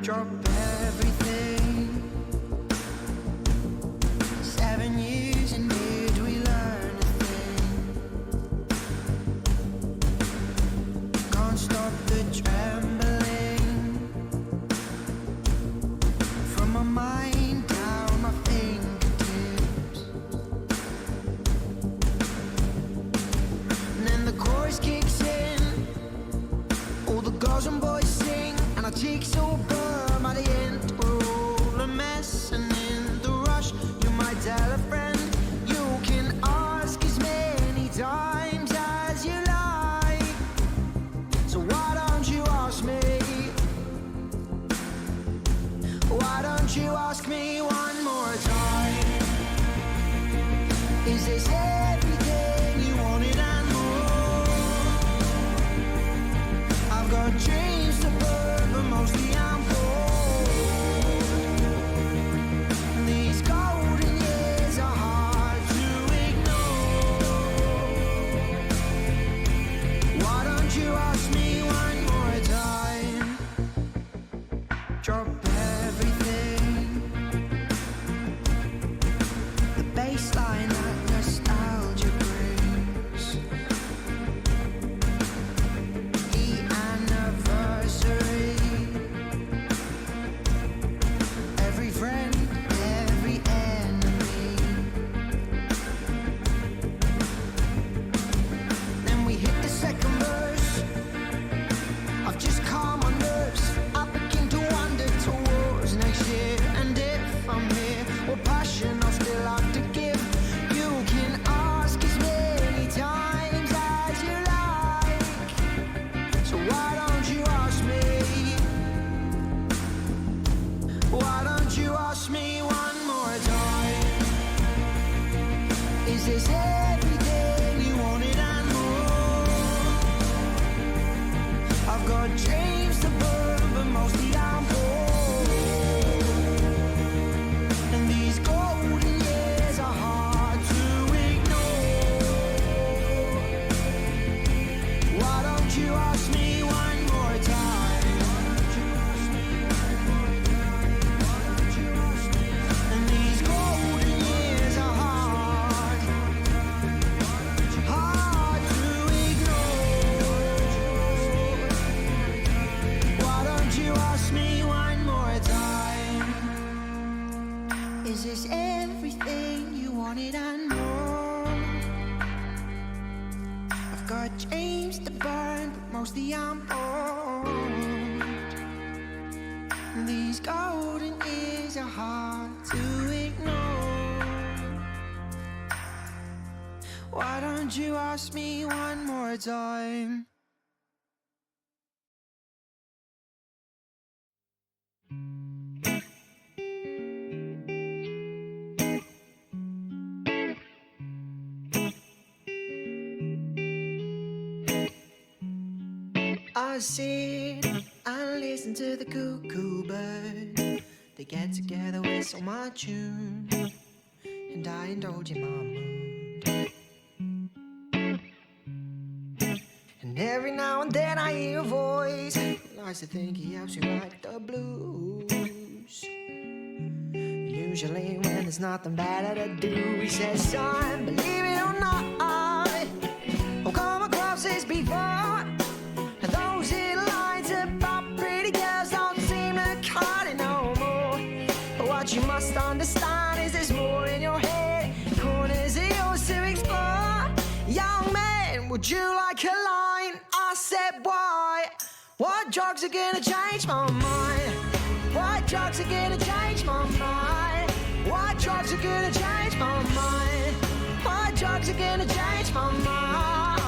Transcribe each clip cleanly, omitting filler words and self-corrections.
drop everything. 7 years and did we learn a thing? Can't stop the trembling from my mind down my fingertips. And then the chorus kicks in, all the girls and boys sing, and our cheeks all burn by the end. We're all a mess, and in the rush you might tell a friend. You can ask as many times as you like, so why don't you ask me? Why don't you ask me one more time? Is this everything you wanted and more? I've got dreams to burn, but mostly I'm bored. These golden years are hard to ignore. Why don't you ask me one more time? Drop everything. The baseline that nostalgia brings. The anniversary. Every friend, every enemy. Then we hit the second verse. I've just calmed my nerves. I begin to wander towards next year. And if I'm here, what passion I'll still have to give. You can ask as many times as you like, so why don't you ask me? Why don't you ask me one more time? Is this everything you wanted and more? I've got dreams to burn, but mostly I'm bored. And these golden years are hard to ignore. Why don't you ask me one more time? And these golden years are hard to ignore. Why don't you ask me one more time? Is this everything you wanted and more? I've got dreams to burn, but mostly I'm bored. These golden years are hard to ignore. Why don't you ask me one more time? I sit and listen to the cuckoo bird. They get together, whistle my tune, and I indulge in my mood. And every now and then I hear a voice who likes to think he helps me write the blues. Usually when there's nothing better to do, he says, son, believe it or not, I've come across this before. Those little lines about pretty girls don't seem to cut it no more. But what you must understand is there's more in your head, corners of yours to explore. Young man, would you like a line? I said, why? What drugs are gonna change my mind? What drugs are gonna change my mind? What drugs are gonna change my mind? What drugs are gonna change my mind?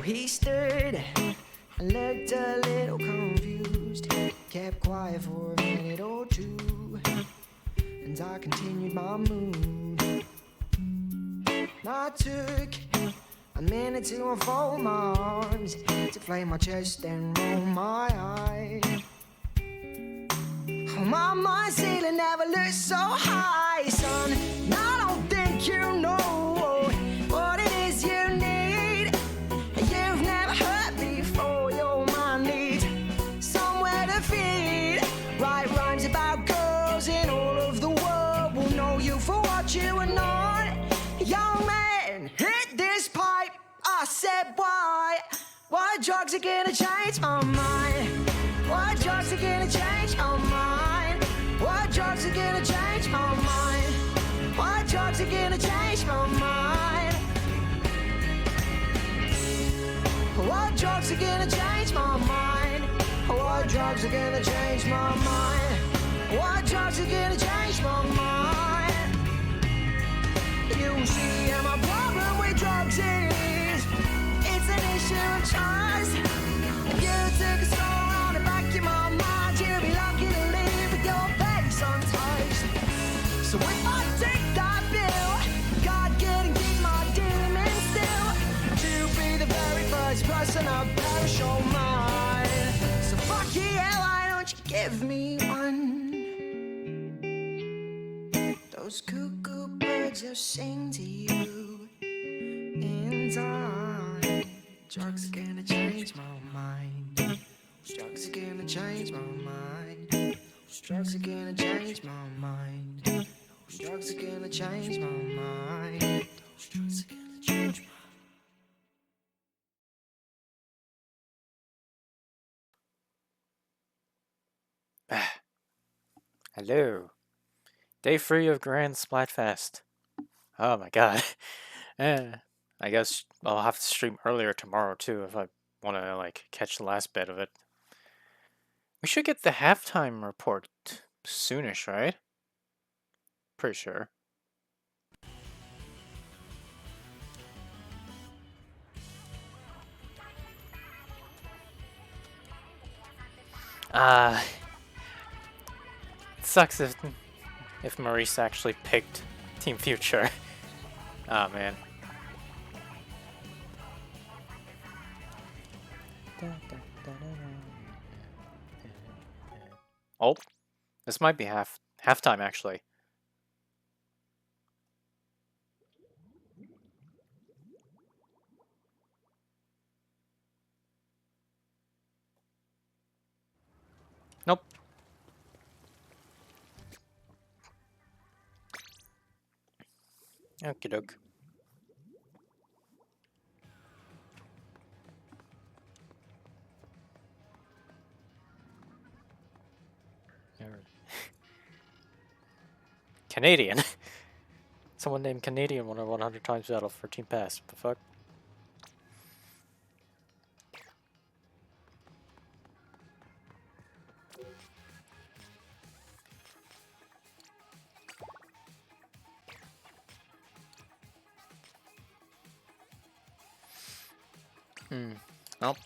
He stood and looked a little confused, kept quiet for a minute or two, and I continued my mood. I took a minute to unfold my arms, to flame my chest and roll my eyes. Oh, my mind ceiling never looked so high, son. I don't think you know what it is you need. said, why? Why drugs are gonna change my mind? Why drugs are gonna change my mind? Why drugs are gonna change my mind? Why drugs are gonna change my mind? Why drugs are gonna change my mind? Why drugs are gonna change my mind? Why drugs are gonna change my mind? You see, my problem with drugs is it's an issue of choice. If you took a stroll on the back of my mind, you'll be lucky to live with your face untouched. So if I take that bill, God couldn't keep my demons still. To be the very first person I perish on mine. So fuck yeah, why don't you give me one? Those cuckoo birds will sing to you in time. Drugs are gonna change my mind. Drugs are gonna change my mind. Drugs are gonna change my mind. Drugs are gonna change my mind. Drugs are gonna change my mind. Hello. Day 3 of Grand Splatfest. Oh my god. I guess I'll have to stream earlier tomorrow too if I want to like catch the last bit of it. We should get the halftime report soonish, right? Pretty sure. It sucks if Maurice actually picked Team Future. Ah, man. Oh, this might be halftime actually. Nope. Okie doke. Canadian. Someone named Canadian won a 100 times battle for Team Pass. What the fuck? Nope.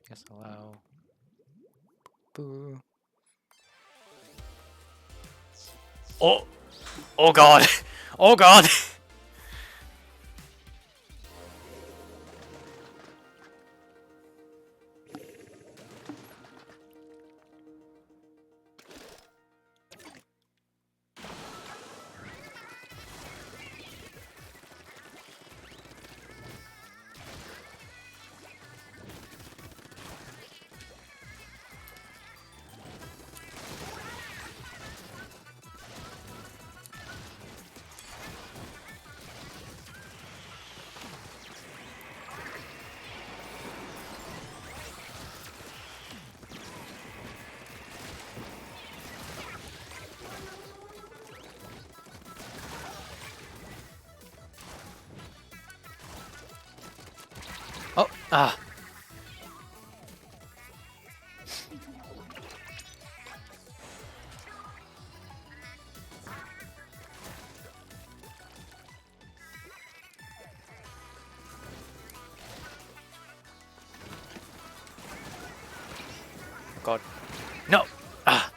Guess allow. Boo. Oh! Oh god! Oh god! Oh, ah. God. No! Ah!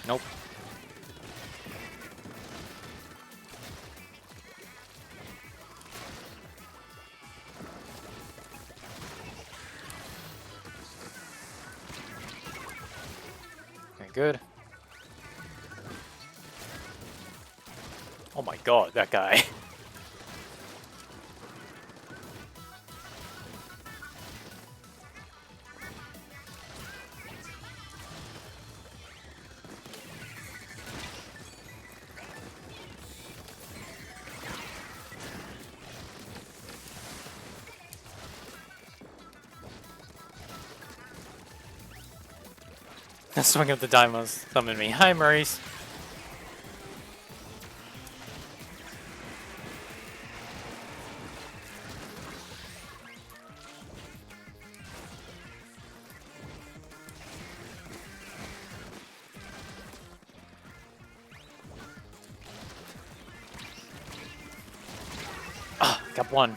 Nope. Okay, good. Oh my god, that guy. The swing of the diamonds summoned me. Hi, Maurice. Ah, got one.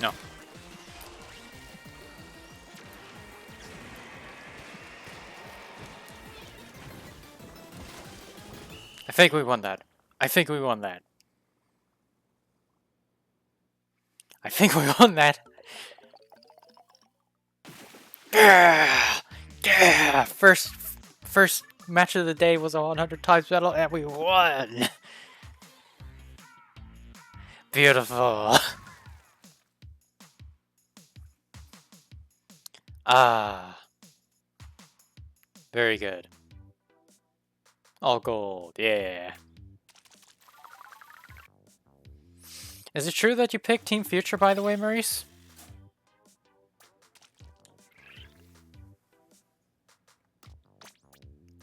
No. I think we won that. I think we won that. I think we won that. Yeah! Yeah! First match of the day was a 100 times battle and we won! Beautiful. Ah. Very good. All gold, yeah. Is it true that you picked Team Future, by the way, Maurice?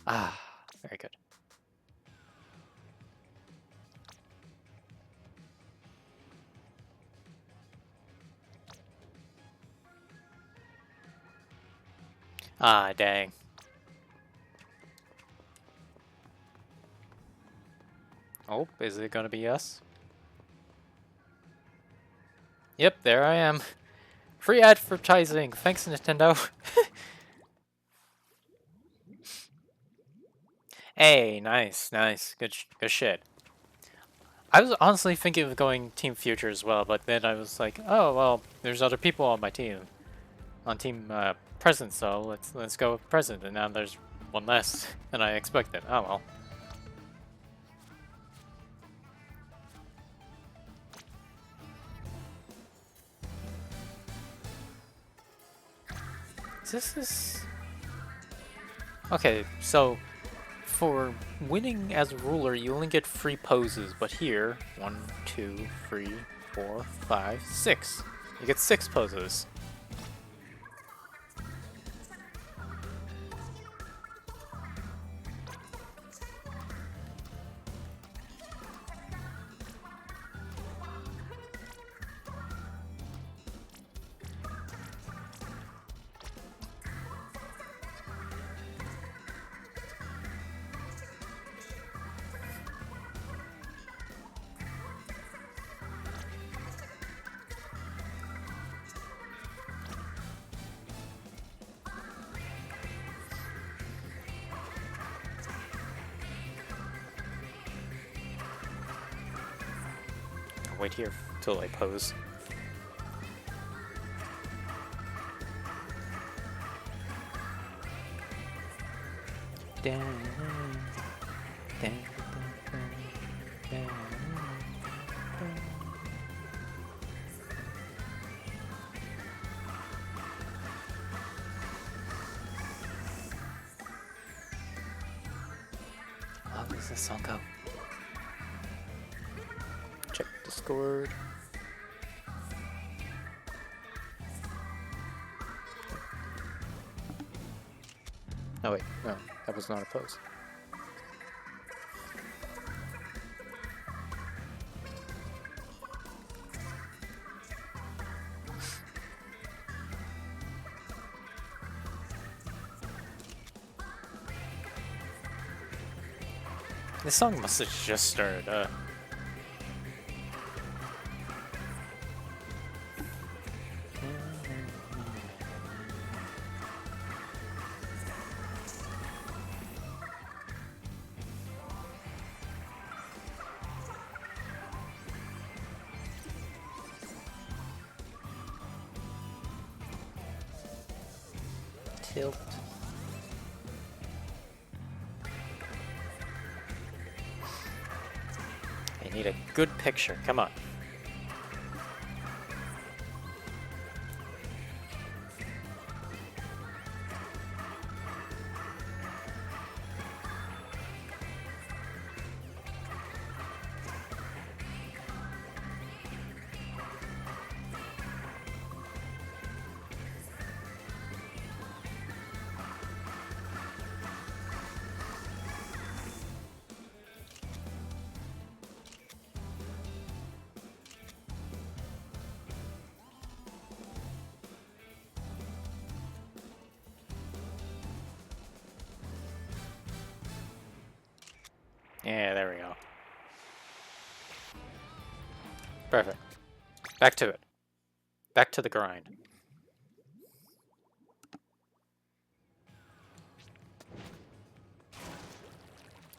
Ah, very good. Ah, dang. Oh, is it gonna be us? Yep, there I am. Free advertising. Thanks, Nintendo. Hey, nice, nice. Good shit. I was honestly thinking of going Team Future as well, but then I was like, oh well, there's other people on my team, on Team Present, so let's go with Present, and now there's one less than I expected. Oh well. Is okay? So for winning as a ruler, you only get 3 poses, but here, 1, 2, 3, 4, 5, 6. You get 6 poses. I'll wait here till I pose. Down, down, down. How does this song go? Check Discord. Oh wait, no, that was not a pose. This song must have just started. Tilt. I need a good picture. Come on. Yeah, there we go. Perfect. Back to it. Back to the grind.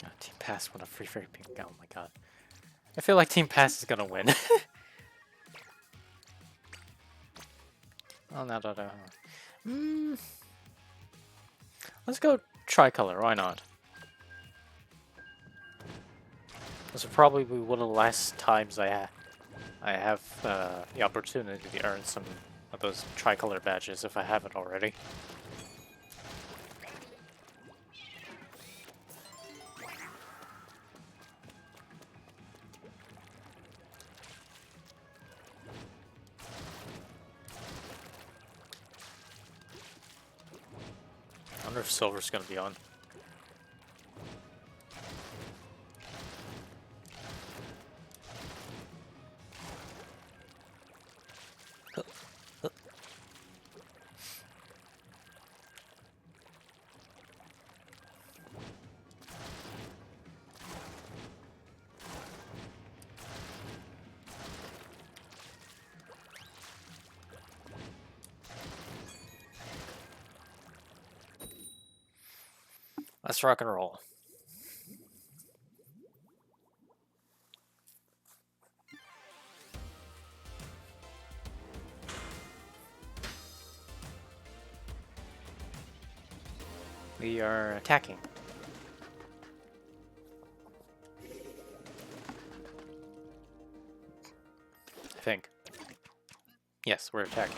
Oh, Team Pass, what a free pink. Oh my god. I feel like Team Pass is gonna win. Oh, no. Let's go tricolor, why not? This will probably be one of the last times I have the opportunity to earn some of those tricolor badges if I haven't already. I wonder if silver's gonna be on. Let's rock and roll. We are attacking. I think. Yes, we're attacking.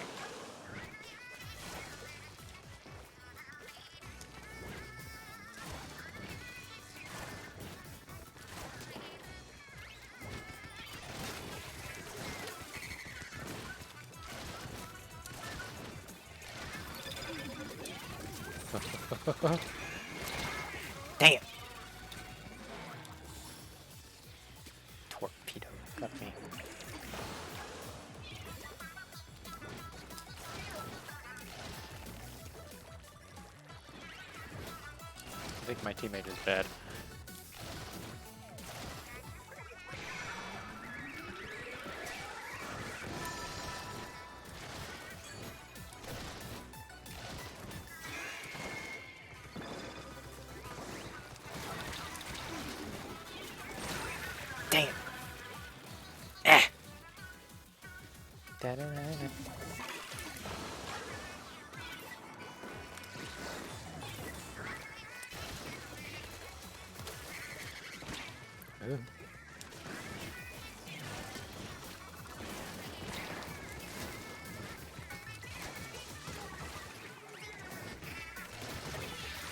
Dang it! Torpedo got me. I think my teammate is bad. Dang it! Eh! Da-da-da-da. Ooh.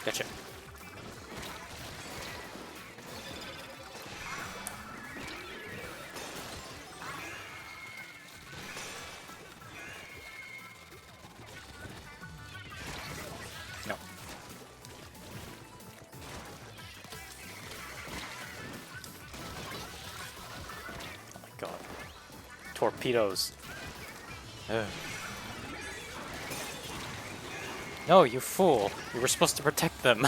Gotcha. No. Oh my god. Torpedoes. Ugh. No, you fool. You were supposed to protect them.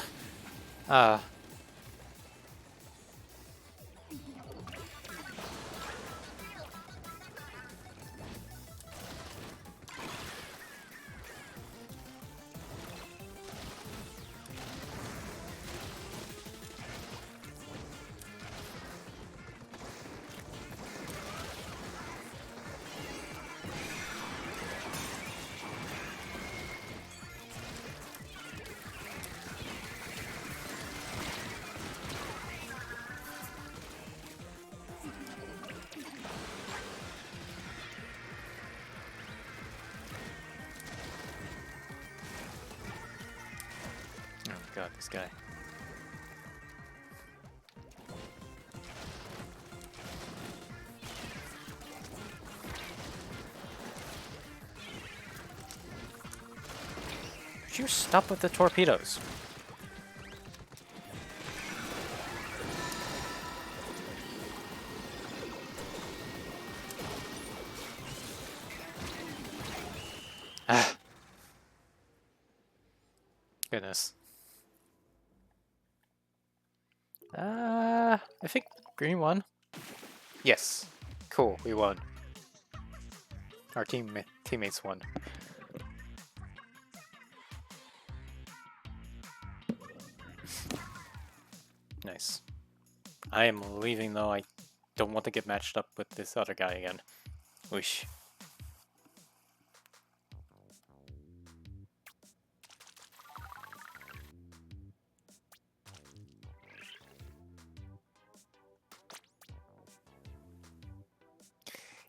out this guy. Would you stop with the torpedoes? Ah. Goodness. I think green won. Yes. Cool, we won. Our teammates won. Nice. I am leaving though. I don't want to get matched up with this other guy again. Whoosh.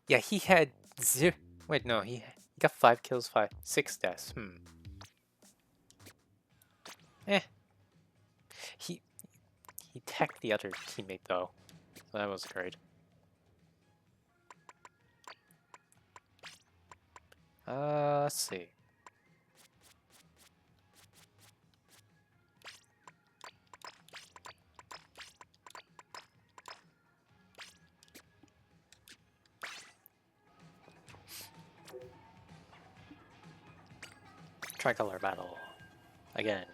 Yeah, he had zero. Wait, no, he got 5 kills, 6 deaths. Eh. He teched the other teammate though. So that was great. Let's see. Tricolor battle. Again.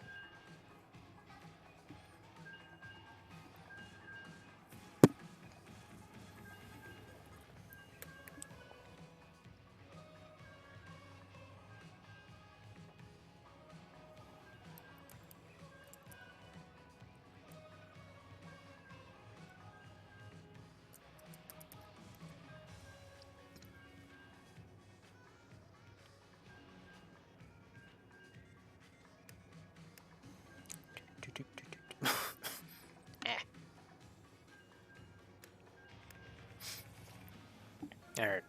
Eh. Alright.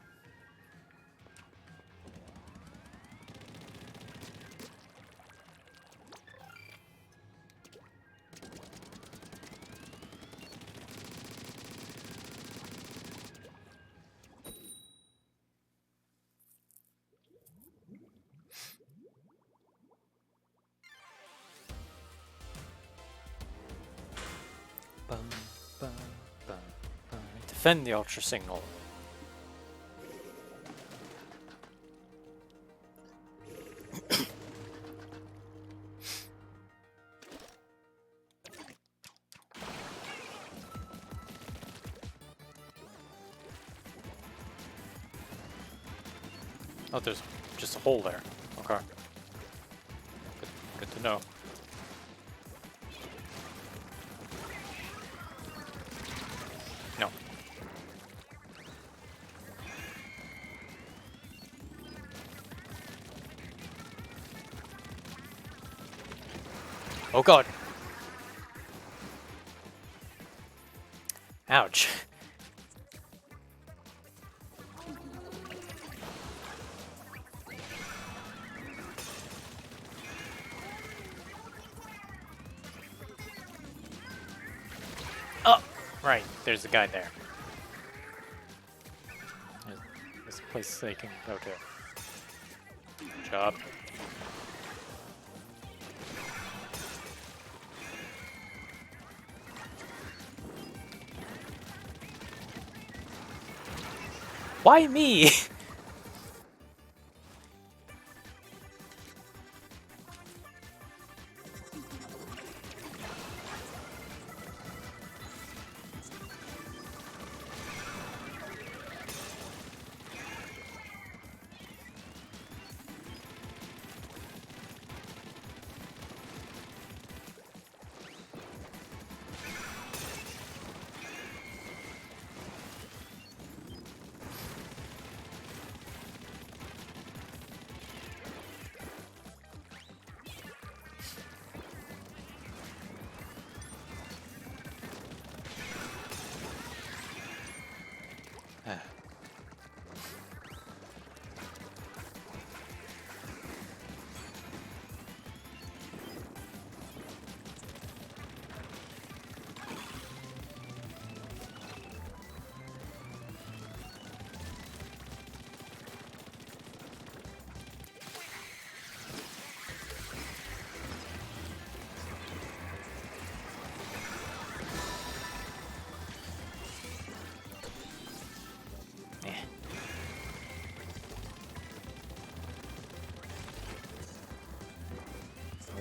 Bum, bum, bum, bum. Defend the ultra signal. Oh, there's just a hole there. Okay. Good to know. No. Oh god. Ouch. Oh! Right, there's a guy there. There's a place they can go to. Good job. Why me?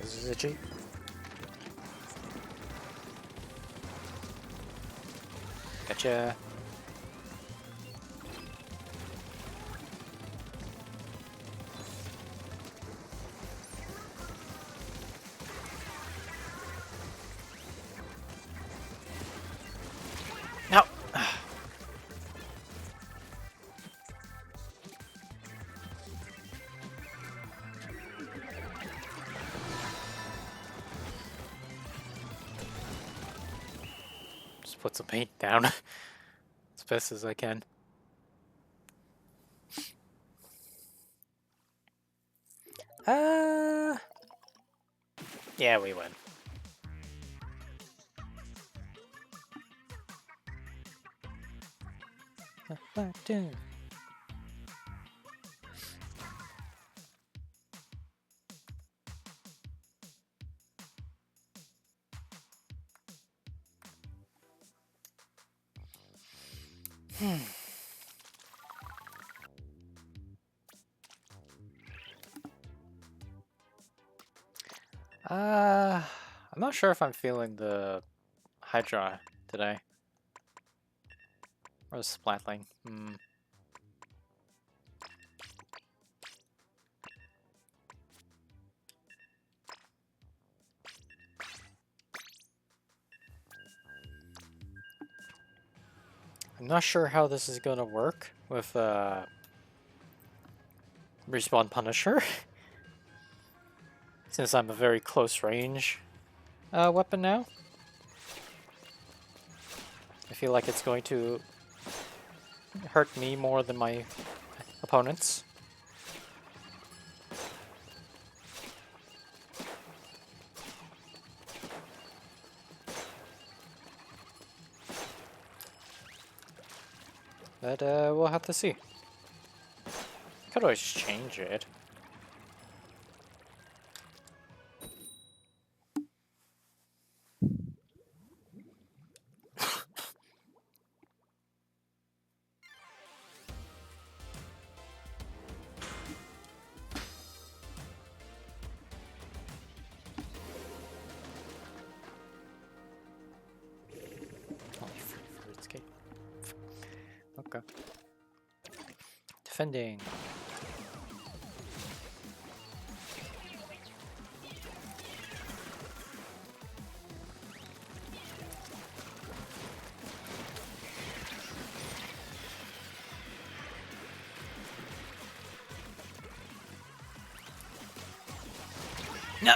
This is itchy. Gotcha. No. Just put some paint down as best as I can. Yeah, we win. Splatoon. I'm not sure if I'm feeling the Hydra today. Or the Splatling. I'm not sure how this is gonna work with Respawn Punisher. Since I'm a very close range weapon now. I feel like it's going to hurt me more than my opponents. But we'll have to see. Could always change it. Okay. Defending. No.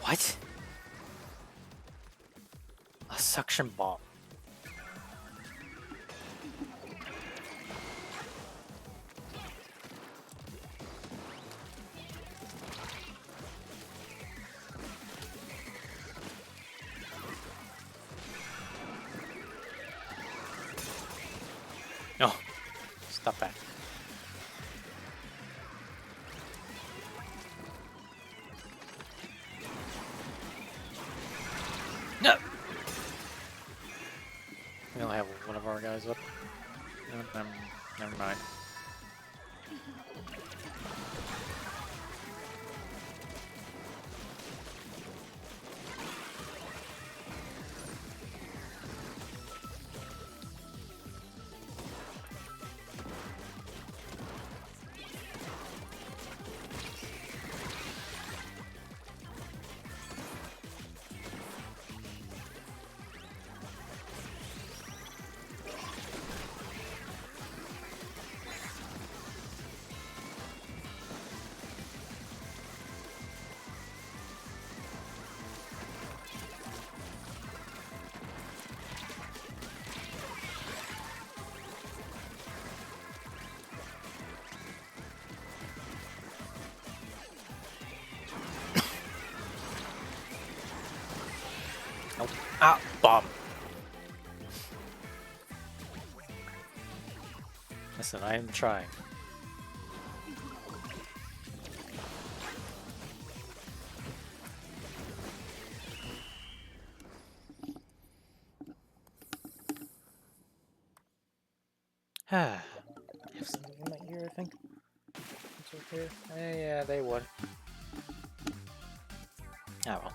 What? A suction bomb. No. Stop that. No! We only have one of our guys up. Never mind. Nope. Ah, bomb. Listen, I am trying. Ah, I have something in my ear, I think. It's okay. Yeah, they would. Oh well.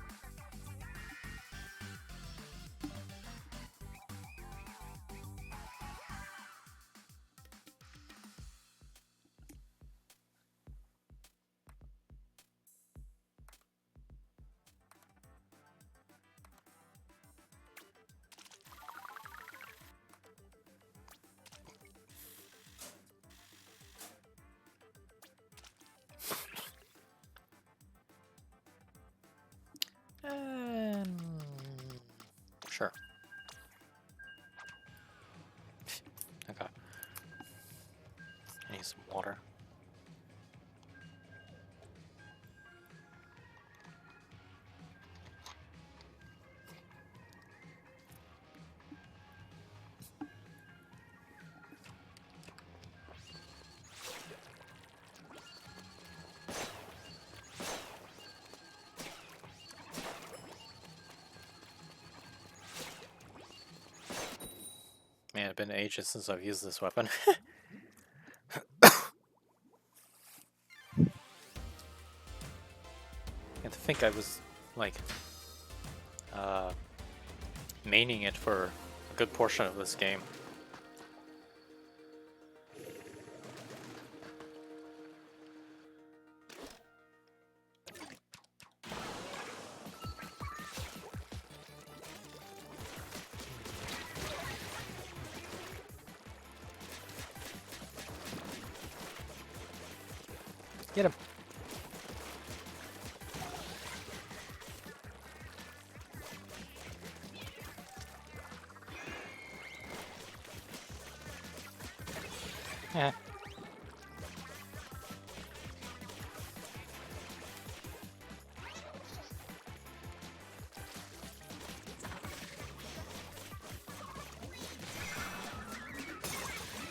Sure. Okay. I need some water. Man, it's been ages since I've used this weapon. And to think I was, like, maining it for a good portion of this game. Get him! Eh.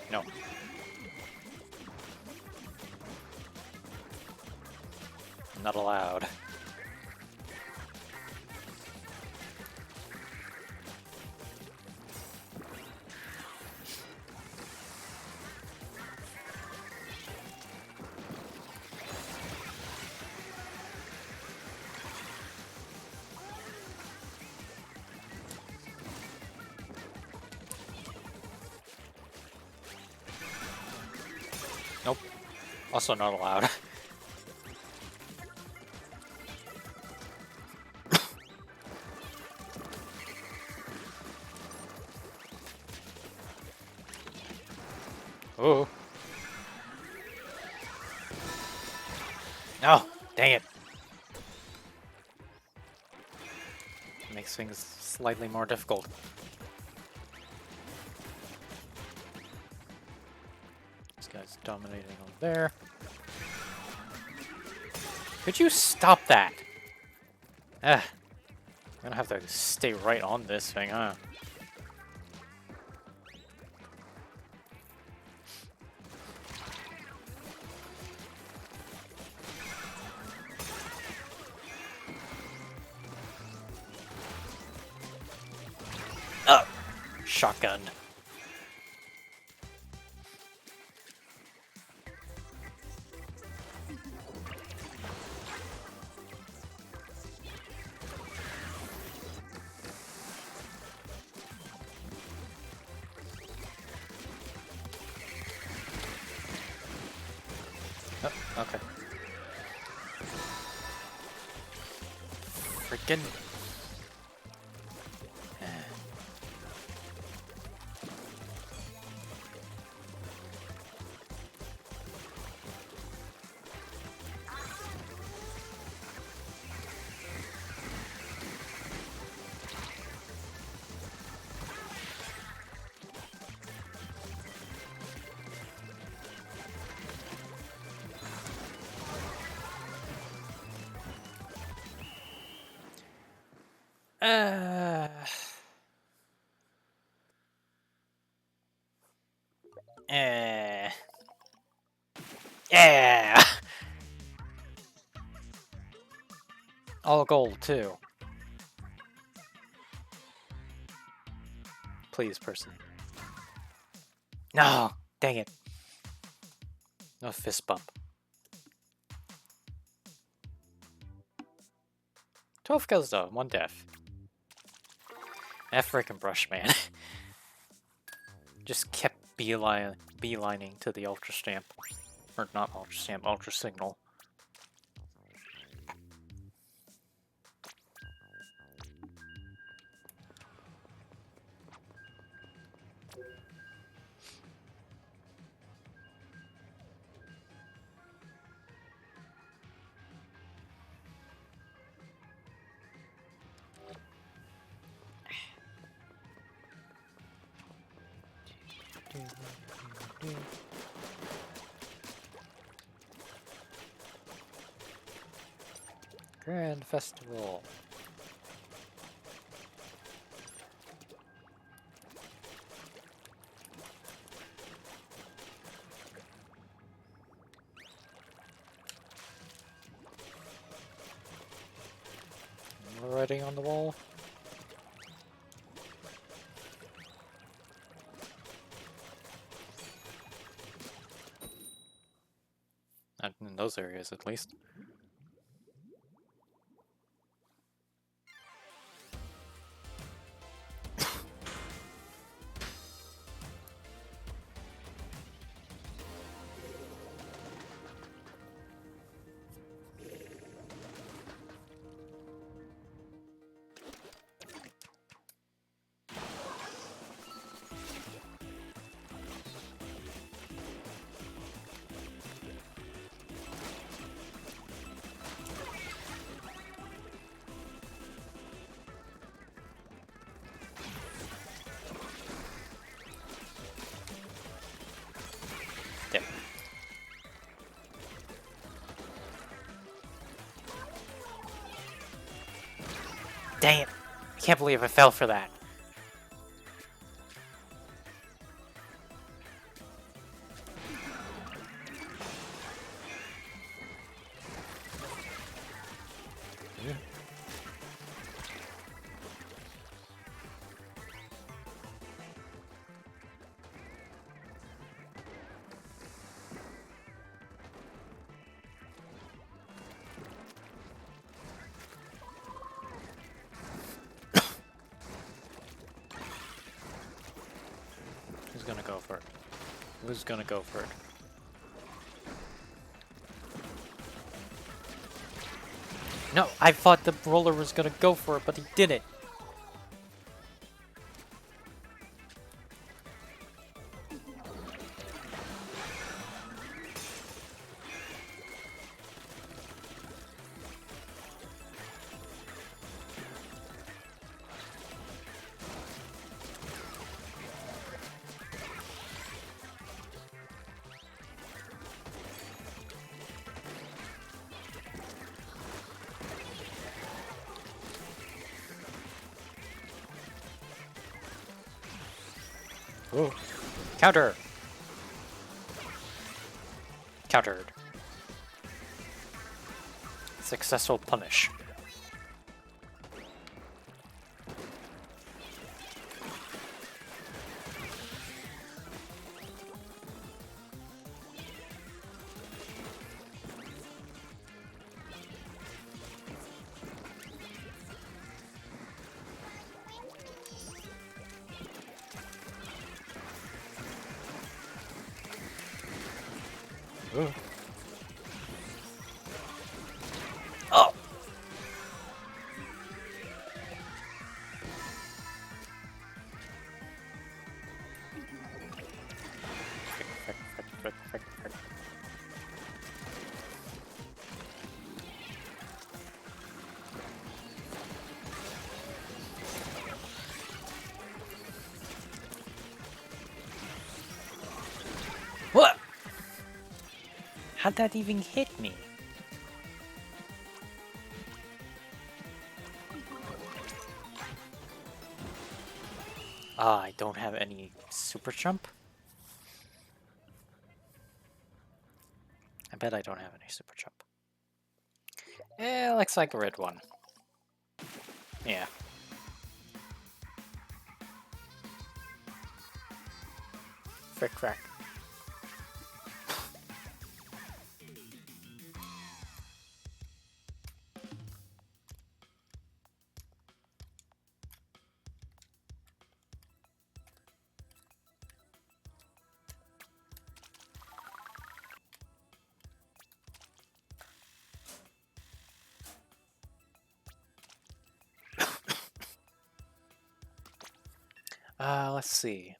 No. Not allowed. Nope. Also not allowed. Oh. No! Dang it! Makes things slightly more difficult. This guy's dominating on there. Could you stop that? I'm gonna have to stay right on this thing, huh? Shotgun. Oh, okay. Freaking. Uh, eh. Yeah! All gold, too. Please, person. No! Dang it. No fist bump. 12 kills, though. 1 death. That frickin' brush, man. Just kept beelining to the Ultra Stamp. Or not Ultra Stamp, Ultra Signal. Grand Festival. Writing on the wall. Not in those areas, at least. There. Dang it! I can't believe I fell for that. Who's gonna go for it? Who's gonna go for it? No, I thought the roller was gonna go for it, but he didn't. Ooh. Counter! Countered. Successful punish. Ooh. Oh! What? How'd that even hit me? Ah, I don't have any super jump. I bet I don't have any super jump. Eh, looks like a red one. Yeah. Frick crack. Let's see.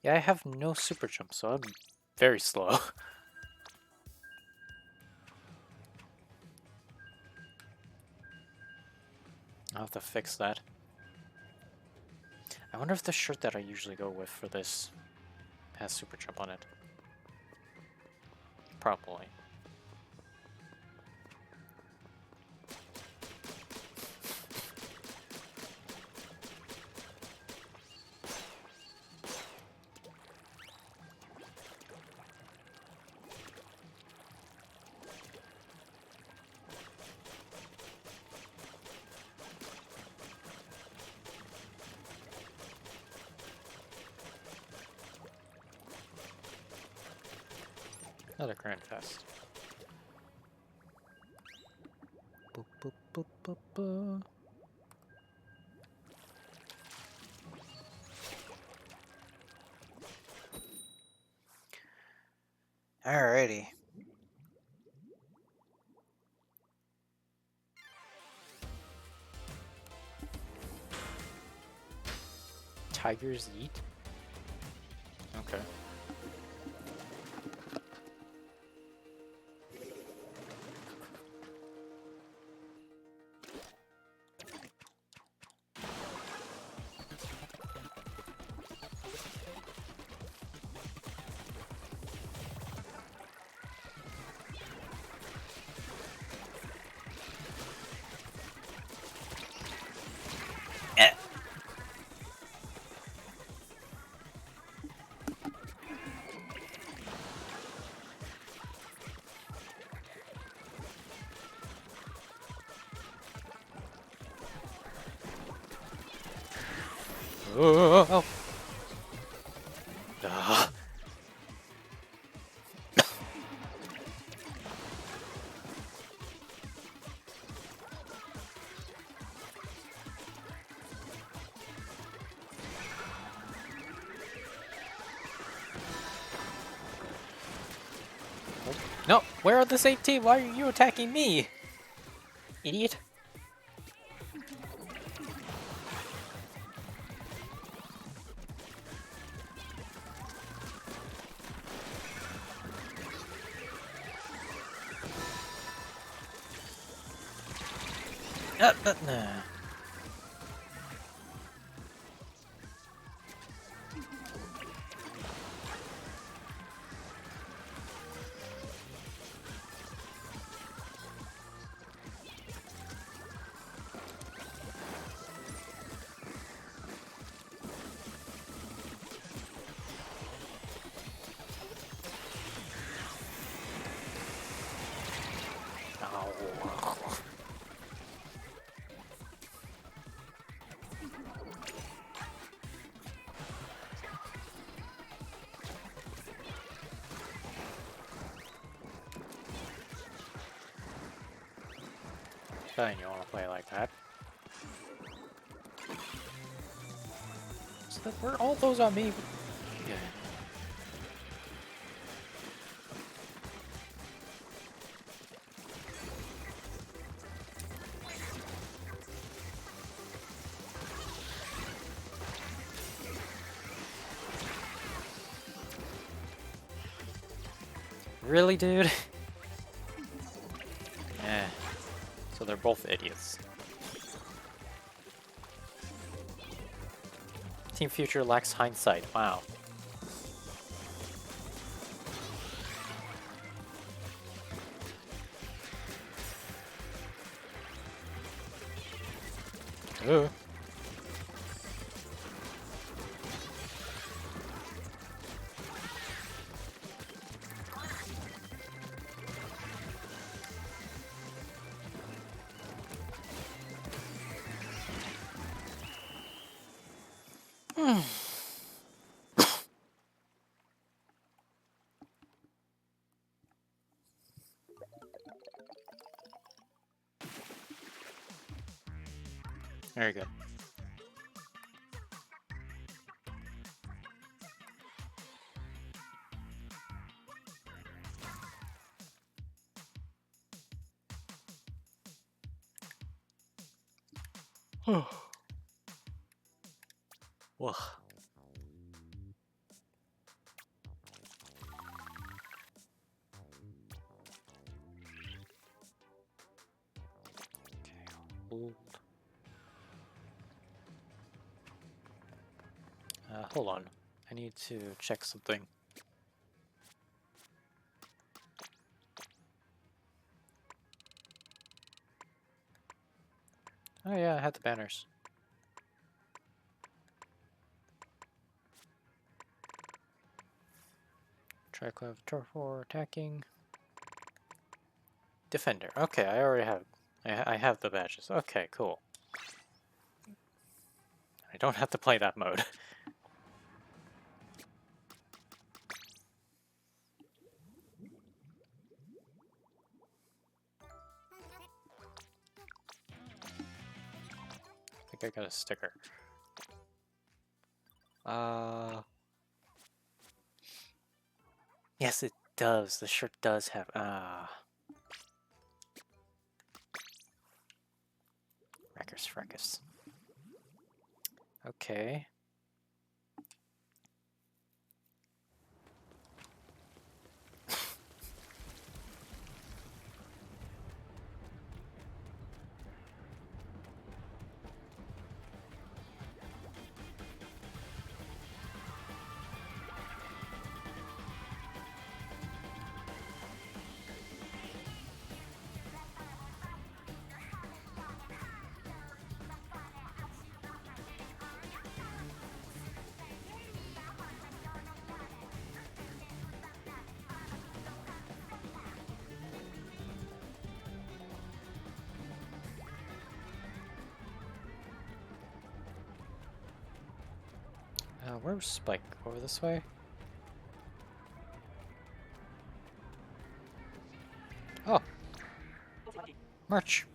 Yeah, I have no super jump, so I'm very slow. I'll have to fix that. I wonder if the shirt that I usually go with for this has super jump on it. Probably. Another Grand Fest. Boop, boop, boop, boop, boop. Alrighty. Tigers eat? Okay. Oh. Ah. No, where are the same team? Why are you attacking me? Idiot. Nah. Ow. Fine, you want to play like that? So that were all those on me? Yeah. Really, dude? Yeah. So they're both idiots. Team Future lacks hindsight. Wow. Ooh. Very good. Whoa. Okay, hold. Hold on. I need to check something. Oh yeah, I had the banners. Triclave for attacking. Defender. Okay, I already have. I have the badges. Okay, cool. I don't have to play that mode. I think I got a sticker. Yes, it does. The shirt does have. Wreckers, fracas. Okay. Where's Spike? Over this way? Oh! Merch!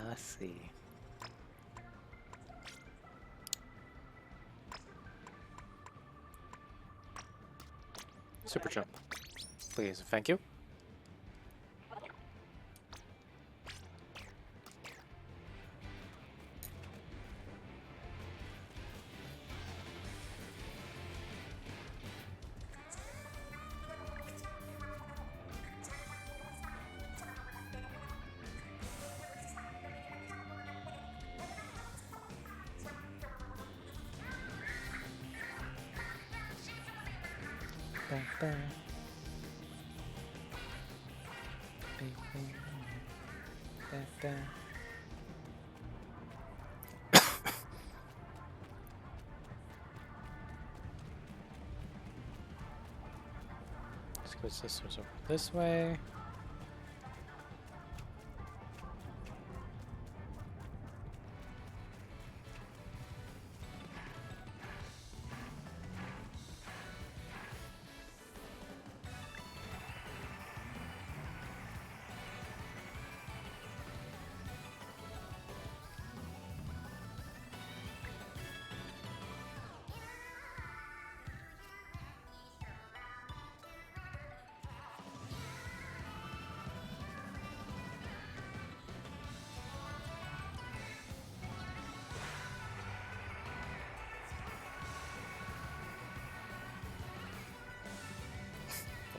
Let's see. Super jump. Please, thank you. Let's go this was over this way.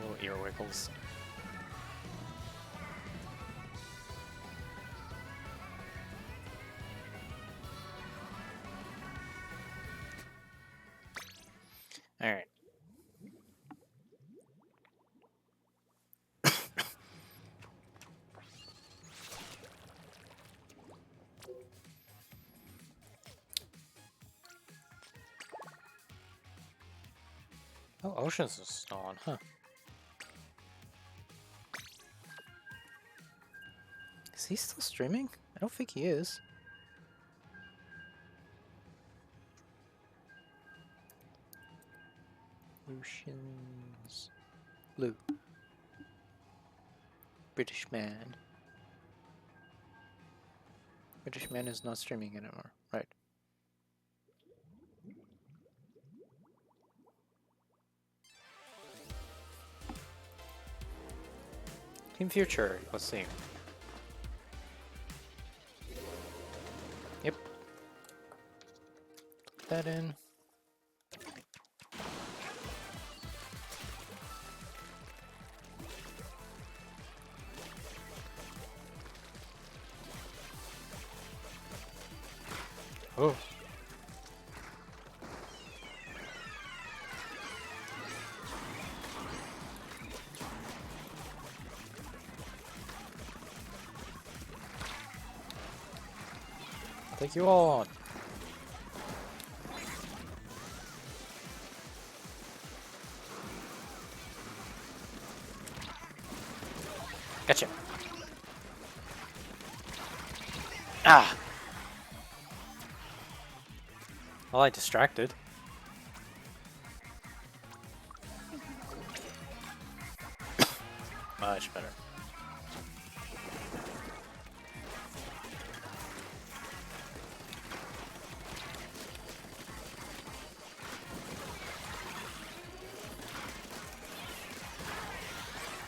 Little ear wiggles. Oh, Oceans is on, huh? Is he still streaming? I don't think he is. Oceans. Blue. British man. British man is not streaming anymore. Right. Team Future. Let's see. Yep. Put that in. Oh. Take you on. Gotcha. Ah. Well, I distracted. Much better.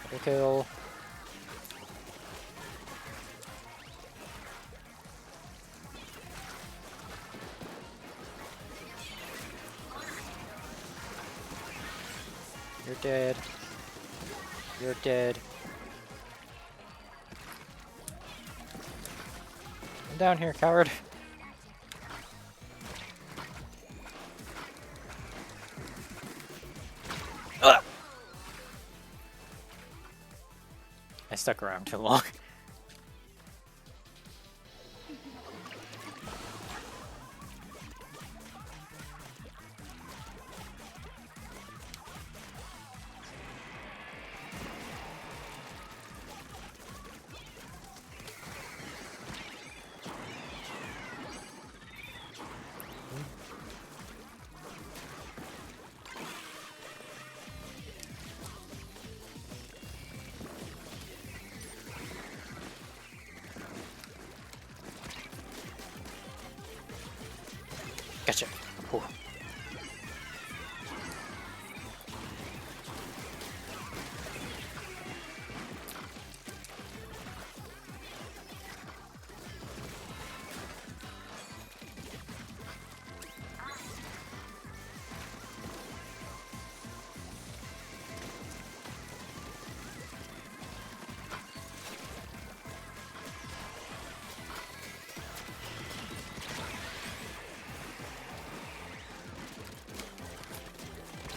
Double kill. You're dead. You're dead. Come down here, coward. Ugh. I stuck around too long. Gotcha. Whew.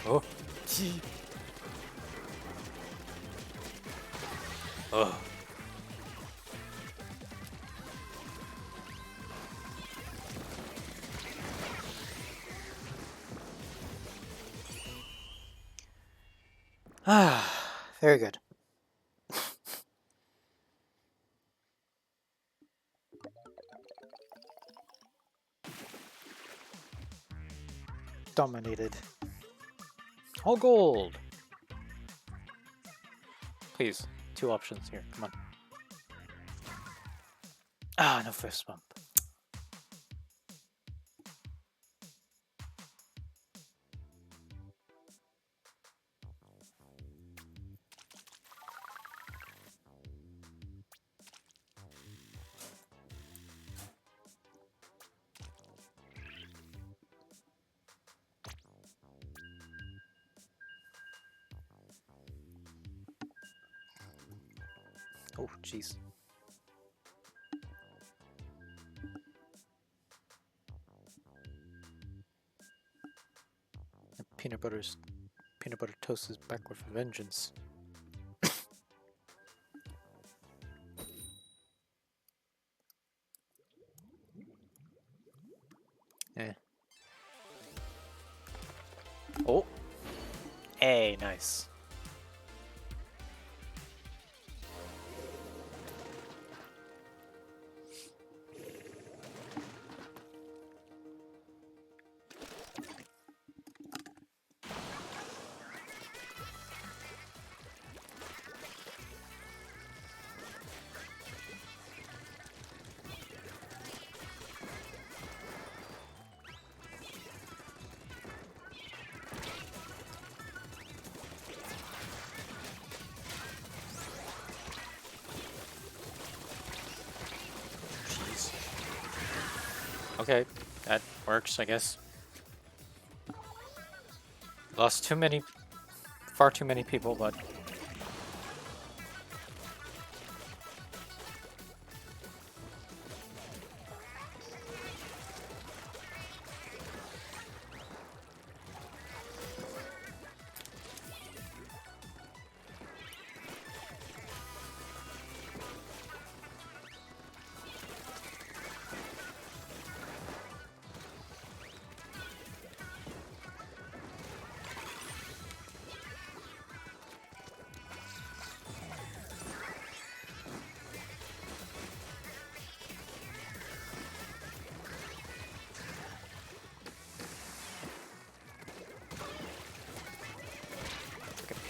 Oh. Gee. Oh. Ah, very good. Dominated. All gold. Please, 2 options here. Come on. Ah, no fist bump. Oh, jeez. Peanut butter toast is back with a vengeance. Eh. Oh. Hey, nice. Jeez. Okay, that works, I guess. Lost far too many people, but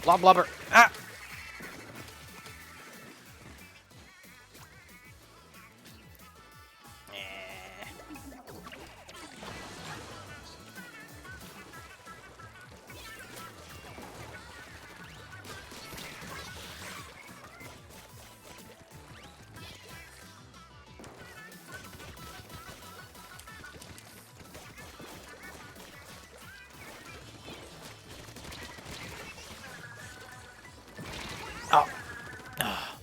blob blubber. Ah! Eh. Oh. Ah.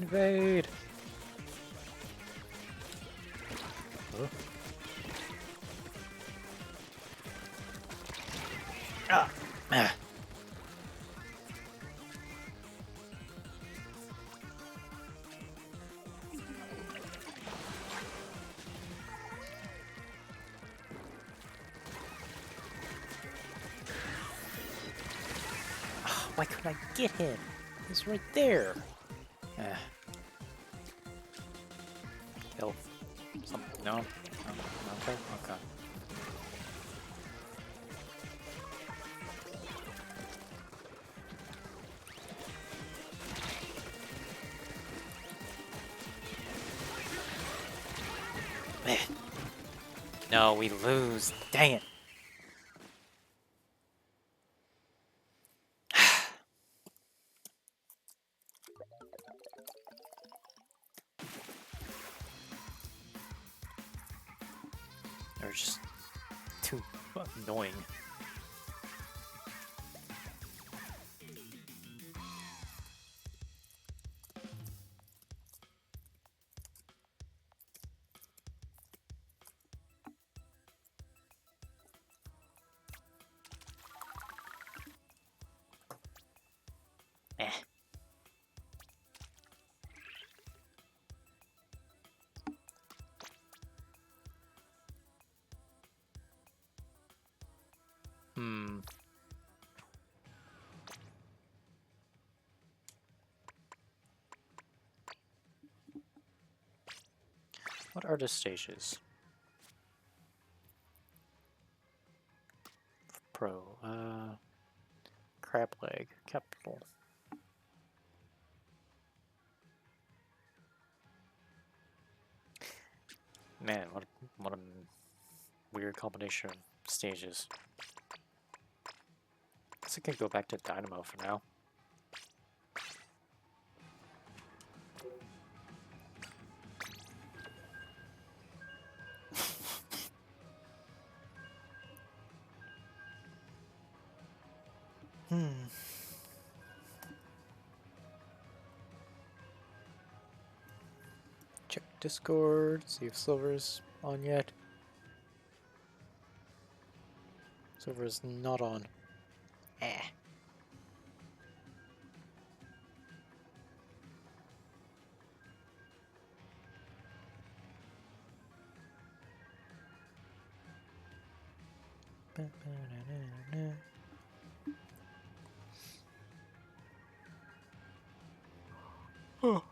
Invade. Huh? Ah. Ah. Why couldn't I get him? He's right there. Ah. Kill. Something. No? No? Okay. Okay. Eh. No, we lose. Dang it. They're just too annoying. Eh. Hmm. What are the stages? Pro. Crab leg. Capital. Man, what a weird combination of stages. Guess I could go back to Dynamo for now. Check Discord, see if Silver's on yet. Server is not on. Eh. Oh.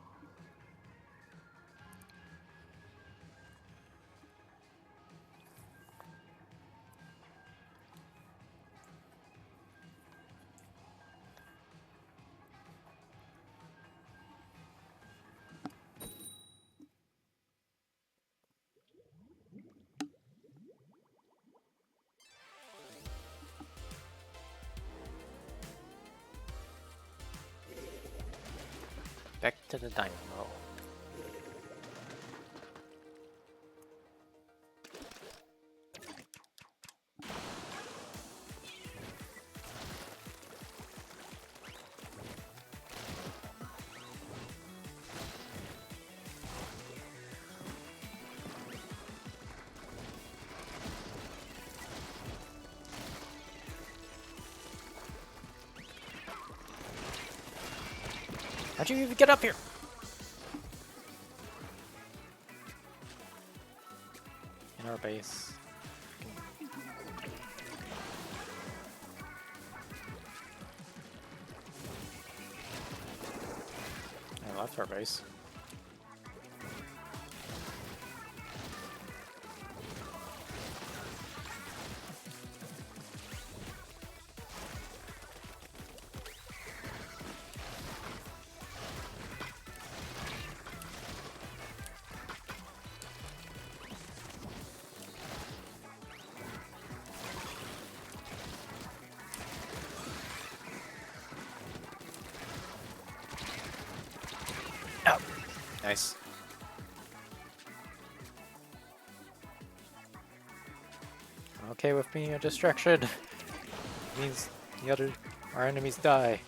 Back to the dynamo. How'd you even get up here? In our base. I left our base. Oh, nice. Okay with being a distraction. Means our enemies die.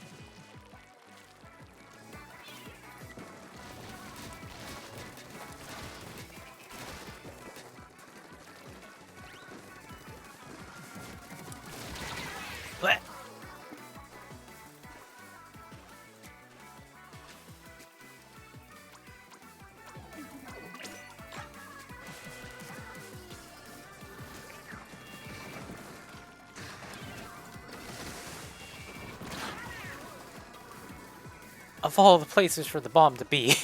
Blech. Of all the places for the bomb to be.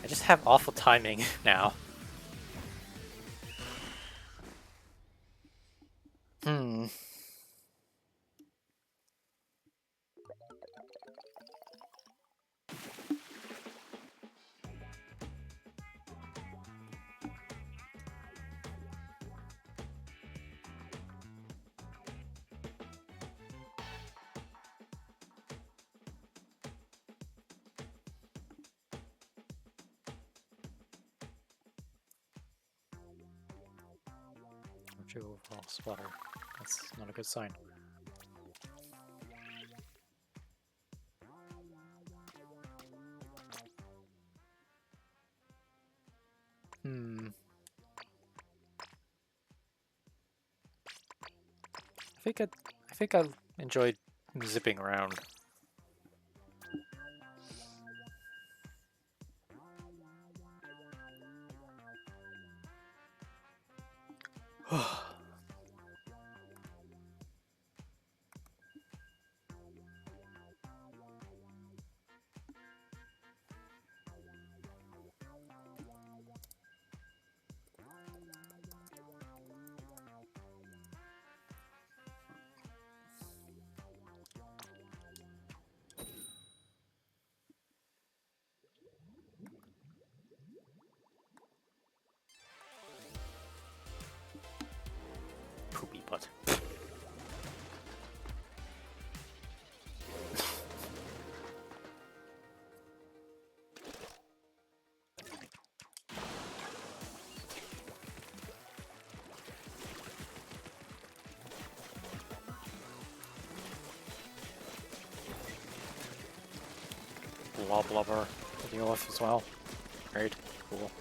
I just have awful timing now. Hmm. Overall splatter. That's not a good sign. Hmm. I think I enjoyed zipping around. Poopy butt. Blob blubber to deal with as well. Great, cool.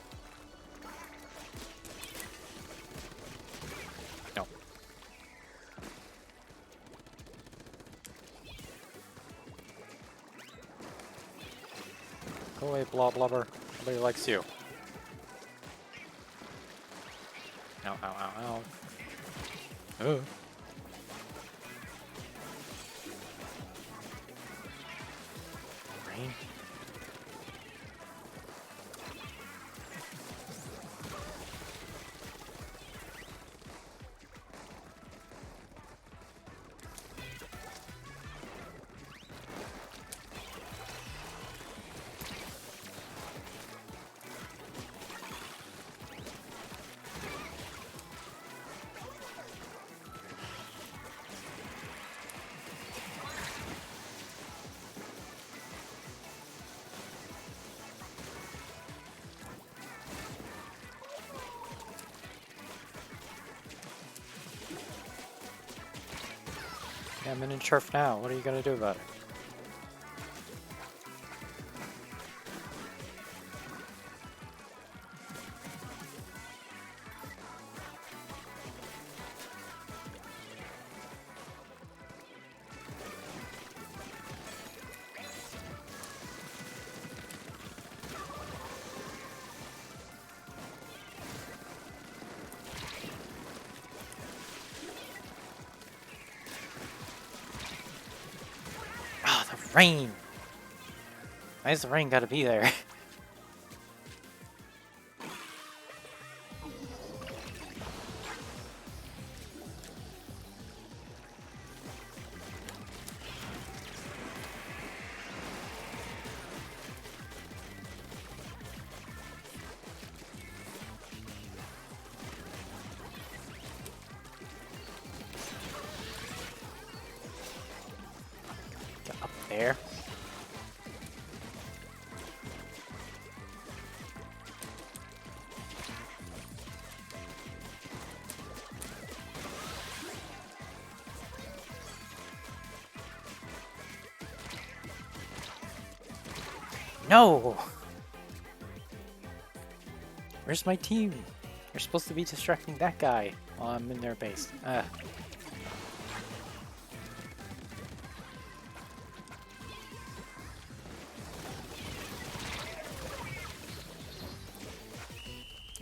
No. Go away, blob blubber. Nobody likes you. Ow, ow, ow, ow. Oh. Rain. Yeah, I'm in turf now. What are you gonna do about it? Ah, oh, the rain! Why's the rain gotta be there? Get up there. No! Where's my team? You're supposed to be distracting that guy while I'm in their base. Ah.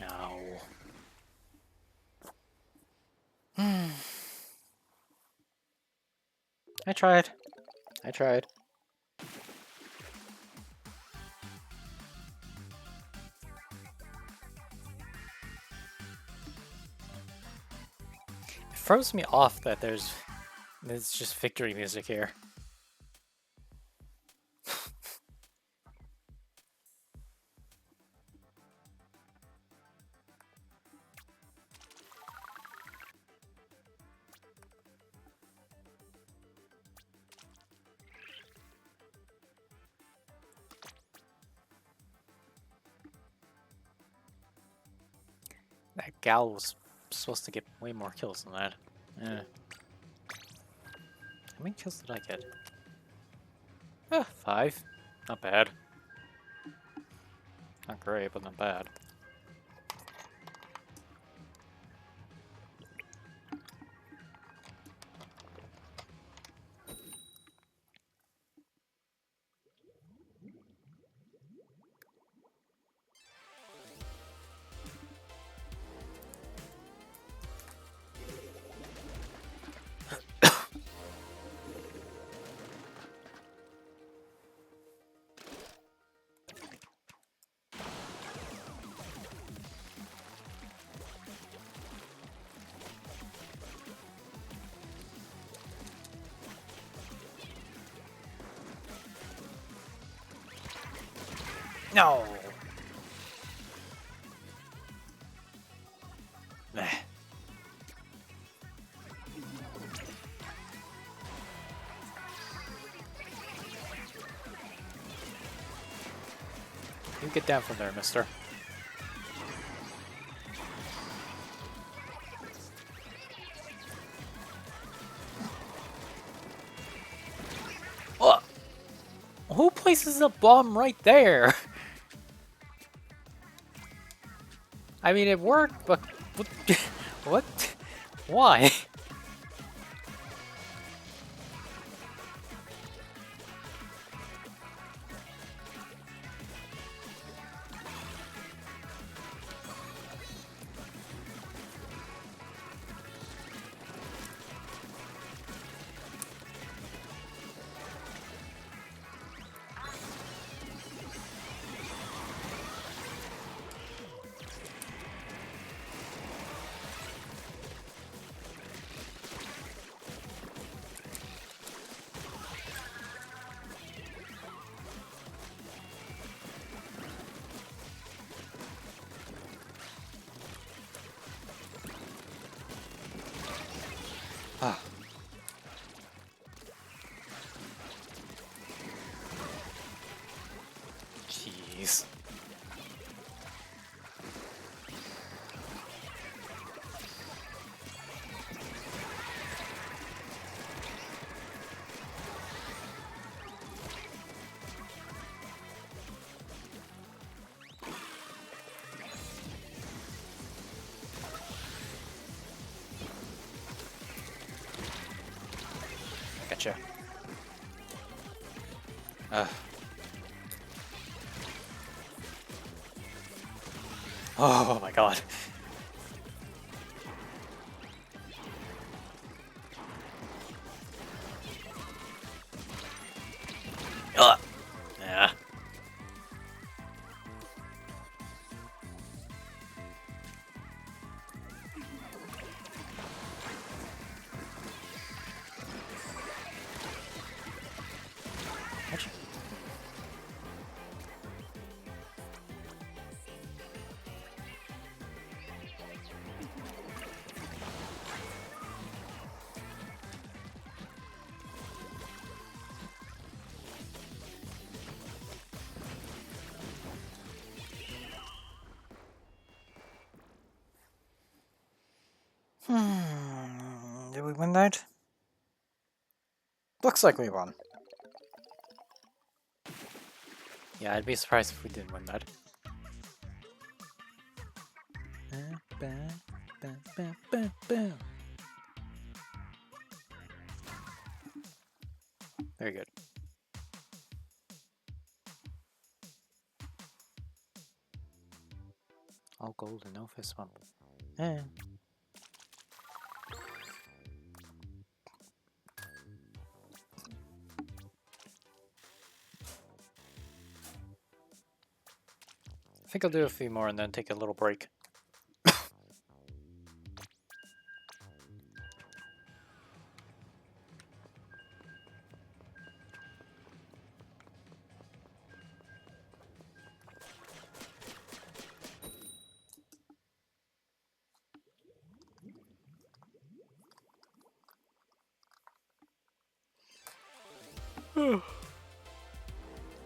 No. I tried. I tried. It throws me off that there's just victory music here. That gal was supposed to get way more kills than that. Yeah. How many kills did I get? 5. Not bad. Not great, but not bad. No. Meh. You get down from there, mister. What? Who places a bomb right there? I mean, it worked, but what? Why? Ah. Jeez. Gotcha. Oh my god. Ugh. Yeah. Gotcha. Did we win that? Looks like we won. Yeah, I'd be surprised if we didn't win that. Very good. All gold and no fist bump. Eh. I think I'll do a few more and then take a little break.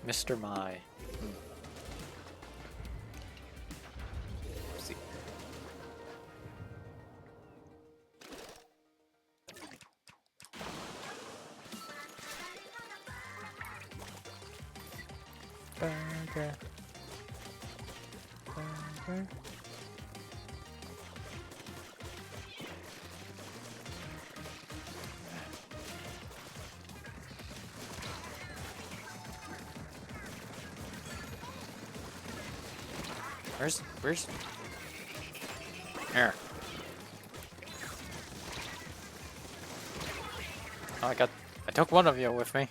Mr. Mai. See. Burger. Burger. Where's here? Oh, I took one of you with me.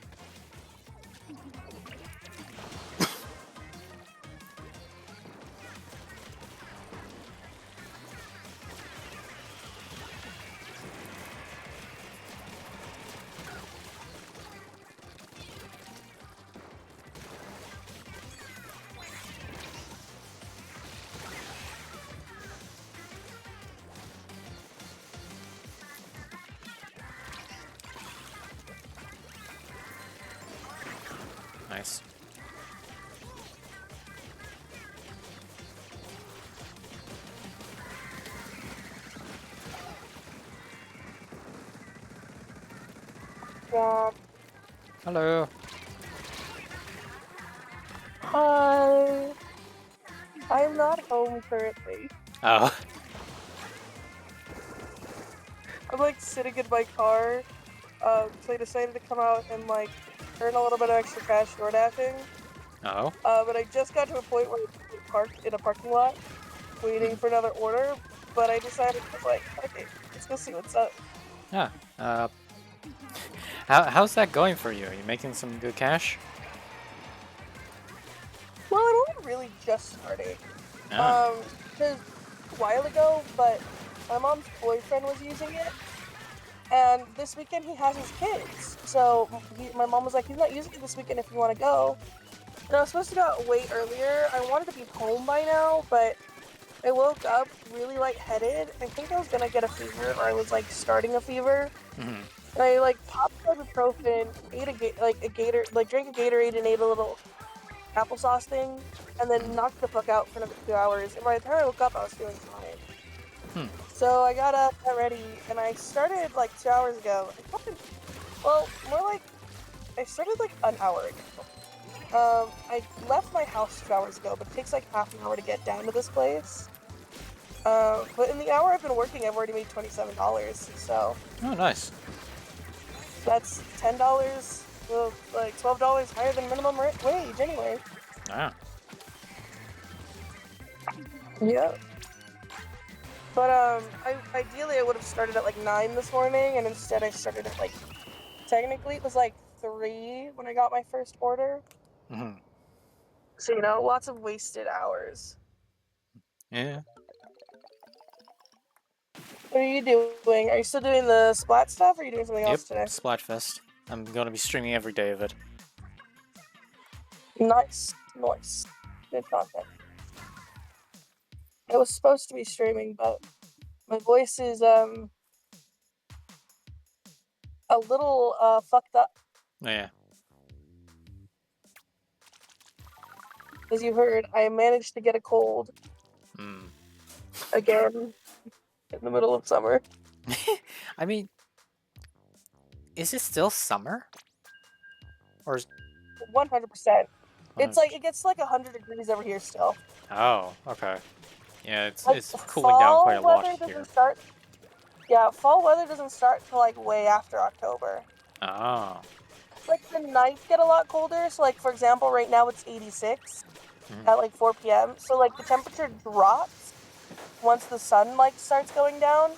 Nice. Yeah. Hello. Hi. I'm not home currently. Oh. I'm like sitting in my car. So I decided to come out and like earn a little bit of extra cash door dashing. Oh. But I just got to a point where I parked in a parking lot waiting for another order. But I decided I was like, okay, let's go see what's up. Yeah. How's that going for you? Are you making some good cash? Well, I'm only really just starting. Ah. Because a while ago, but my mom's boyfriend was using it. And this weekend he has his kids. So my mom was like, he's not using it this weekend if you want to go. And I was supposed to go way earlier. I wanted to be home by now, but I woke up really lightheaded. I think I was gonna get a fever, or I was like starting a fever. Mm-hmm. And I like popped ibuprofen, ate a gator, like drank a Gatorade and ate a little applesauce thing, and then knocked the fuck out for another 2 hours. And by the time I woke up, I was feeling fine. Hmm. So I got up, got ready, and I started like 2 hours ago. Well, more like I started like an hour ago. I left my house 2 hours ago, but it takes like half an hour to get down to this place. But in the hour I've been working, I've already made $27. So Oh, nice. that's $10, well, like $12 higher than minimum wage anyway. Ah. Yeah. But ideally I would have started at like 9 this morning, and instead I started at like technically it was like 3 when I got my first order. Mm-hmm. So lots of wasted hours. Yeah. What are you doing? Are you still doing the Splat stuff, or are you doing something Yep. else today? Splatfest. I'm gonna be streaming every day of it. Nice. Nice. Good content. I was supposed to be streaming, but my voice is a little fucked up. Oh, yeah. As you heard, I managed to get a cold Hmm. again in the middle of summer. I mean, is it still summer? Or is 100%. It's like 100%? it gets like 100 degrees over here still. Oh, okay. Yeah, Like it's cooling down quite fall a lot weather here. doesn't start. Yeah, fall weather doesn't start till like way after October. Oh. Like the nights get a lot colder. So like for example, right now it's 86 Mhm. at like 4 p.m. So like the temperature drops once the sun like starts going down.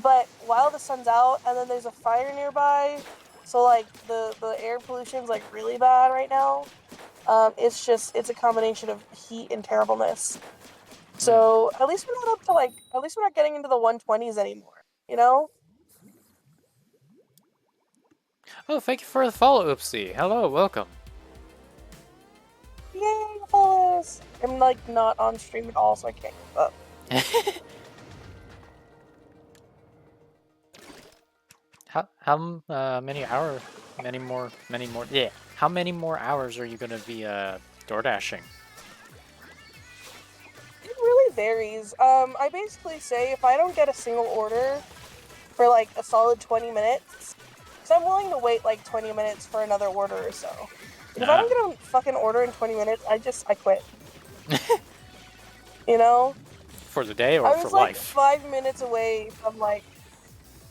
But while the sun's out and then there's a fire nearby, so like the air pollution's like really bad right now. It's a combination of heat and terribleness. Hmm. So at least we're not up to like at least we're not getting into the 120s anymore, you know? Oh, thank you for the follow, Oopsie. Hello, welcome. Yay, fellas! I'm like not on stream at all, so I can't keep up. How many more yeah. How many more hours are you gonna be door dashing? It really varies. I basically say if I don't get a single order for like a solid 20 minutes, because I'm willing to wait like 20 minutes for another order or so. Like, if I Ah. don't get a fucking order in 20 minutes, I quit. You know? For the day or I for was like life? 5 minutes away from like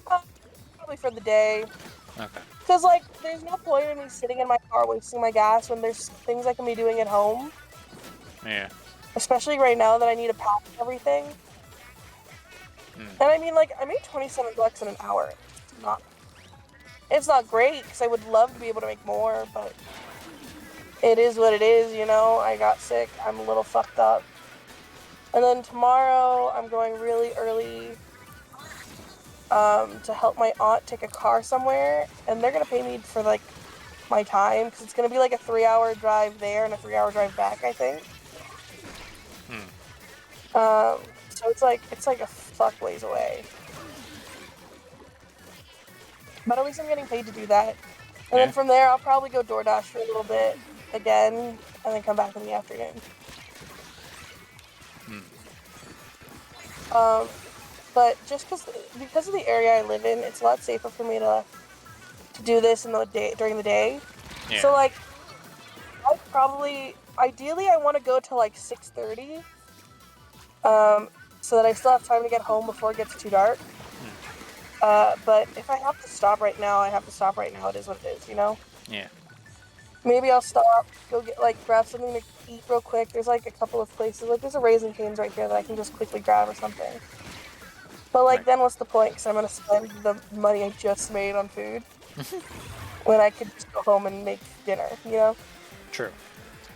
probably for the day. Okay. Because like there's no point in me sitting in my car wasting my gas when there's things I can be doing at home. Yeah. Especially right now that I need to pack everything. Hmm. And I mean like I made $27 in an hour. It's not great because I would love to be able to make more, but it is what it is, you know? I got sick. I'm a little fucked up. And then tomorrow I'm going really early to help my aunt take a car somewhere, and they're gonna pay me for like my time because it's gonna be like a 3-hour drive there and a 3-hour drive back, I think. Hmm. So it's like a fuck ways away. But at least I'm getting paid to do that. And Yeah. then from there, I'll probably go DoorDash for a little bit again, and then come back in the afternoon. But just because of the area I live in, it's a lot safer for me to do this in the day during the day. Yeah. So like, ideally, I want to go till like 6:30, so that I still have time to get home before it gets too dark. But if I have to stop right now, I have to stop right now. It is what it is, you know? Yeah. Maybe I'll stop, go get grab something to eat real quick. There's like a couple of places, like there's a Raising Cane's right here that I can just quickly grab or something. But like, Right. then what's the point? Because I'm gonna spend the money I just made on food when I could just go home and make dinner, you know? True.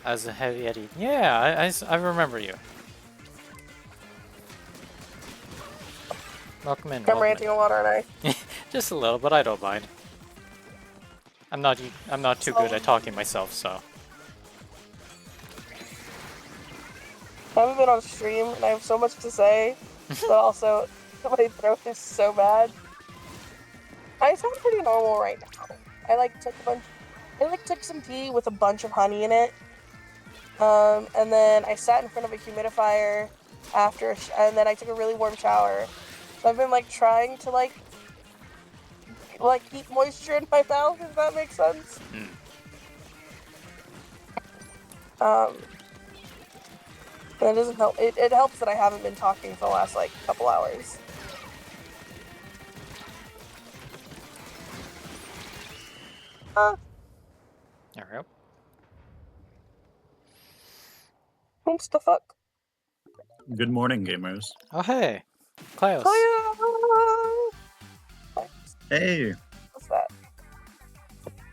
As a heavy Yeti. Yeah, I remember you. Welcome in. I'm Welcome ranting a lot, aren't I? in. Just a little, but I don't mind. I'm not too good at talking myself, so. I haven't been on stream and I have so much to say, but also my throat is so bad. I sound pretty normal right now. I took some tea with a bunch of honey in it. And then I sat in front of a humidifier and then I took a really warm shower. So I've been trying to keep moisture in my mouth, if that makes sense. And it doesn't help. It helps that I haven't been talking for the last couple hours. There we go. What the fuck? Good morning, gamers. Oh, hey. Klaus. Oh yeah. Hey, What's that?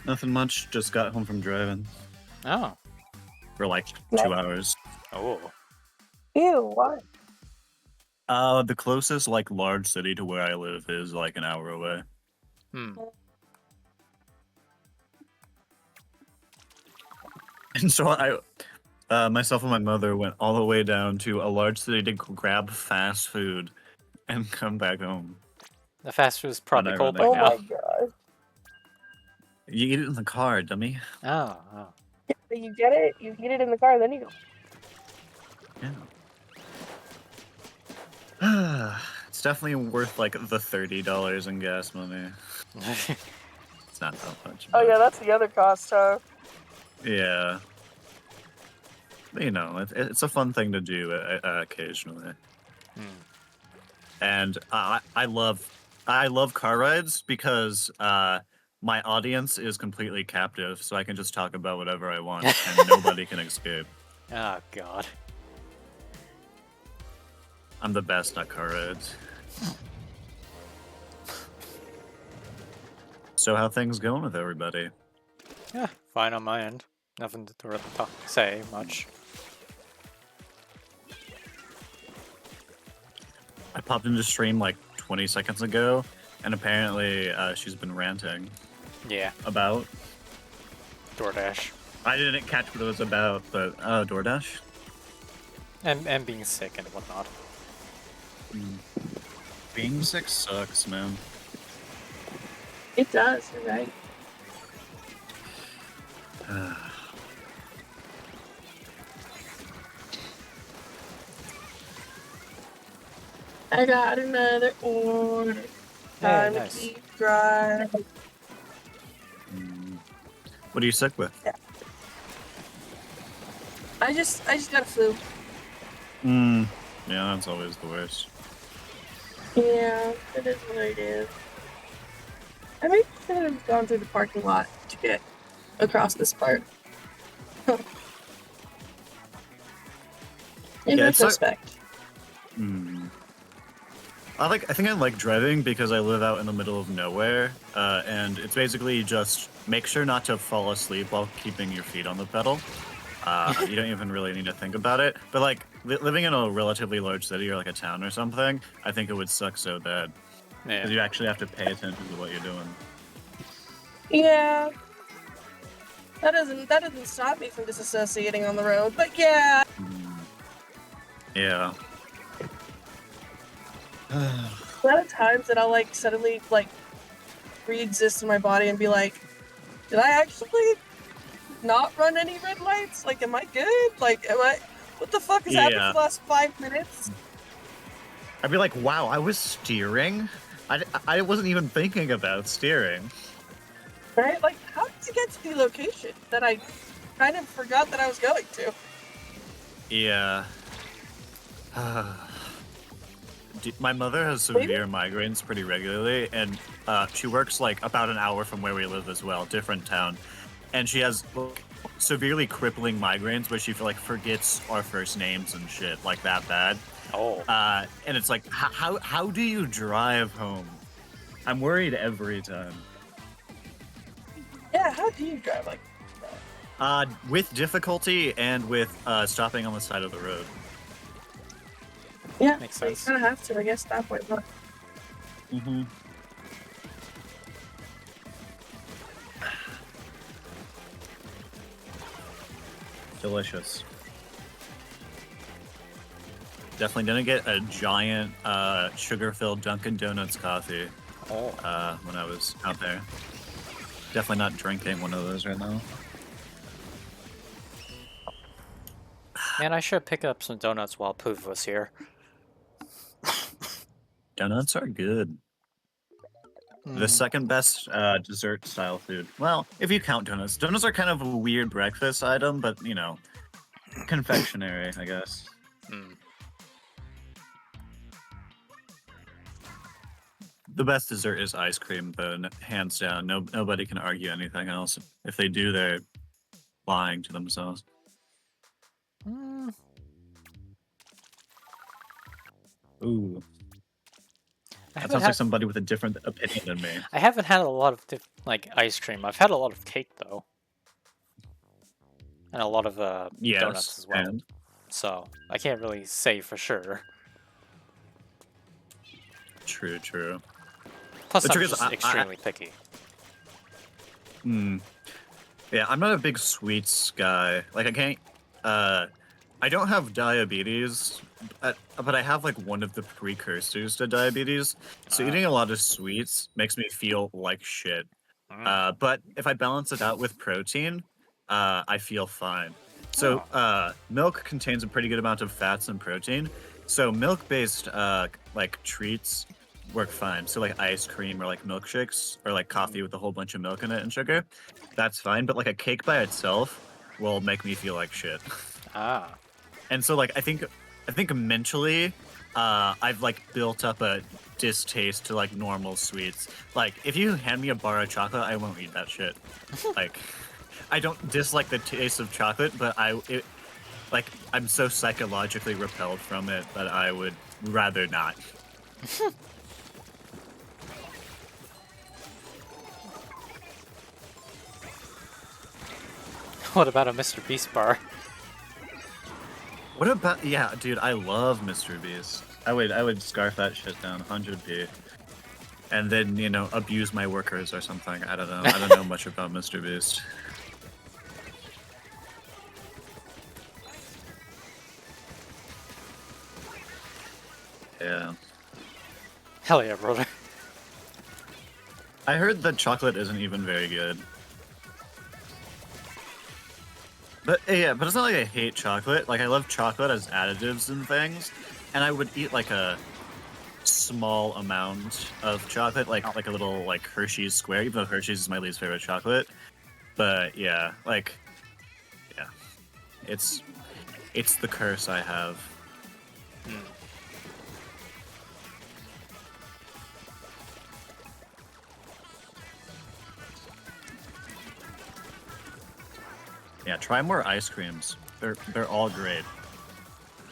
nothing much. Just got home from driving Oh. for like Nice. 2 hours. Oh. Ew, why? The closest large city to where I live is like an hour away. And so myself and my mother went all the way down to a large city to grab fast food and come back home. The fast food is probably cold by Oh now. my god. You eat it in the car, dummy. Oh. Yeah, you get it, you eat it in the car, then you go. Yeah. It's definitely worth the $30 in gas money. It's not that much. Oh but- yeah, that's the other cost, huh? Yeah. You know, it's a fun thing to do occasionally. And I love car rides because my audience is completely captive, so I can just talk about whatever I want and nobody can escape. Oh, God. I'm the best at car rides. So how things going with everybody? Yeah, fine on my end. Nothing to really say much. I popped into stream 20 seconds ago, and apparently she's been ranting. Yeah. About? DoorDash. I didn't catch what it was about, but DoorDash? And being sick and whatnot. Being sick sucks, man. It does, you're right. I got another order. Time nice. to keep dry. What are you sick with? Yeah. I just got a flu. Yeah, that's always the worst. Yeah, it is what it is. I maybe should have gone through the parking lot to get across this part. In Yeah, it's retrospect. I think I like driving because I live out in the middle of nowhere, and it's basically just make sure not to fall asleep while keeping your feet on the pedal. You don't even really need to think about it. But living in a relatively large city or a town or something, I think it would suck so bad Yeah. because you actually have to pay attention to what you're doing. Yeah. That doesn't stop me from disassociating on the road, but yeah. Yeah. A lot of times that I'll suddenly re-exist in my body and be like, did I actually not run any red lights? Like, am I good? Like, what the fuck has happened for the last 5 minutes? I'd be like, wow, I was steering? I wasn't even thinking about steering. Right? Like, how did you get to the location that I kind of forgot that I was going to? Yeah. My mother has severe migraines pretty regularly, and she works like about an hour from where we live as well, different town. And she has like, severely crippling migraines where she forgets our first names and shit, like that bad. Oh. And it's like, how do you drive home? I'm worried every time. Yeah, how do you drive like that? With difficulty and with stopping on the side of the road. Yeah, Makes you sense. kind of have to, I guess, at that point. But... Mm-hmm. Delicious. Definitely didn't get a giant sugar-filled Dunkin' Donuts coffee when I was out there. Definitely not drinking one of those right now. Man, I should pick up some donuts while Poof was here. Donuts are good. The second best dessert style food. Well, if you count donuts. Donuts are kind of a weird breakfast item, but, you know, confectionery, I guess. The best dessert is ice cream, though, hands down. Nobody can argue anything else. If they do, they're lying to themselves. Ooh. That sounds like somebody with a different opinion than me. I haven't had a lot of ice cream. I've had a lot of cake though, and a lot of donuts as well. So I can't really say for sure. True, true. Plus, I'm just extremely picky. Yeah, I'm not a big sweets guy. Like, I can't. I don't have diabetes, but I have like one of the precursors to diabetes. So eating a lot of sweets makes me feel like shit. But if I balance it out with protein, I feel fine. So milk contains a pretty good amount of fats and protein. So milk-based like treats work fine. So like ice cream or like milkshakes or like coffee with a whole bunch of milk in it and sugar, that's fine. But like a cake by itself will make me feel like shit. And so like I think mentally, I've like built up a distaste to like normal sweets. Like if you hand me a bar of chocolate, I won't eat that shit. Like I don't dislike the taste of chocolate, but I'm so psychologically repelled from it that I would rather not. What about a Mr. Beast bar? What about dude? I love Mr. Beast. I would scarf that shit down 100p, and then abuse my workers or something. I don't know. I don't know much about Mr. Beast. Yeah. Hell yeah, brother. I heard that chocolate isn't even very good. But yeah, but it's not like I hate chocolate. Like I love chocolate as additives and things, and I would eat like a small amount of chocolate, like a little like Hershey's square, even though Hershey's is my least favorite chocolate. But yeah, it's the curse I have. Yeah, try more ice creams. They're all great.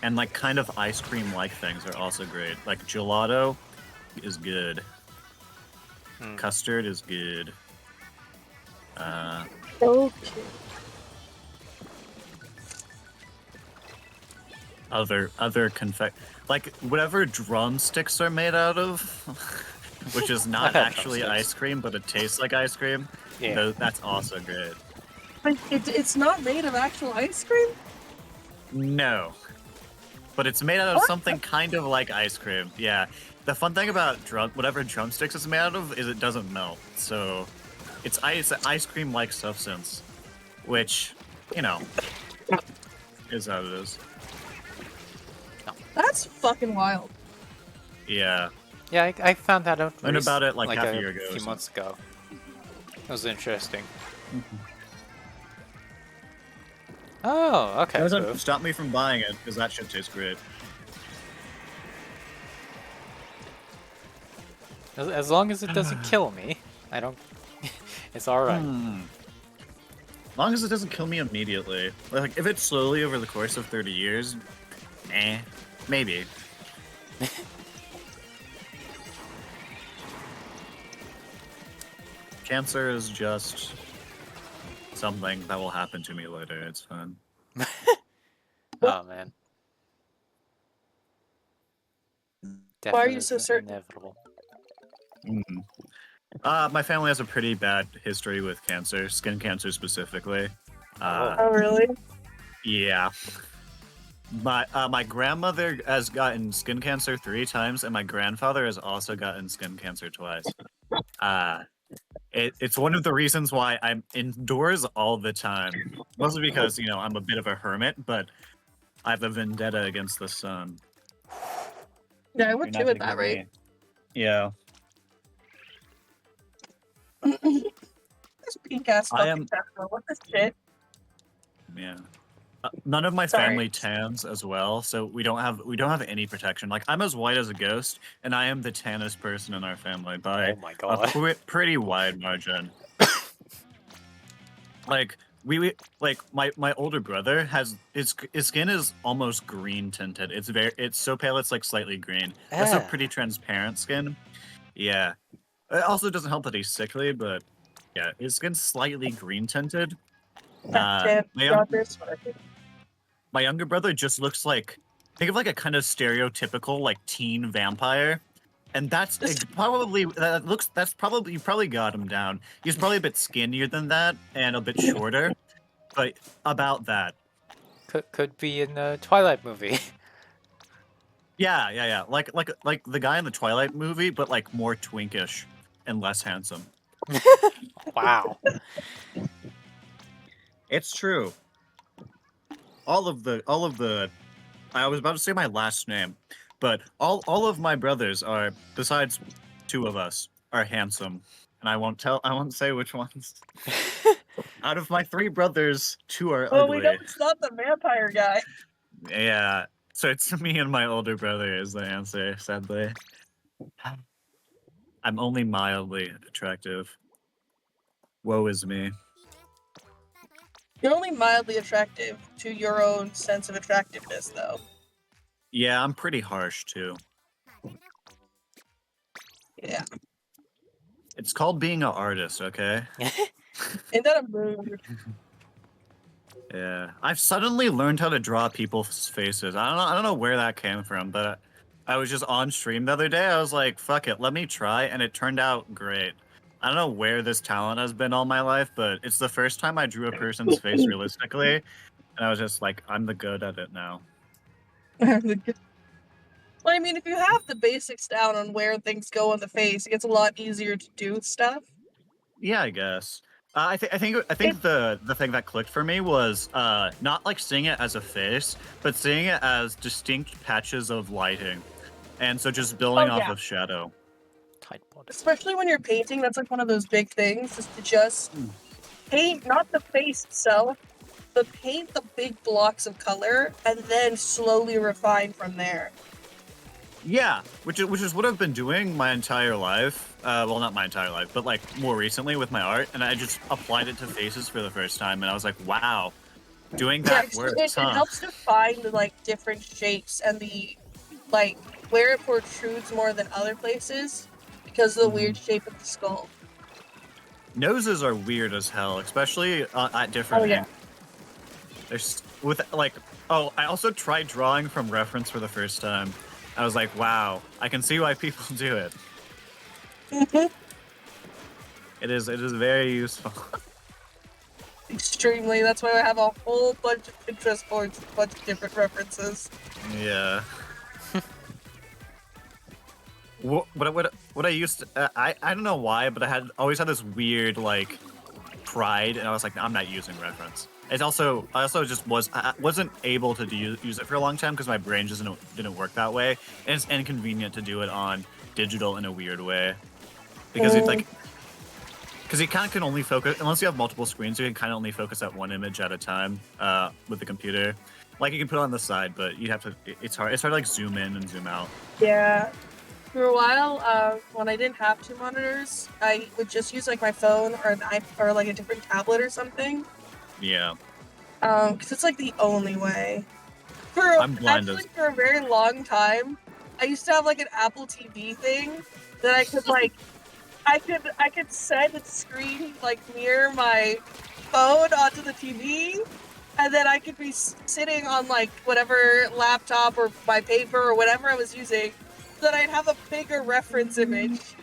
And like kind of ice cream like things are also great. Like gelato is good. Custard is good. Okay. Other like whatever drumsticks are made out of, which is not actually ice cream, but it tastes like ice cream. Yeah, that's also good. It's not made of actual ice cream? No. But it's made out of something kind of like ice cream. Yeah. The fun thing about whatever drumsticks is made out of is it doesn't melt. So It's an ice cream-like substance, which, you know, is how it is. That's fucking wild. Yeah. Yeah, I found that out Learned about it like half a year ago. few months ago. It was interesting. Oh, okay. It doesn't Cool. stop me from buying it because that shit tastes great. As long as it doesn't kill me, I don't. It's all right. As long as it doesn't kill me immediately. Like, if it's slowly over the course of 30 years, maybe. Cancer is just something that will happen to me later. It's fun. Oh man. Why are you so Definitely certain? inevitable. My family has a pretty bad history with cancer, skin cancer specifically. Oh, really? Yeah. My grandmother has gotten skin cancer 3 times, and my grandfather has also gotten skin cancer twice. It's one of the reasons why I'm indoors all the time. Mostly because, you know, I'm a bit of a hermit, but I have a vendetta against the sun. Yeah, I would too at that rate. Yeah. This pink ass I fucking am- pepper. What the shit? Yeah. None of my Sorry. family tans as well, so we don't have any protection. Like, I'm as white as a ghost, and I am the tannest person in our family by Oh my a god. pretty wide margin. Like, my older brother has his skin is almost green tinted. It's so pale it's like slightly green. That's a Ah. pretty transparent skin. Yeah. It also doesn't help that he's sickly, but yeah, his skin's slightly green tinted. Damn, My younger brother just looks like, think of like a kind of stereotypical like teen vampire, and that's probably you probably got him down. He's probably a bit skinnier than that and a bit shorter, but about that. Could be in the Twilight movie. Yeah. Like the guy in the Twilight movie, but like more twinkish and less handsome. Wow. It's true. All of the I was about to say my last name, but all of my brothers are, besides 2 of us, are handsome. And I won't say which ones. Out of my 3 brothers, 2 are Well, ugly. we know it's not the vampire guy. Yeah. So it's me and my older brother is the answer, sadly. I'm only mildly attractive. Woe is me. You're only mildly attractive to your own sense of attractiveness, though. Yeah, I'm pretty harsh too. Yeah. It's called being an artist, okay? Ain't that a mood? Yeah, I've suddenly learned how to draw people's faces. I don't know where that came from, but I was just on stream the other day. I was like, "Fuck it, let me try," and it turned out great. I don't know where this talent has been all my life, but it's the first time I drew a person's face realistically, and I was just like, "I'm the good at it now." Well, I mean, if you have the basics down on where things go on the face, it gets a lot easier to do stuff. Yeah, I guess. I think the thing that clicked for me was not like seeing it as a face, but seeing it as distinct patches of lighting, and so just building off of shadow. Tight body. Especially when you're painting, that's like one of those big things, is to just paint, not the face itself, but paint the big blocks of color and then slowly refine from there. Yeah, which is what I've been doing my entire life. Well, not my entire life, but like more recently with my art, and I just applied it to faces for the first time, and I was like, wow, doing that works, it helps to find the like different shapes and the like where it protrudes more than other places because of the weird shape of the skull. Noses are weird as hell, especially at different angles. There's with like, oh, I also tried drawing from reference for the first time. I was like, wow, I can see why people do it. It is very useful. Extremely. That's why I have a whole bunch of Pinterest boards with a bunch of different references. Yeah. What I used to, I don't know why, but I always had this weird like pride, and I was like, I'm not using reference. I also just wasn't able to use it for a long time because my brain just didn't work that way, and it's inconvenient to do it on digital in a weird way because it's like because you kind of can only focus unless you have multiple screens. You can kind of only focus at one image at a time with the computer. Like you can put it on the side, but you have to. It's hard. It's hard to like zoom in and zoom out. Yeah. For a while, when I didn't have two monitors, I would just use like my phone or or like a different tablet or something. Yeah. Because it's like the only way. I'm blind Actually, for a very long time, I used to have like an Apple TV thing that I could like, I could set its screen like near my phone onto the TV, and then I could be sitting on like whatever laptop or my paper or whatever I was using, so that I'd have a bigger reference image.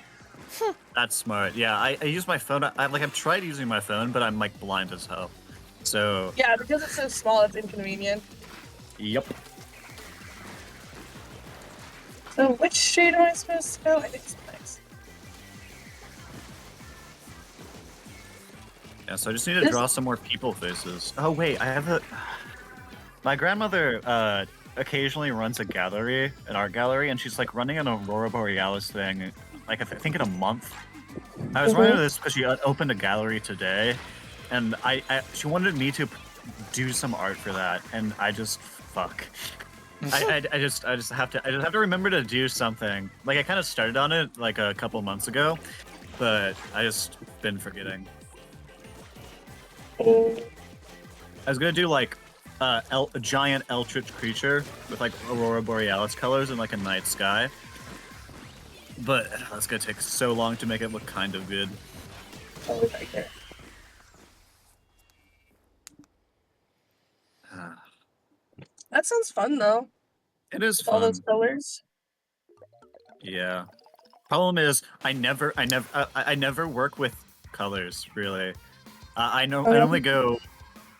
That's smart. Yeah, I use my phone. I've tried using my phone, but I'm like blind as hell. So Yeah, because it's so small, it's inconvenient. yep. So which street am I supposed to go? I think it's next. Yeah, so I just need to draw some more people faces. Oh wait, I have a. My grandmother occasionally runs a gallery, an art gallery, and she's like running an Aurora Borealis thing, like I think in a month. I was running this because she opened a gallery today, and she wanted me to do some art for that, and I just fuck. I just have to remember to do something. Like I kind of started on it like a couple months ago, but I just been forgetting. I was gonna do like a giant eldritch creature with like Aurora Borealis colors and like a night sky, but that's gonna take so long to make it look kind of good. Right there. That sounds fun though. It is All fun. those colors. Yeah. Problem is, I never work with colors really. I normally go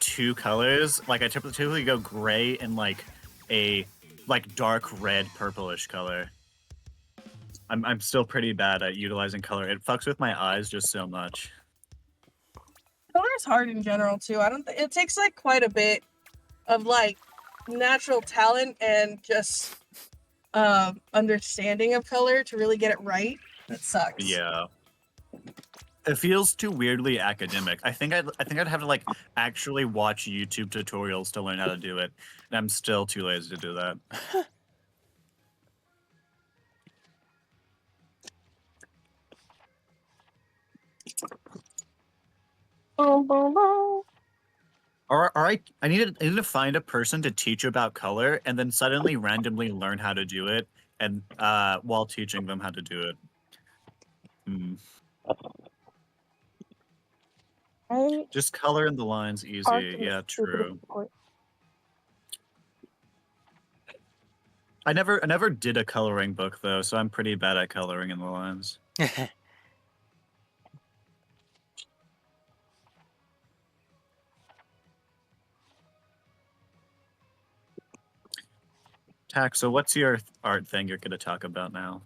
2 colors. Like I typically go gray and like a dark red purplish color. I'm still pretty bad at utilizing color. It fucks with my eyes just so much. Color is hard in general too. I don't think it takes like quite a bit of like natural talent and just understanding of color to really get it right. That sucks. Yeah. It feels too weirdly academic. I think I'd have to like actually watch YouTube tutorials to learn how to do it, and I'm still too lazy to do that. Or I need to find a person to teach about color, and then suddenly randomly learn how to do it, and while teaching them how to do it. Just color in the lines easy. Yeah, true. I never did a coloring book though, so I'm pretty bad at coloring in the lines. Tak, so what's your art thing you're going to talk about now?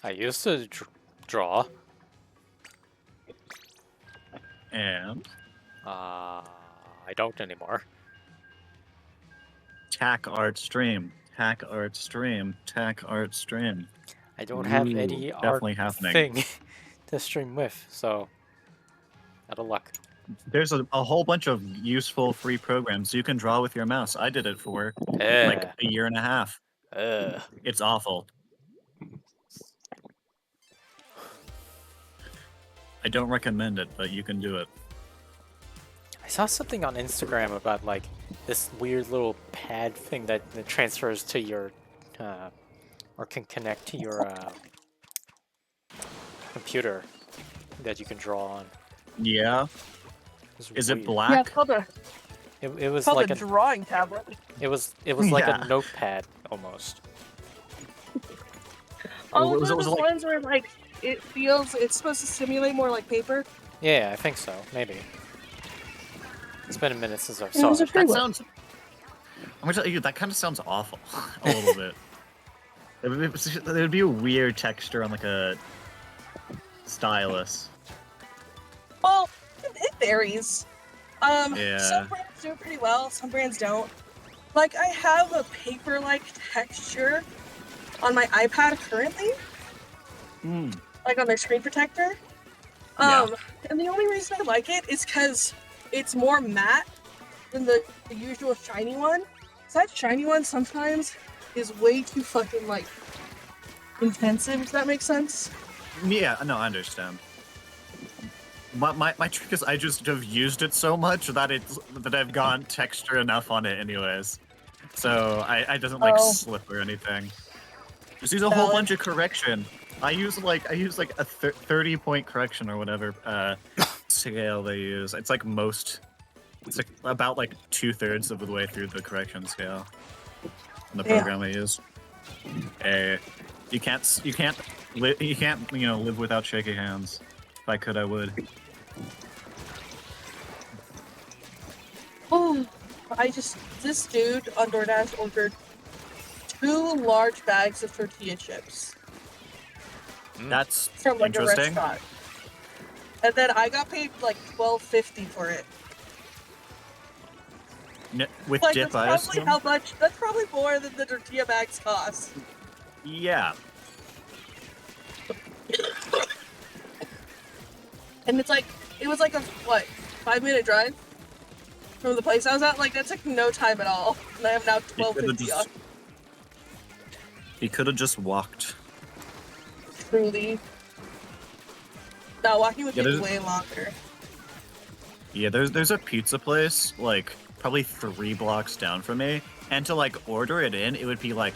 I used to draw. And? I don't anymore. Tak art stream. Tak art stream. Tak art stream. I don't have any art thing to stream with, so out of luck. There's a whole bunch of useful free programs you can draw with your mouse. I did it for like a year and a half. It's awful. I don't recommend it, but you can do it. I saw something on Instagram about like this weird little pad thing that transfers to your or can connect to your computer that you can draw on. Yeah. Is it black? Yeah, it's called it was called like a drawing tablet. It was like a notepad almost. Oh, those ones where like it's supposed to simulate more like paper. Yeah, I think so. Maybe. It's been a minute since I It saw was a it. free That one. sounds. I'm gonna tell you, that kind of sounds awful. A little bit. It would be a weird texture on like a stylus. Well, it varies. Some Yeah. brands do it pretty well, some brands don't. Like, I have a paper-like texture on my iPad currently, Hmm. like on their screen protector. Yeah. And the only reason I like it is because it's more matte than the usual shiny one. So that shiny one sometimes is way too fucking, like, intensive, if that makes sense. Yeah. No, I understand. My trick is I just have used it so much that I've gotten texture enough on it anyways. So I doesn't like Oh. slip or anything. Just use a whole Valid. bunch of correction. I use like a 30-point correction or whatever scale they use. It's like it's like about like 2/3 of the way through the correction scale in the Yeah. program I use. You can't live without shaky hands. If I could, I would. Oh, this dude on DoorDash ordered 2 large bags of tortilla chips That's from like a interesting. restaurant. And then I got paid like $12.50 for it. With Like, dip, I that's probably assume? how much. That's probably more than the tortilla bags cost. Yeah. And it's like, it was like a, what, 5-minute drive from the place I was at? Like, that took no time at all. And I have now $12.50 off. He could have just walked. Truly. No, walking would Yeah, take there's- way longer. Yeah, there's a pizza place like probably 3 blocks down from me, and to like order it in, it would be like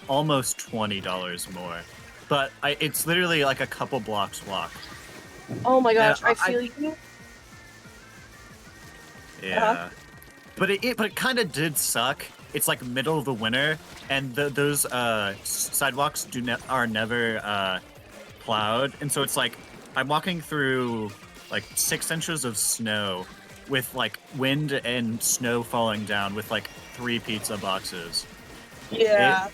almost $20 more. But it's literally like a couple blocks walk. Oh my gosh, And I feel you. Yeah. But it kind of did suck. It's like middle of the winter, and those sidewalks are never plowed, and so it's like I'm walking through like 6 inches of snow with like wind and snow falling down with like 3 pizza boxes. Yeah.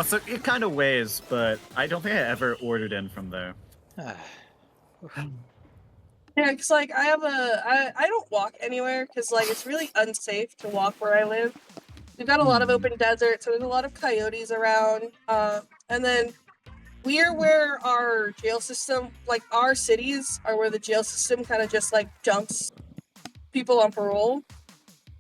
So it kind of weighs, but I don't think I ever ordered in from there. Yeah, because like I don't walk anywhere because like it's really unsafe to walk where I live. We've got a lot of open desert, so there's a lot of coyotes around. And then we're where our jail system, like our cities are where the jail system kind of just like jumps people on parole.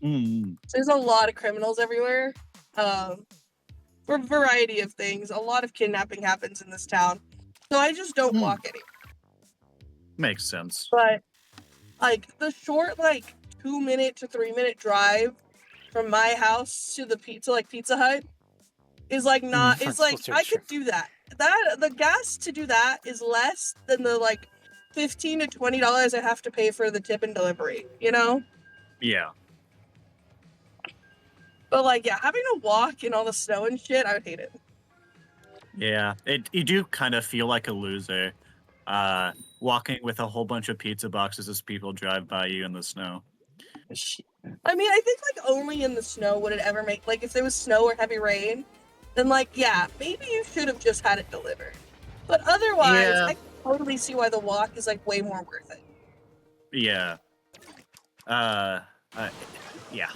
Mm. So there's a lot of criminals everywhere. For a variety of things. A lot of kidnapping happens in this town. So I just don't walk anywhere. Makes sense. But like the short like 2-minute to 3-minute drive from my house to the Pizza Hut is like not it's like I could do that. The gas to do that is less than the like $15 to $20 I have to pay for the tip and delivery, you know? Yeah. But like yeah, having to walk in all the snow and shit, I would hate it. Yeah. You do kind of feel like a loser. Walking with a whole bunch of pizza boxes as people drive by you in the snow. I mean, I think like only in the snow would it ever make like if there was snow or heavy rain, then like yeah, maybe you should have just had it delivered. But otherwise, Yeah. I can totally see why the walk is like way more worth it. Yeah. Yeah.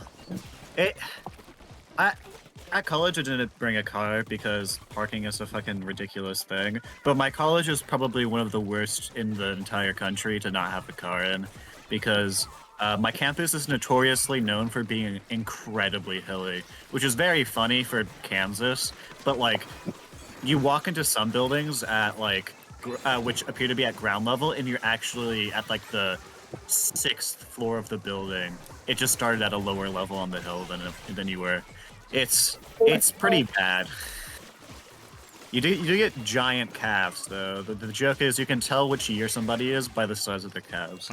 At college, I didn't bring a car because parking is a fucking ridiculous thing. But my college is probably one of the worst in the entire country to not have a car in, because my campus is notoriously known for being incredibly hilly, which is very funny for Kansas. But like, you walk into some buildings at like, which appear to be at ground level, and you're actually at like the 6th floor of the building. It just started at a lower level on the hill than you were. It's pretty bad. You do get giant calves though. The joke is you can tell which year somebody is by the size of the calves.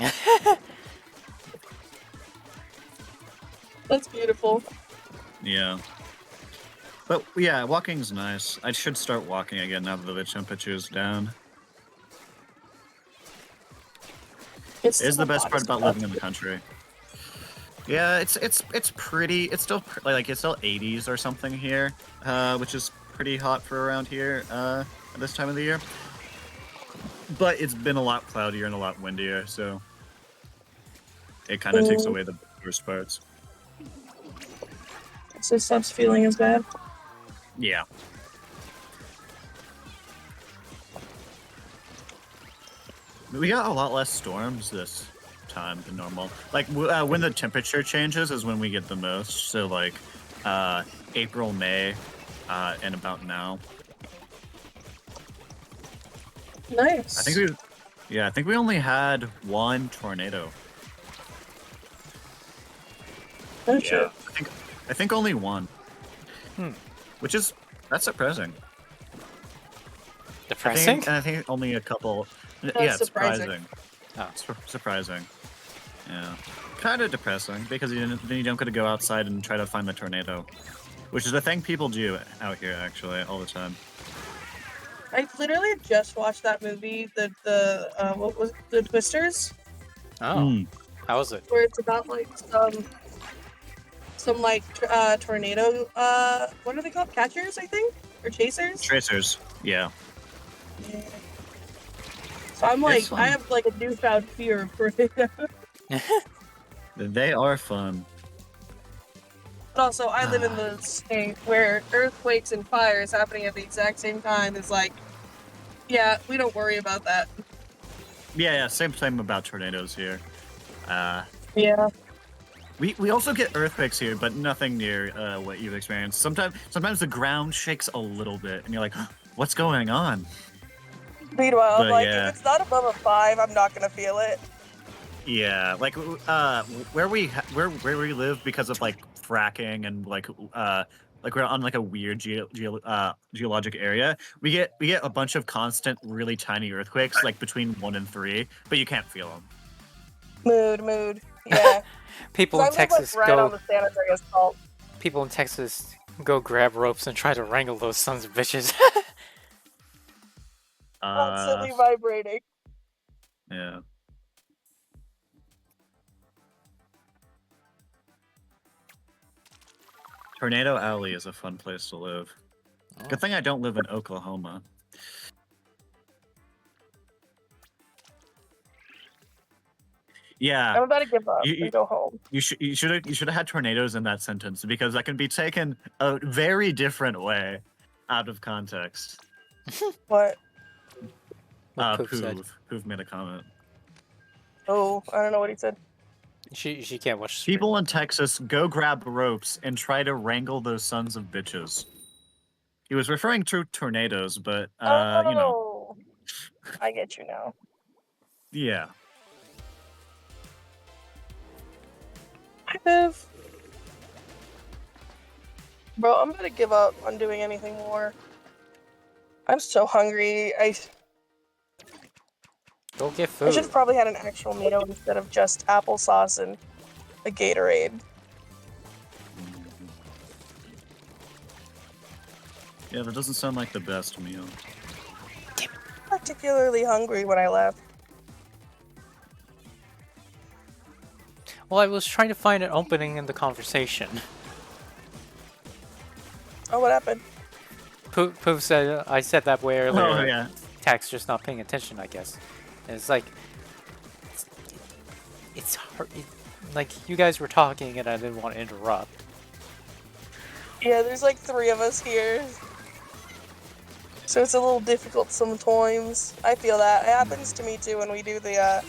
That's beautiful. Yeah. But yeah, walking's nice. I should start walking again now that the temperature's down. It's It is still the best hot part as about fuck. living in the country. Yeah, it's pretty. It's still like it's still 80s or something here, which is pretty hot for around here at this time of the year. But it's been a lot cloudier and a lot windier, so it kind of takes Mm, away the worst parts. so it stops feeling as bad. Yeah. We got a lot less storms this time than normal. Like when the temperature changes is when we get the most. So like April, May, and about now. Nice. I think we only had one tornado. Oh shit. I think only one. Hmm. That's surprising. Depressing? I think only a couple. That's Yeah, it's surprising. Oh. Surprising. Yeah. Kind of depressing because then you don't get to go outside and try to find the tornado, which is a thing people do out here actually all the time. I literally just watched that movie, the what was it? The Twisters, Oh. Mm. How was it? where it's about like some like tornado what are they called? Catchers, I think, or chasers. Tracers. Yeah. Yeah. So I'm like, It's fun. I have like a newfound fear of tornadoes. They are fun. But also, I live in the state where earthquakes and fires happening at the exact same time is like, yeah, we don't worry about that. Yeah, same about tornadoes here. Yeah. We also get earthquakes here, but nothing near what you've experienced. Sometimes the ground shakes a little bit, and you're like, "What's going on?" Meanwhile, But I'm like, yeah. if it's not above a 5, I'm not gonna feel it. Yeah, like where we live because of like fracking and like we're on like a weird geologic area. We get a bunch of constant, really tiny earthquakes, like between 1 and 3, but you can't feel them. Mood. Yeah. People in I live like Texas right on the San Andreas Fault. People in Texas go grab ropes and try to wrangle those sons of bitches. Constantly vibrating. Yeah. Tornado Alley is a fun place to live. Good thing I don't live in Oklahoma. Yeah. I'm about to give up and go home. You should have had tornadoes in that sentence because that can be taken a very different way out of context. What? What Poop said. Poof made a comment. Oh, I don't know what he said. She can't watch the stream. People in Texas go grab ropes and try to wrangle those sons of bitches. He was referring to tornadoes, but you know. I get you now. Yeah. Bro, I'm gonna give up on doing anything more. I'm so hungry. Go get I food. should have probably had an actual meal instead of just applesauce and a Gatorade. Yeah, that doesn't sound like the best meal. Particularly hungry when I left. Well, I was trying to find an opening in the conversation. Oh, what happened? Poof said I said that way earlier. Oh yeah. Tax just not paying attention, I guess. And it's like it's hard. Like you guys were talking, and I didn't want to interrupt. Yeah, there's like 3 of us here. So it's a little difficult sometimes. I feel that. It happens to me too when we do the,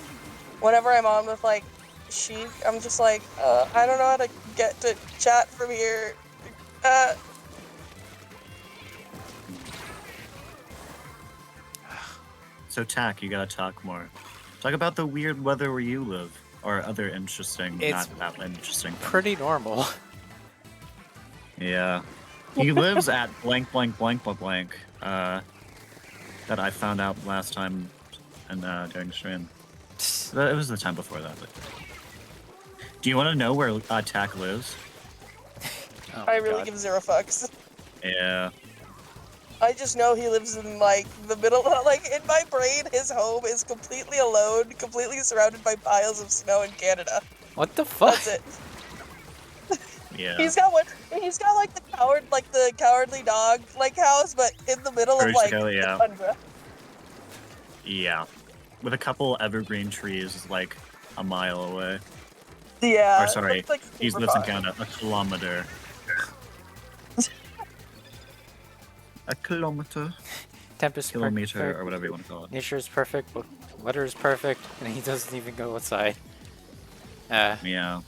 whenever I'm on with like Sheik, I'm just like, I don't know how to get to chat from here. So Tack, you gotta talk more. Talk about the weird weather where you live, or other interesting, It's not that interesting. Pretty normal. Yeah. He lives at blank blank blank blank blank. That I found out last time and during stream. It was the time before that. But... Do you want to know where Tack lives? Oh I my really God. give 0 fucks. Yeah. I just know he lives in like the middle. Like in my brain, his home is completely alone, completely surrounded by piles of snow in Canada. What the fuck? That's it. Yeah. He's got what? He's got like the cowardly dog like house, but in the middle of Courage the like Cowardly, the yeah. tundra. Yeah. With a couple evergreen trees like a mile away. Yeah. Or sorry, it's, like, he super lives in fun. Canada, a kilometer. A kilometer? Tempest Kilometer, perfect. or whatever you want to call it. Nature is perfect, but weather is perfect, and he doesn't even go outside. Yeah.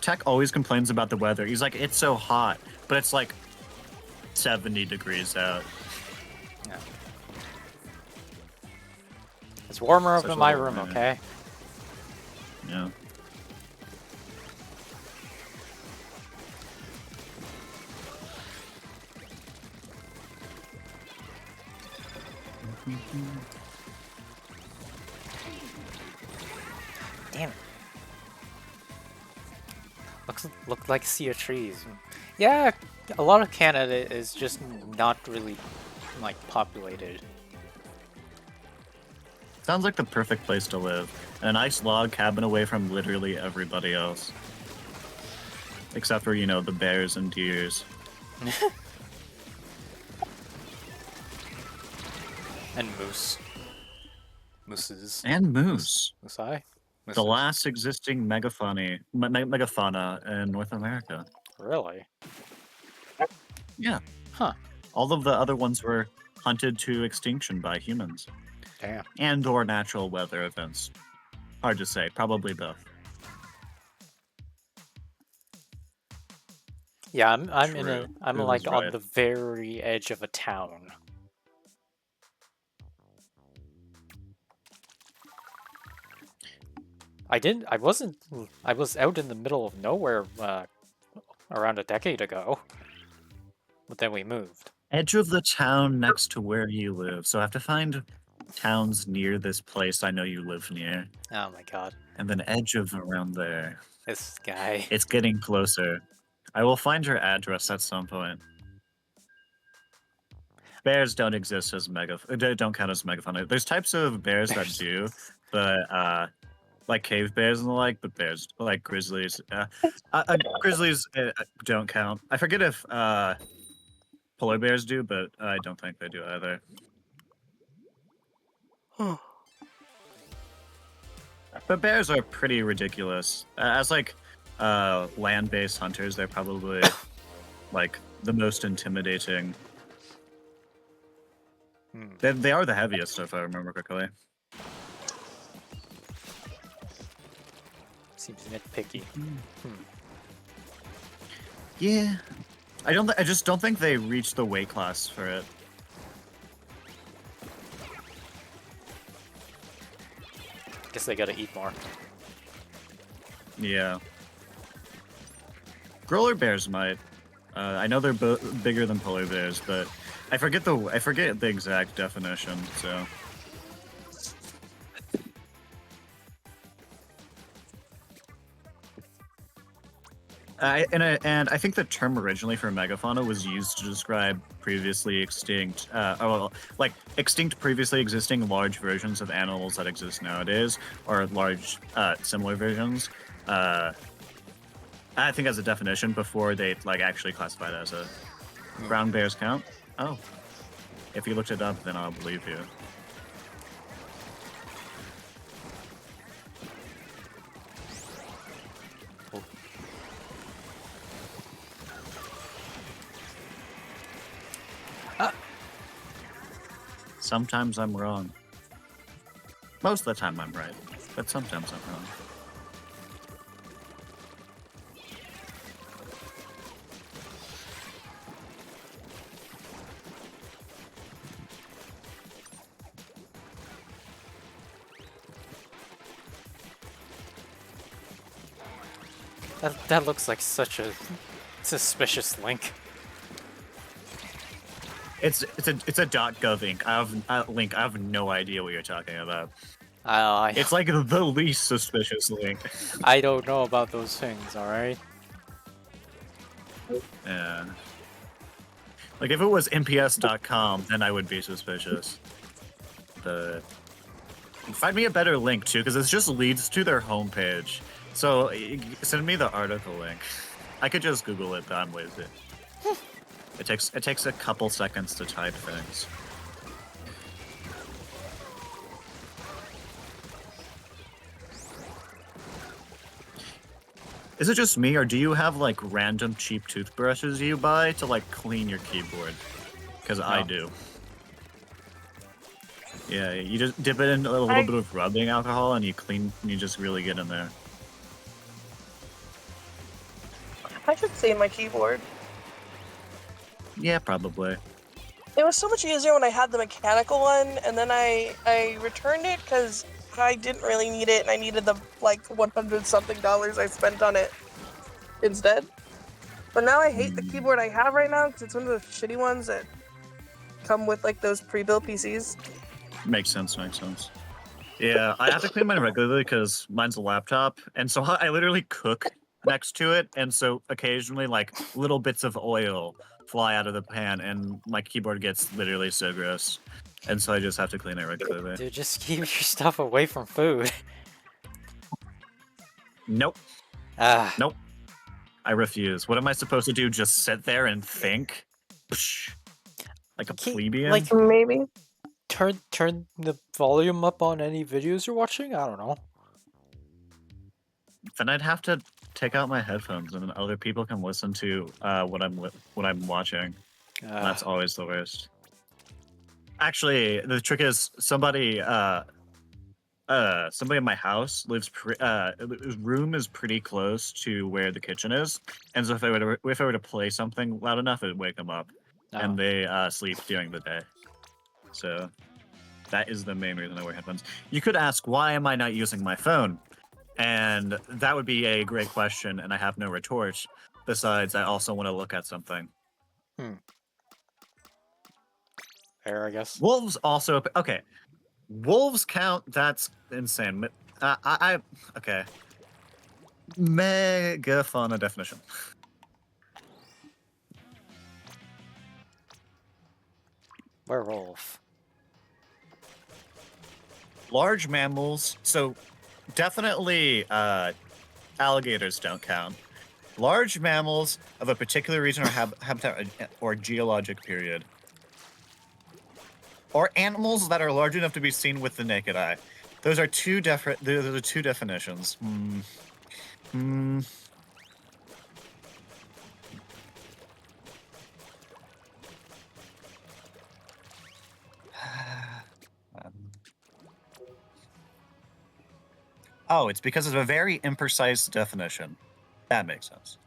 Tech always complains about the weather. He's like, it's so hot, but it's like 70 degrees out. Yeah. It's warmer up Such in a my little room, man. okay? Yeah. Damn it. Look like a sea of trees. Yeah, a lot of Canada is just not really like populated. Sounds like the perfect place to live. A nice log cabin away from literally everybody else. Except for, you know, the bears and deers. And moose. Mooses. And moose. Moosei? The last existing megafauna in North America. Really? Yeah. Huh. All of the other ones were hunted to extinction by humans. Damn. And or natural weather events. Hard to say. Probably both. Yeah, I'm in True. I'm It like was on right. the very edge of a town. I was out in the middle of nowhere around a decade ago. But then we moved. Edge of the town next to where you live. So I have to find towns near this place I know you live near. Oh my god. And then edge of around there. This guy. It's getting closer. I will find your address at some point. Bears don't exist as don't count as megafauna. There's types of bears that do, but like cave bears and the like. But bears like grizzlies, grizzlies don't count. I forget if polar bears do, but I don't think they do either. But bears are pretty ridiculous. As like land-based hunters, they're probably like the most intimidating. They are the heaviest, if I remember correctly. Seems nitpicky. Yeah, I just don't think they reach the weight class for it. Guess they gotta eat more. Yeah. Growler bears might. I know they're bigger than polar bears, but I forget the exact definition. So. And I think the term originally for megafauna was used to describe previously extinct, like extinct previously existing large versions of animals that exist nowadays, or large similar versions. I think as a definition before they like actually classified it as a brown bears count. Oh, if you looked it up, then I'll believe you. Sometimes I'm wrong. Most of the time I'm right, but sometimes I'm wrong. That looks like such a suspicious link. It's a .gov link. I have no idea what you're talking about. It's like the least suspicious link. I don't know about those things, alright? Yeah. Like, if it was mps.com, then I would be suspicious. But find me a better link, too, because this just leads to their homepage. So send me the article link. I could just Google it, but I'm lazy. It takes a couple seconds to type things. Is it just me, or do you have, like, random cheap toothbrushes you buy to, like, clean your keyboard? Because I do. Yeah, you just dip it in a little bit of rubbing alcohol, and you just really get in there. I should clean my keyboard. Yeah, probably. It was so much easier when I had the mechanical one, and then I returned it because I didn't really need it, and I needed the like $100-something I spent on it instead. But now I hate the keyboard I have right now because it's one of those shitty ones that come with like those pre-built PCs. Makes sense. Yeah, I have to clean mine regularly because mine's a laptop, and so I literally cook next to it, and so occasionally like little bits of oil fly out of the pan, and my keyboard gets literally so gross, and so I just have to clean it regularly. Dude, just keep your stuff away from food. Nope. Nope. I refuse. What am I supposed to do? Just sit there and think? Psh, like a plebeian? Like, maybe. Turn the volume up on any videos you're watching? I don't know. Then I'd have to take out my headphones, and then other people can listen to what I'm watching. That's always the worst. Actually, the trick is somebody in my house lives. His room is pretty close to where the kitchen is, and so if I were to play something loud enough, it'd wake them up, and they sleep during the day. So that is the main reason I wear headphones. You could ask, why am I not using my phone? And that would be a great question, and I have no retort. Besides, I also want to look at something. Fair, I guess. Wolves also... Okay. Wolves count? That's insane. Okay. Megafauna definition. Werewolf. Large mammals, so definitely alligators don't count. Large mammals of a particular region or habitat or geologic period. Or animals that are large enough to be seen with the naked eye. Those are two definitions. Oh, it's because of a very imprecise definition. That makes sense.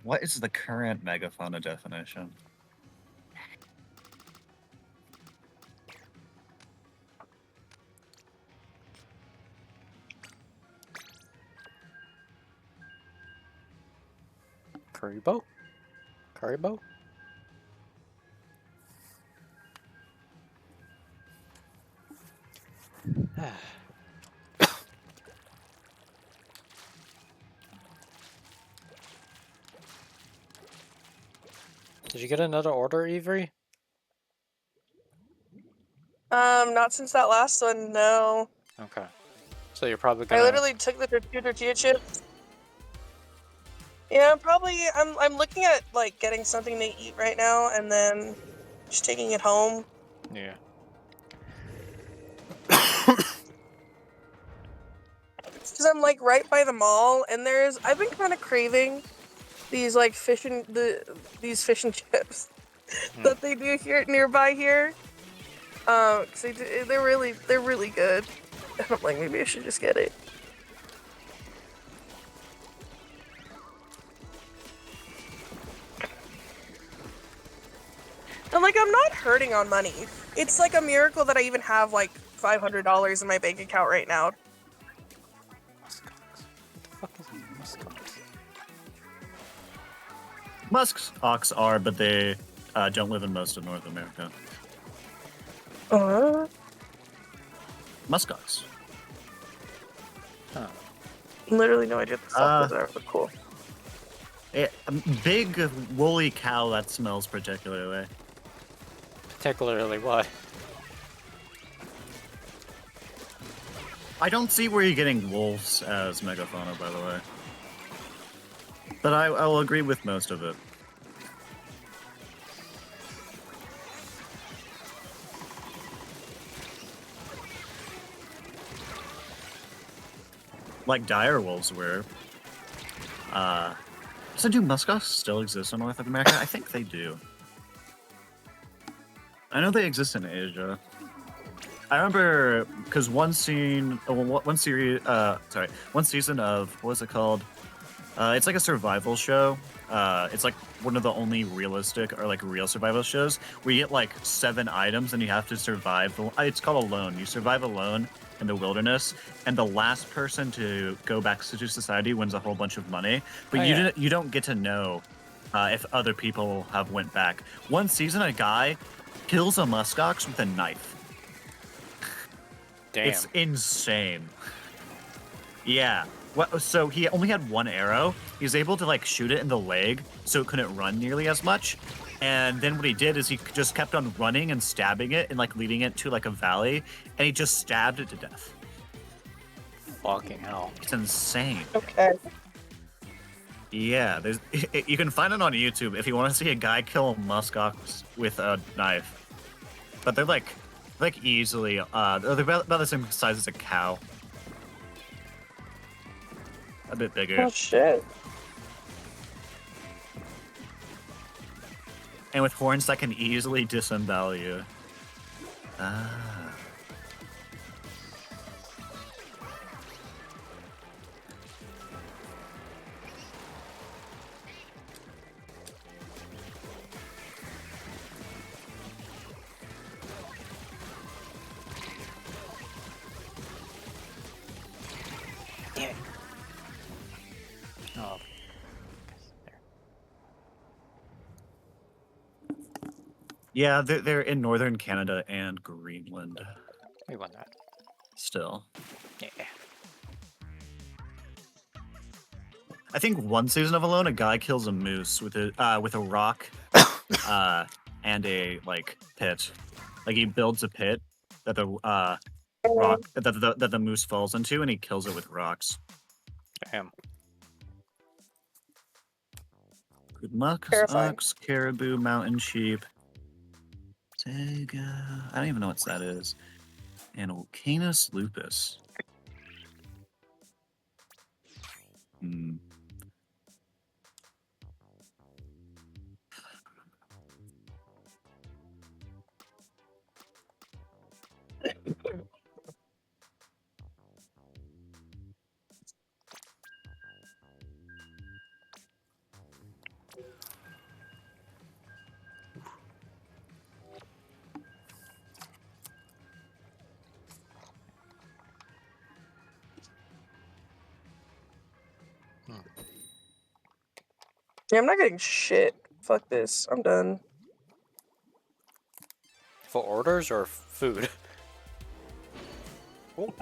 What is the current megafauna definition? Karibo? Did you get another order, Avery? Not since that last one, no. Okay. So you're probably gonna... I literally took the two tortilla chips. Yeah, probably. I'm looking at like getting something to eat right now, and then just taking it home. Yeah. Because I'm like right by the mall, and I've been kind of craving these like fish and chips that they do here nearby here. Cause they're really good. And I'm like, maybe I should just get it. And like, I'm not hurting on money. It's like a miracle that I even have like $500 in my bank account right now. What the fuck is muskox? Musk ox are, but they don't live in most of North America. Uh-huh. Muskox. Huh. Literally no idea what the fuck Uh, those are, but cool. A big woolly cow that smells particularly. Particularly what? I don't see where you're getting wolves as megafauna, by the way. But I will agree with most of it. Like dire wolves were. So do muskox still exist in North America? I think they do. I know they exist in Asia. I remember because one season of what was it called? It's like a survival show. It's like one of the only realistic or like real survival shows where you get like 7 items and you have to survive. It's called Alone. You survive alone in the wilderness, and the last person to go back to society wins a whole bunch of money. But you don't get to know if other people have went back. One season, a guy kills a muskox with a knife. Damn. It's insane. Yeah. So he only had 1 arrow. He was able to like shoot it in the leg, so it couldn't run nearly as much. And then what he did is he just kept on running and stabbing it and like leading it to like a valley, and he just stabbed it to death. Fucking hell. It's insane. Okay. Yeah, you can find it on YouTube if you want to see a guy kill a muskox with a knife. But they're like easily they're about the same size as a cow. A bit bigger. Oh shit. And with horns that can easily disembowel you. Ah. Damn it. Oh. There. Yeah, they're in northern Canada and Greenland. We won that. Still. Yeah. I think one season of Alone, a guy kills a moose with a rock, and a like pit. Like he builds a pit that the rock that the moose falls into, and he kills it with rocks. Damn. Good musk, Terrifying. ox, caribou, mountain sheep. Tega. I don't even know what that is. And Canis lupus. Hmm. Yeah, I'm not getting shit. Fuck this. I'm done. For orders or food? Oh.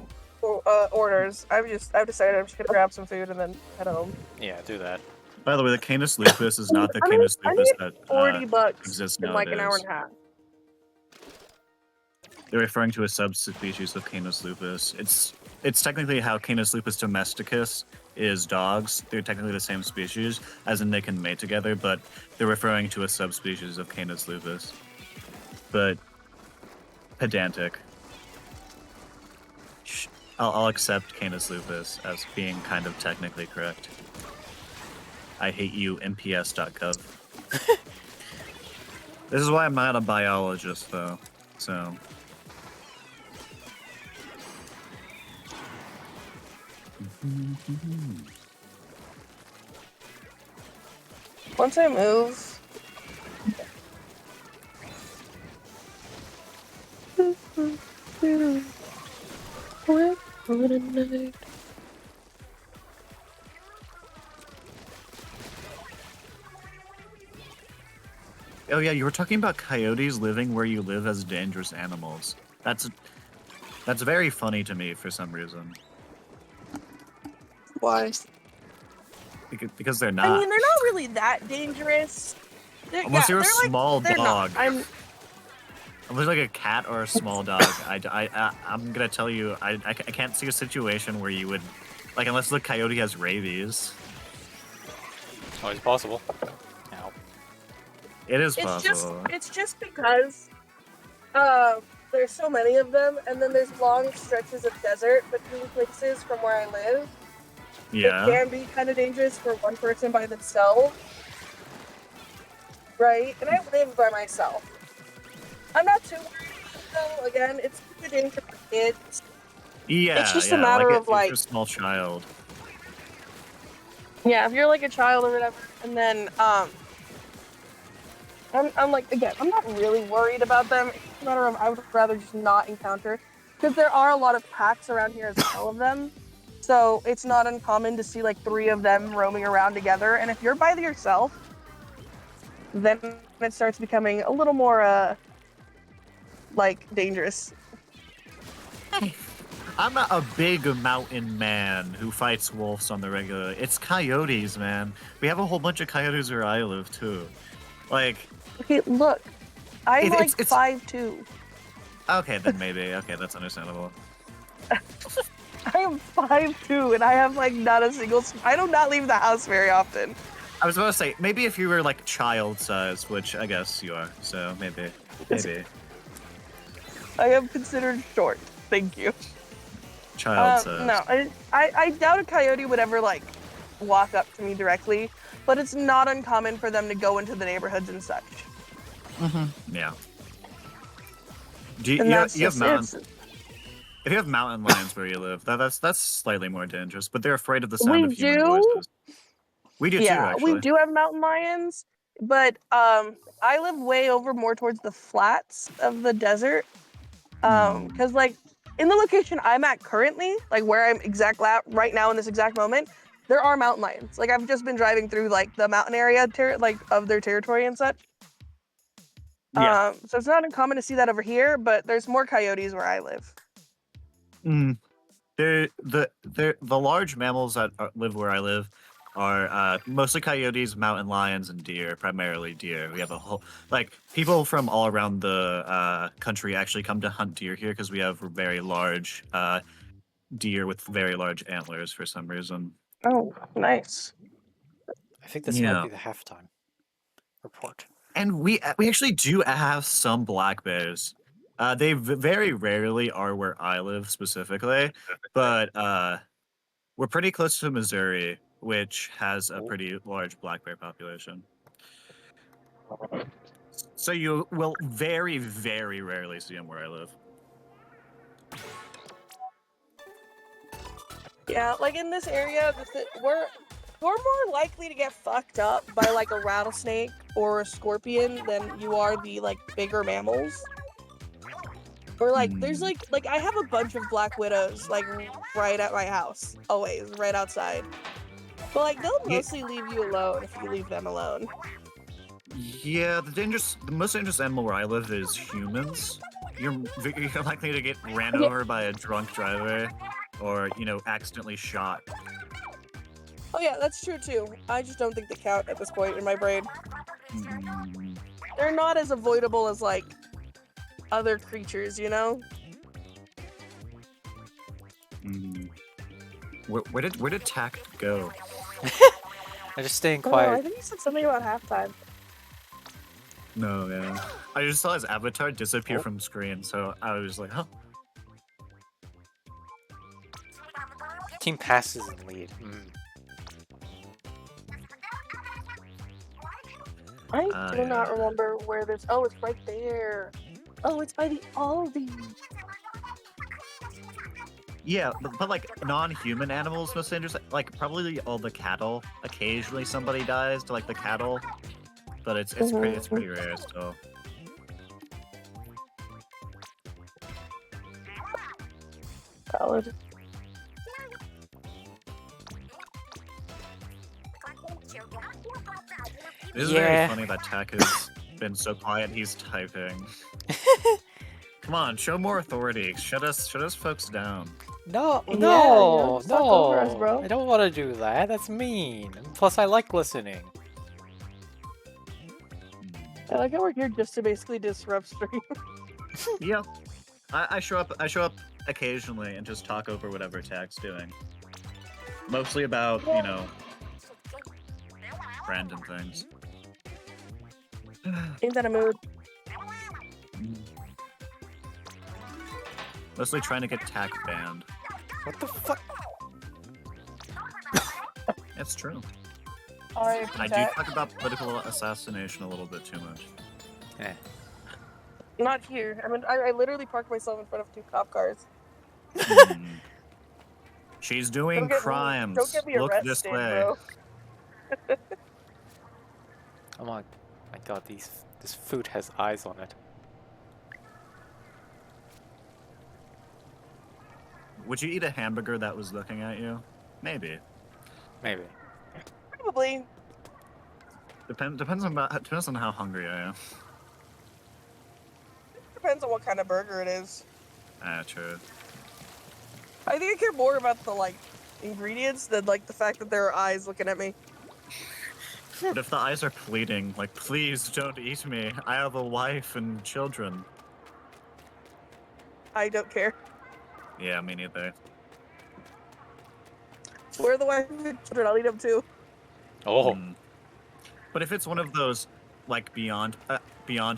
Well, orders. I've decided I'm just gonna grab some food and then head home. Yeah, do that. By the way, the Canis lupus is not the I Canis need lupus that $40 exists in like an hour nowadays. and a half. They're referring to a subspecies of Canis lupus. It's technically how Canis lupus domesticus is dogs. They're technically the same species, as in they can mate together, but they're referring to a subspecies of Canis lupus. But pedantic. I'll accept Canis lupus as being kind of technically correct. I hate you, MPS.gov. This is why I'm not a biologist, though. So. Once I move. Oh yeah, you were talking about coyotes living where you live as dangerous animals. That's very funny to me for some reason. Why? Because they're I not. mean, they're not really that dangerous. Unless you're a they're small they're dog. Not. Unless like a cat or a small dog, I'm gonna tell you, I can't see a situation where you would, like, unless the coyote has rabies. Always possible. Ow. It is possible. It's just because there's so many of them, and then there's long stretches of desert between places from where I live. Yeah. It can be kind of dangerous for one person by themselves, right? And I live by myself. I'm not too worried, though. Again, it's too dangerous for kids. Yeah, It's just yeah, a matter like of, if you're like, a small child. yeah, if you're like a child or whatever, and then I'm like, again, I'm not really worried about them. It's just a matter of I would rather just not encounter, because there are a lot of packs around here as well of them. So it's not uncommon to see like 3 of them roaming around together. And if you're by yourself, then it starts becoming a little more like dangerous. I'm not a big mountain man who fights wolves on the regular. It's coyotes, man. We have a whole bunch of coyotes where I live too. Like, Okay, look, I'm like it's 5'2". okay, then maybe. Okay, that's understandable. I am 5'2", and I have like not a single. I do not leave the house very often. I was about to say, maybe if you were like child size, which I guess you are, so maybe. I am considered short. Thank you. Child size. No, I doubt a coyote would ever like walk up to me directly, but it's not uncommon for them to go into the neighborhoods and such. Yeah. Do you, And you, that's you have just mountain? it's, If you have mountain lions where you live, that's slightly more dangerous. But they're afraid of the sound we of human do. voices. We do too, Yeah, we actually. do have mountain lions, but I live way over more towards the flats of the desert. Because like in the location I'm at currently, like where I'm right now in this exact moment, there are mountain lions. Like I've just been driving through like the mountain area like of their territory and such. Yeah. So it's not uncommon to see that over here, but there's more coyotes where I live. The large mammals that live where I live are mostly coyotes, mountain lions, and deer. Primarily deer. We have a whole people from all around the country actually come to hunt deer here because we have very large deer with very large antlers for some reason. Oh, nice. I think this might Yeah. be the halftime report. And we actually do have some black bears. They very rarely are where I live specifically, but we're pretty close to Missouri, which has a pretty large black bear population. So you will very, very rarely see them where I live. Yeah, like in this area, we're more likely to get fucked up by like a rattlesnake or a scorpion than you are the like bigger mammals. Or like there's like I have a bunch of black widows like right at my house, always right outside. But like they'll mostly leave you alone if you leave them alone. Yeah, the most dangerous animal where I live is humans. You're likely to get ran over by a drunk driver, or accidentally shot. Oh yeah, that's true too. I just don't think they count at this point in my brain. They're not as avoidable as like other creatures, you know? Where did Tact go? I'm just staying Oh, quiet. I think he said something about halftime. No, yeah. I just saw his avatar disappear from screen, so I was like, huh. Team passes in lead. I do not remember where this. Oh, it's right there. Oh, it's by the Aldi. Yeah, but like non-human animals, most dangerous. Like probably all the cattle. Occasionally somebody dies to like the cattle, but it's pretty rare still. Valid. It is very funny that Tack has been so quiet. He's typing. Come on, show more authority. Shut us folks down. No, Yeah, no, just talk over us, no. bro. I don't want to do that. That's mean. Plus, I like listening. I like how we're here just to basically disrupt stream. Yep. I show up. I show up occasionally and just talk over whatever Tak's doing. Mostly about random things. Ain't that a mood? Mostly trying to get Tak banned. What the fuck? It's true. Alright, I do talk about political assassination a little bit too much. Eh. Not here. I mean, I literally parked myself in front of 2 cop cars. She's doing crimes. Don't get me Look arrested, this way. bro. Oh my god, this food has eyes on it. Would you eat a hamburger that was looking at you? Maybe. Maybe. Probably. Depends on how hungry I am. Depends on what kind of burger it is. Ah, true. I think I care more about the, like, ingredients than, like, the fact that there are eyes looking at me. But if the eyes are pleading, like, please don't eat me. I have a wife and children. I don't care. Yeah, me neither. Where are the wife and children? I'll eat them too. Oh. But if it's one of those, like, Beyond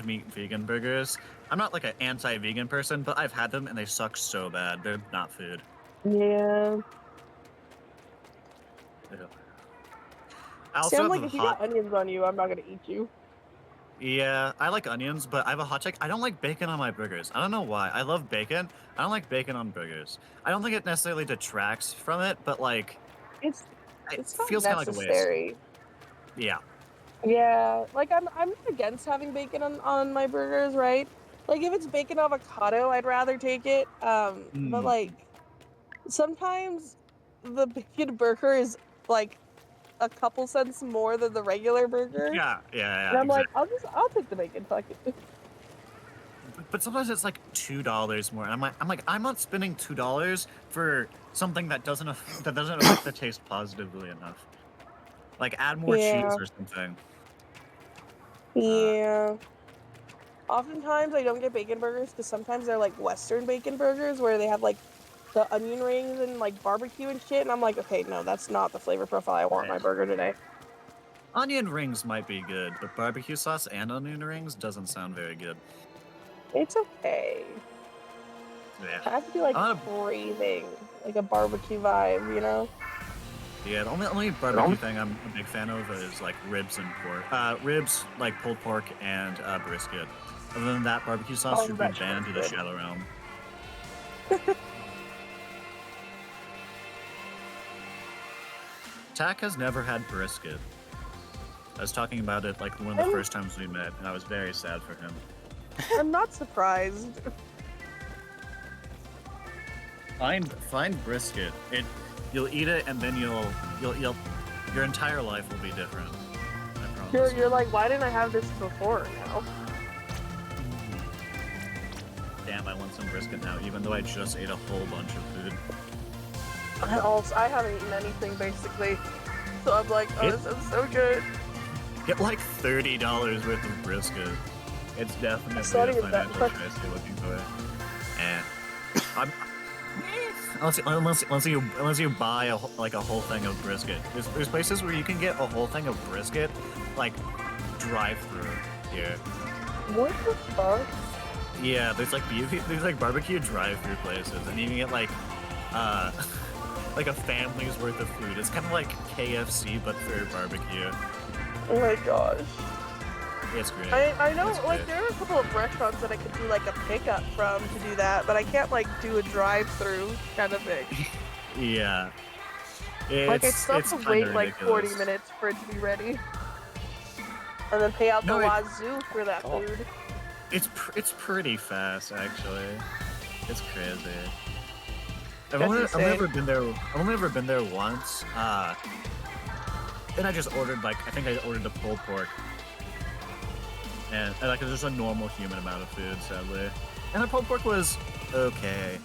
Meat vegan burgers, I'm not like an anti-vegan person, but I've had them and they suck so bad. They're not food. Yeah. Ew. I also See, I'm have like, a if you hot... got onions on you, I'm not gonna eat you. Yeah, I like onions, but I have a hot take. I don't like bacon on my burgers. I don't know why. I love bacon. I don't like bacon on burgers. I don't think it necessarily detracts from it, but like, It's it not feels kind of like a waste. necessary. Yeah. Yeah, like I'm not against having bacon on my burgers, right? Like if it's bacon avocado, I'd rather take it. But like sometimes the bacon burger is like a couple cents more than the regular burger. Yeah. And I'm like, I'll take the bacon, fuck it. But sometimes it's like $2 more, and I'm not spending $2 for something that doesn't affect the taste positively enough. Like add more cheese or something. Yeah. Oftentimes I don't get bacon burgers because sometimes they're like Western bacon burgers where they have like the onion rings and like barbecue and shit, and I'm like, okay, no, that's not the flavor profile I want in my burger today. Onion rings might be good, but barbecue sauce and onion rings doesn't sound very good. It's okay. Yeah. I have to be like craving like a barbecue vibe, you know? Yeah, the only barbecue thing I'm a big fan of is like ribs and pork. Ribs, like pulled pork and brisket. Other than that, barbecue sauce should be banned to the shallow realm. Tak has never had brisket. I was talking about it like one of the first times we met, and I was very sad for him. I'm not surprised. Find brisket. You'll eat it, and then you'll your entire life will be different. I promise. You're like, why didn't I have this before now? Damn, I want some brisket now, even though I just ate a whole bunch of food. I haven't eaten anything basically, so I'm like, oh, this is so good. Get like $30 worth of brisket. It's definitely a financial choice you're looking for. And unless you buy a whole thing of brisket. There's places where you can get a whole thing of brisket, like drive-through here. What the fuck? Yeah, there's like barbecue drive-through places, and you can get like a family's worth of food. It's kind of like KFC but for barbecue. Oh my gosh. It's great. I know, like, there are a couple of restaurants that I could do, like, a pickup from to do that, but I can't, like, do a drive-through kind of thing. Yeah. Like, I still have to wait, like, 40 minutes for it to be ready. And then pay out the wazoo for that food. It's pretty fast, actually. It's crazy. I've only ever been there once. And I just ordered, I think I ordered a pulled pork. And like, it was just a normal human amount of food, sadly. And the pulled pork was okay.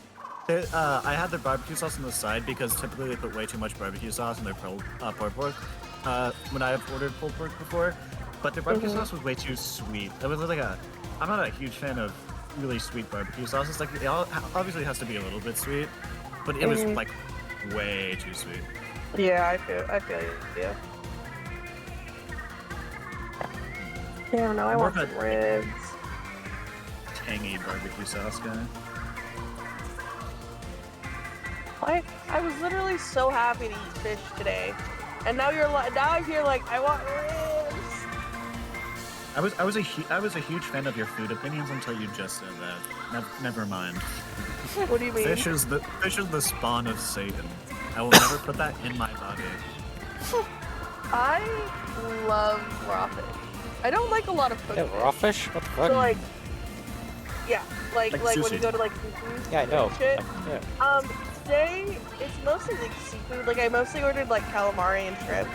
I had their barbecue sauce on the side because typically they put way too much barbecue sauce in their pulled pork. When I have ordered pulled pork before, but their barbecue sauce was way too sweet. It was like I'm not a huge fan of really sweet barbecue sauces. Like it obviously has to be a little bit sweet, but it was like way too sweet. Yeah, I feel you. Yeah. Damn, now I More want of a- some ribs. Tangy barbecue sauce guy. I was literally so happy to eat fish today, and now now I feel like I want ribs. I was a huge fan of your food opinions until you just said that. Never mind. What do you mean? Fish is the spawn of Satan. I will never put that in my body. I love raw fish. I don't like a lot of cooked Yeah, raw fish? What the fuck? So like, yeah, like Like when you sushi. go to like seafood. yeah, I know. and shit. Yeah. Today it's mostly like seafood. Like I mostly ordered like calamari and shrimp.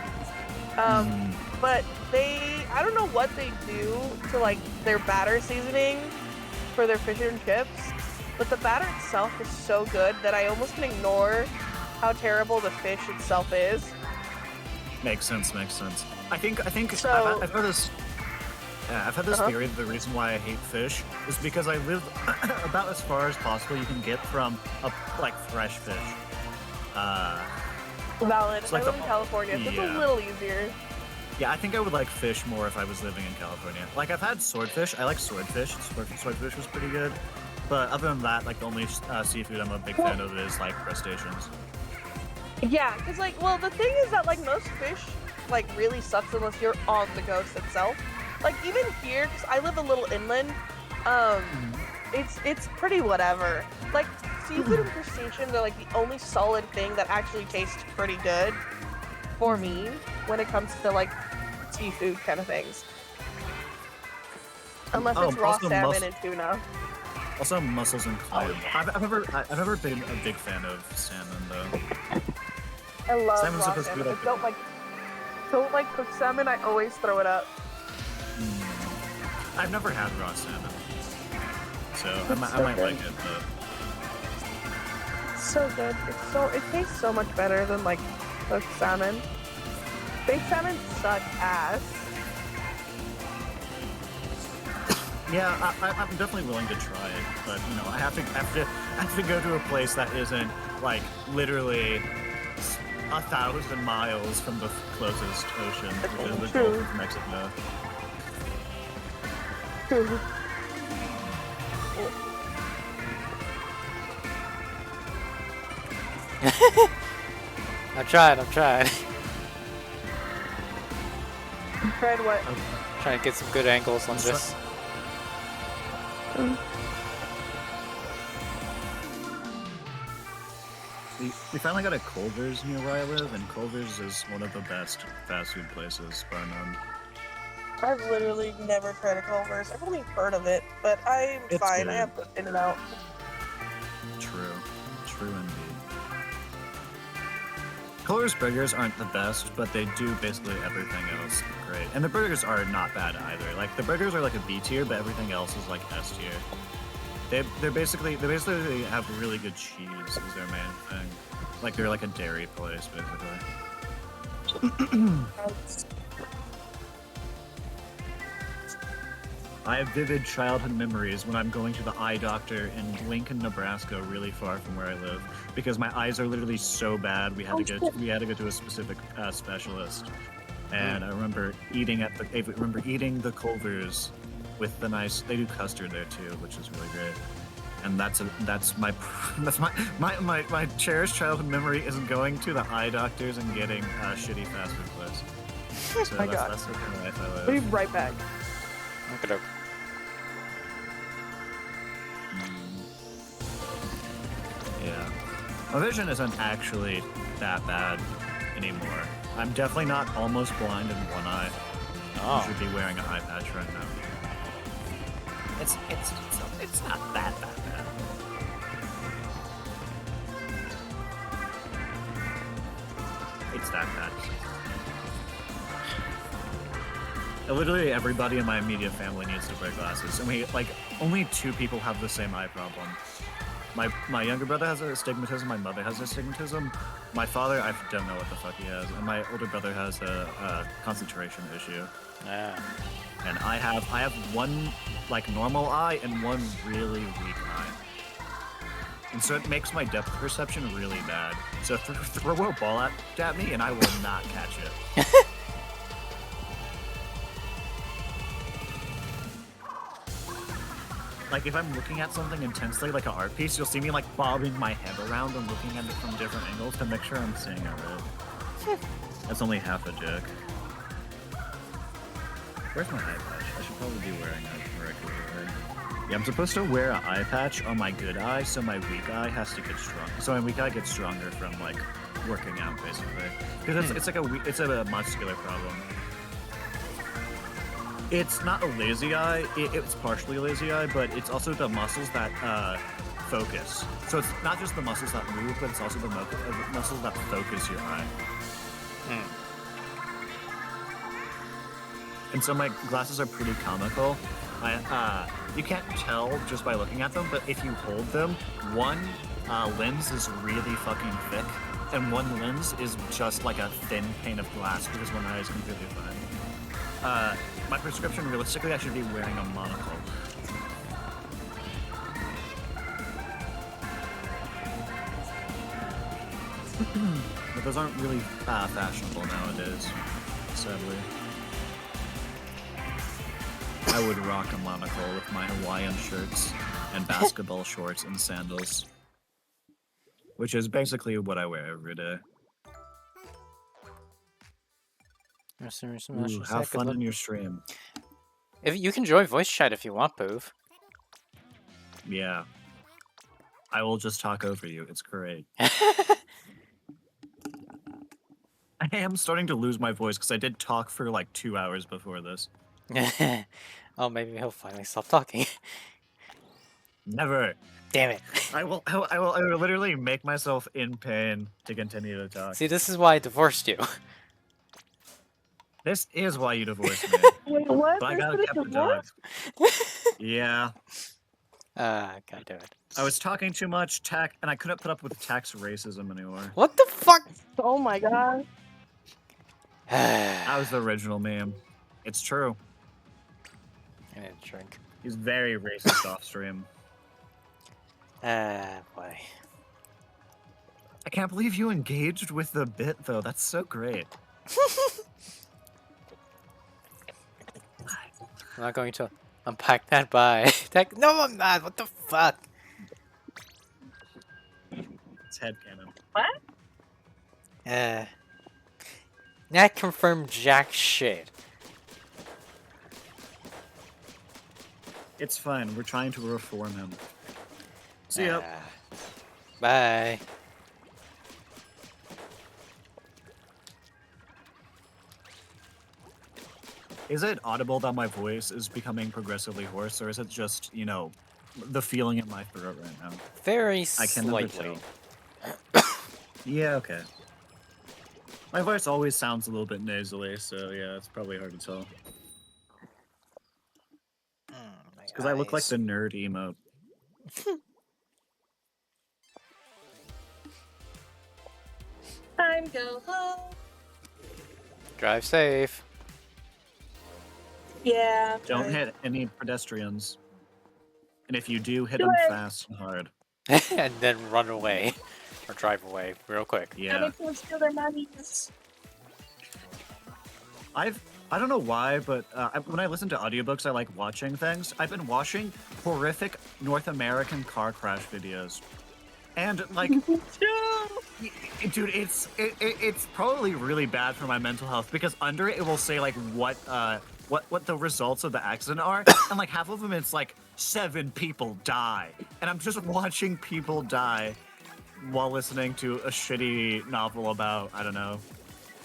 But I don't know what they do to like their batter seasoning for their fish and chips, but the batter itself is so good that I almost can ignore how terrible the fish itself is. Makes sense. I think So- I've heard this. Yeah, I've had this theory that the reason why I hate fish is because I live about as far as possible you can get from fresh fish. Valid. It's I like live the- in California, so it's yeah. a little easier. Yeah, I think I would like fish more if I was living in California. Like I've had swordfish. I like swordfish. Swordfish was pretty good. But other than that, like the only seafood I'm a big fan of is like crustaceans. Yeah, because like, well, the thing is that like most fish like really sucks unless you're on the coast itself. Like even here, because I live a little inland, it's pretty whatever. Like seafood and crustaceans are like the only solid thing that actually tastes pretty good for me when it comes to like seafood kind of things. Unless it's raw also salmon and tuna. Also, mussels and clam. yeah. I've never been a big fan of salmon though. I love Salmon's raw supposed to be salmon. like I don't like cooked salmon. I always throw it up. I've never had raw salmon, so I might so like good. it. But It's so good. It tastes so much better than like cooked salmon. Baked salmon suck ass. yeah, I'm definitely willing to try it. But you know, I have to go to a place that isn't like literally 1,000 miles from the closest ocean, which is the True. Gulf of Mexico. I'm trying. Tried what? Trying to get some good angles on this. We finally got a Culver's near where I live, and Culver's is one of the best fast food places, bar none. I've literally never tried a Culver's. I've only heard of it, but I'm It's fine. good. I have In and Out. True indeed. Culver's burgers aren't the best, but they do basically everything else great. And the burgers are not bad either. Like the burgers are like a B tier, but everything else is like S tier. They basically have really good cheese is their main thing. Like they're like a dairy place basically. I have vivid childhood memories when I'm going to the eye doctor in Lincoln, Nebraska, really far from where I live, because my eyes are literally so bad. We had to go to a specific specialist, and I remember eating the Culver's with the nice. They do custard there too, which is really great. And that's my cherished childhood memory is going to the eye doctors and getting a shitty fast food place. So My God. that's the kind of life I I'll be live. right back. Okay. Yeah. My vision isn't actually that bad anymore. I'm definitely not almost blind in one eye. I Oh. should be wearing an eye patch right now. It's not that bad. It's that bad. Literally everybody in my immediate family needs to wear glasses, and only 2 people have the same eye problem. My younger brother has astigmatism. My mother has astigmatism. My father, I don't know what the fuck he has, and my older brother has a concentration issue. Yeah. And I have one like normal eye and one really weak eye. And so it makes my depth perception really bad. So throw a ball at me and I will not catch it. Like if I'm looking at something intensely, like an art piece, you'll see me like bobbing my head around and looking at it from different angles to make sure I'm seeing it right. That's only half a joke. Where's my eye patch? I should probably be wearing it regularly. Yeah, I'm supposed to wear an eye patch on my good eye, so my weak eye has to get strong. So my weak eye gets stronger from like working out, basically. Because it's like it's a muscular problem. It's not a lazy eye. It's partially a lazy eye, but it's also the muscles that focus. So it's not just the muscles that move, but it's also the muscles that focus your eye. And so my glasses are pretty comical. You can't tell just by looking at them, but if you hold them, one lens is really fucking thick, and one lens is just like a thin pane of glass because one eye is completely fine. My prescription, realistically, I should be wearing a monocle. But those aren't really fashionable nowadays, sadly. I would rock a monocle with my Hawaiian shirts and basketball shorts and sandals. Which is basically what I wear every day. Ooh, have fun in your stream. If you can join voice chat if you want, Boov. Yeah. I will just talk over you. It's great. I am starting to lose my voice because I did talk for like 2 hours before this. Oh, maybe he'll finally stop talking. Never. Damn it. I will literally make myself in pain to continue to talk. See, this is why I divorced you. This is why you divorced me. Wait, what? But I There's gotta been a keep the dog. divorce? Yeah. God damn it. I was talking too much and I couldn't put up with tax racism anymore. What the fuck? Oh my god. That was the original meme. It's true. I need a drink. He's very racist off stream. Boy. I can't believe you engaged with the bit though. That's so great. I'm not going to unpack that by... No, I'm not! What the fuck? It's headcanon. What? That confirmed jack shit. It's fine. We're trying to reform him. See ya. Bye. Is it audible that my voice is becoming progressively hoarse, or is it just, you know, the feeling in my throat right now? Very I can never slightly. tell. Yeah, okay. My voice always sounds a little bit nasally, so yeah, it's probably hard to tell. Because I look like the nerd emote. Time go home. Drive safe. Yeah. Don't right. hit any pedestrians. And if you do, hit Do them it. fast and hard. And then run away. Or drive away real quick. Yeah. That makes them steal their monies. I don't know why, but when I listen to audiobooks, I like watching things. I've been watching horrific North American car crash videos. And like, dude, it's probably really bad for my mental health because under it will say like what the results of the accident are, and like half of them it's like 7 people die, and I'm just watching people die while listening to a shitty novel about, I don't know,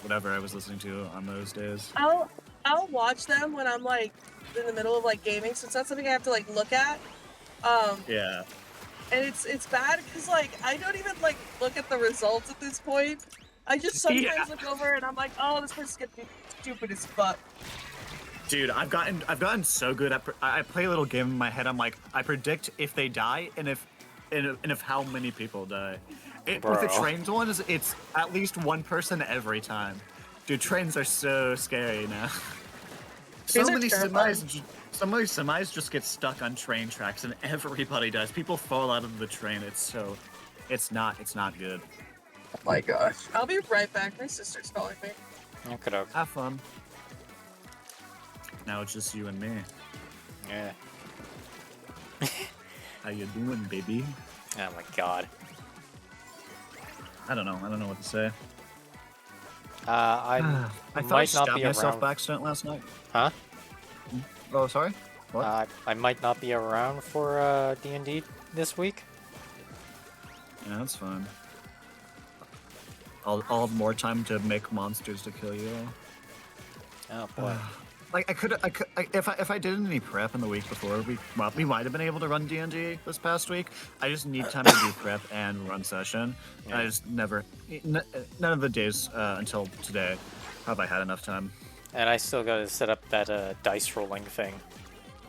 whatever I was listening to on those days. I'll watch them when I'm like in the middle of like gaming, so it's not something I have to like look at. Yeah. And it's bad because like I don't even like look at the results at this point. I just sometimes look over and I'm like, oh, this person's gonna be stupid as fuck. Dude, I've gotten so good at I play a little game in my head. I'm like, I predict if they die, and if and of how many people die. With the Bro. trains ones, it's at least one person every time. Dude, trains are so scary now. So Trains are many terrifying. semis just get stuck on train tracks, and everybody dies. People fall out of the train. It's not good. Oh my gosh. I'll be right back. My sister's calling me. Okay, doke. Have fun. Now it's just you and me. Yeah. How you doing, baby? Oh my god. I don't know what to say. I I thought I might not stabbed be myself around. by accident last night. Huh? Oh, sorry? What? I might not be around for D&D this week. Yeah, that's fine. I'll have more time to make monsters to kill you. Oh boy. Like if I did any prep in the week before, we might have been able to run D&D this past week. I just need time to do prep and run session. Yeah. I just never, none of the days until today have I had enough time. And I still gotta set up that dice rolling thing.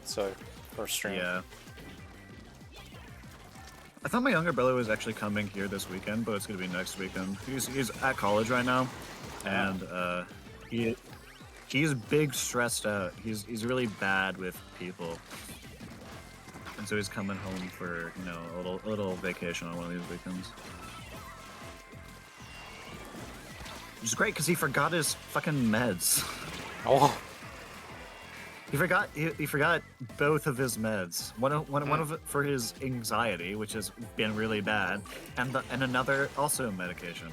So for stream. Yeah. I thought my younger brother was actually coming here this weekend, but it's gonna be next weekend. He's at college right now, and he's big stressed out. He's really bad with people, and so he's coming home for a little vacation on one of these weekends. Which is great because he forgot his fucking meds. Oh. He forgot both of his meds. One of it for his anxiety, which has been really bad, and another also medication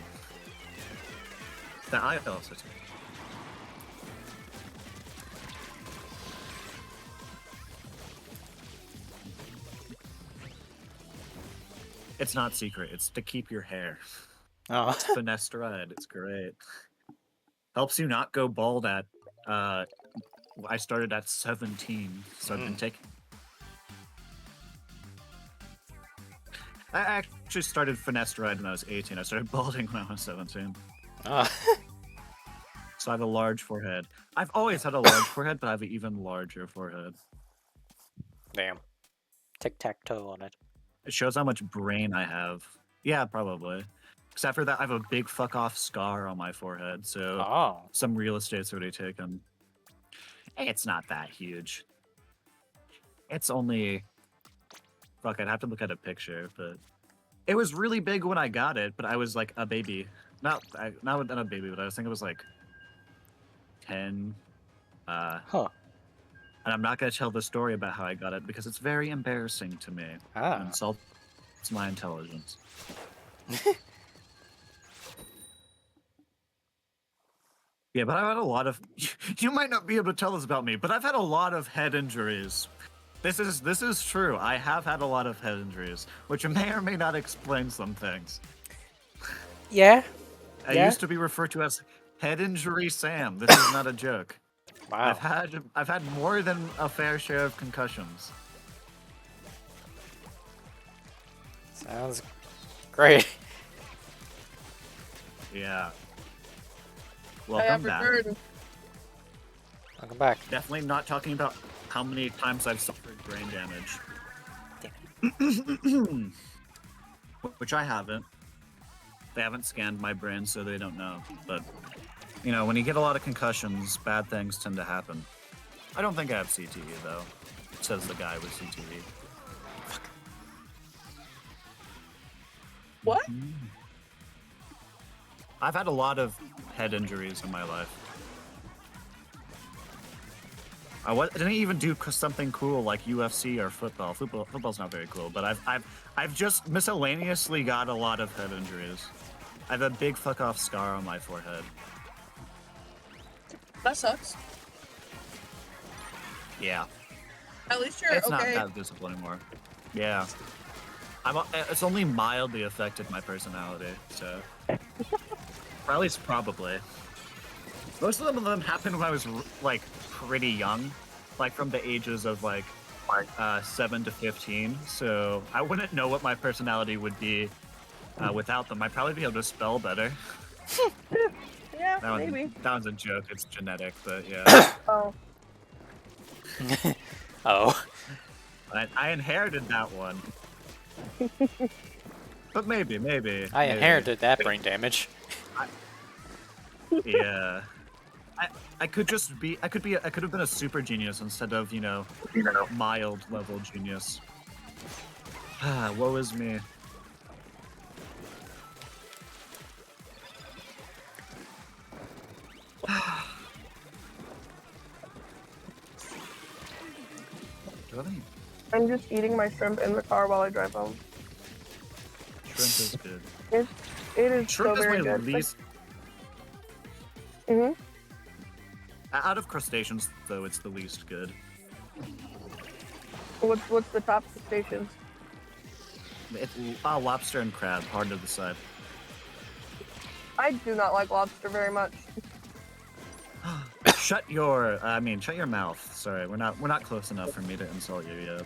that I also take. It's not secret. It's to keep your hair. Oh. It's finasteride. It's great. Helps you not go bald at. I started at 17, so I've been taking. I actually started finasteride when I was 18. I started balding when I was 17. Ah. So I have a large forehead. I've always had a large forehead, but I have an even larger forehead. Damn. Tic-tac-toe on it. It shows how much brain I have. Yeah, probably. Except for that, I have a big fuck off scar on my forehead, so Oh. some real estate's already taken. It's not that huge. It's only... Fuck, I'd have to look at a picture, but... It was really big when I got it, but I was like a baby. Not a baby, but I think it was like 10. Huh. And I'm not going to tell the story about how I got it because it's very embarrassing to me. Ah. And insults my intelligence. Yeah, but I've had a lot of... You might not be able to tell this about me, but I've had a lot of head injuries. This is true. I have had a lot of head injuries, which may or may not explain some things. Yeah. I Yeah? used to be referred to as Head Injury Sam. This is not a joke. Wow. I've had more than a fair share of concussions. Sounds great. Yeah. I Welcome have back. returned. Welcome back. Definitely not talking about how many times I've suffered brain damage. Which I haven't. They haven't scanned my brain, so they don't know. But, you know, when you get a lot of concussions, bad things tend to happen. I don't think I have CTE, though, says the guy with CTE. What? I've had a lot of head injuries in my life. I didn't even do something cool like UFC or football. Football's not very cool, but I've just miscellaneously got a lot of head injuries. I have a big fuck off scar on my forehead. That sucks. Yeah, At least you're it's okay. not that visible anymore. Yeah, it's only mildly affected my personality, so or at least probably. Most of them happened when I was like pretty young, like from the ages of like 7 to 15. So I wouldn't know what my personality would be without them. I'd probably be able to spell better. Yeah, That maybe. one's a joke. It's genetic, but yeah. Oh. Oh. I inherited that one. But maybe. I maybe. inherited that brain damage. Yeah. I could just be. I could have been a super genius instead of mild level genius. Ah, woe is me. Do you have any I'm just eating my shrimp in the car while I drive home. shrimp is good. It is Shrimp so is very my good. least. Out of crustaceans, though, it's the least good. What's the top stations? It's lobster and crab, hard to decide. I do not like lobster very much. Shut your mouth. Sorry, we're not close enough for me to insult you yet.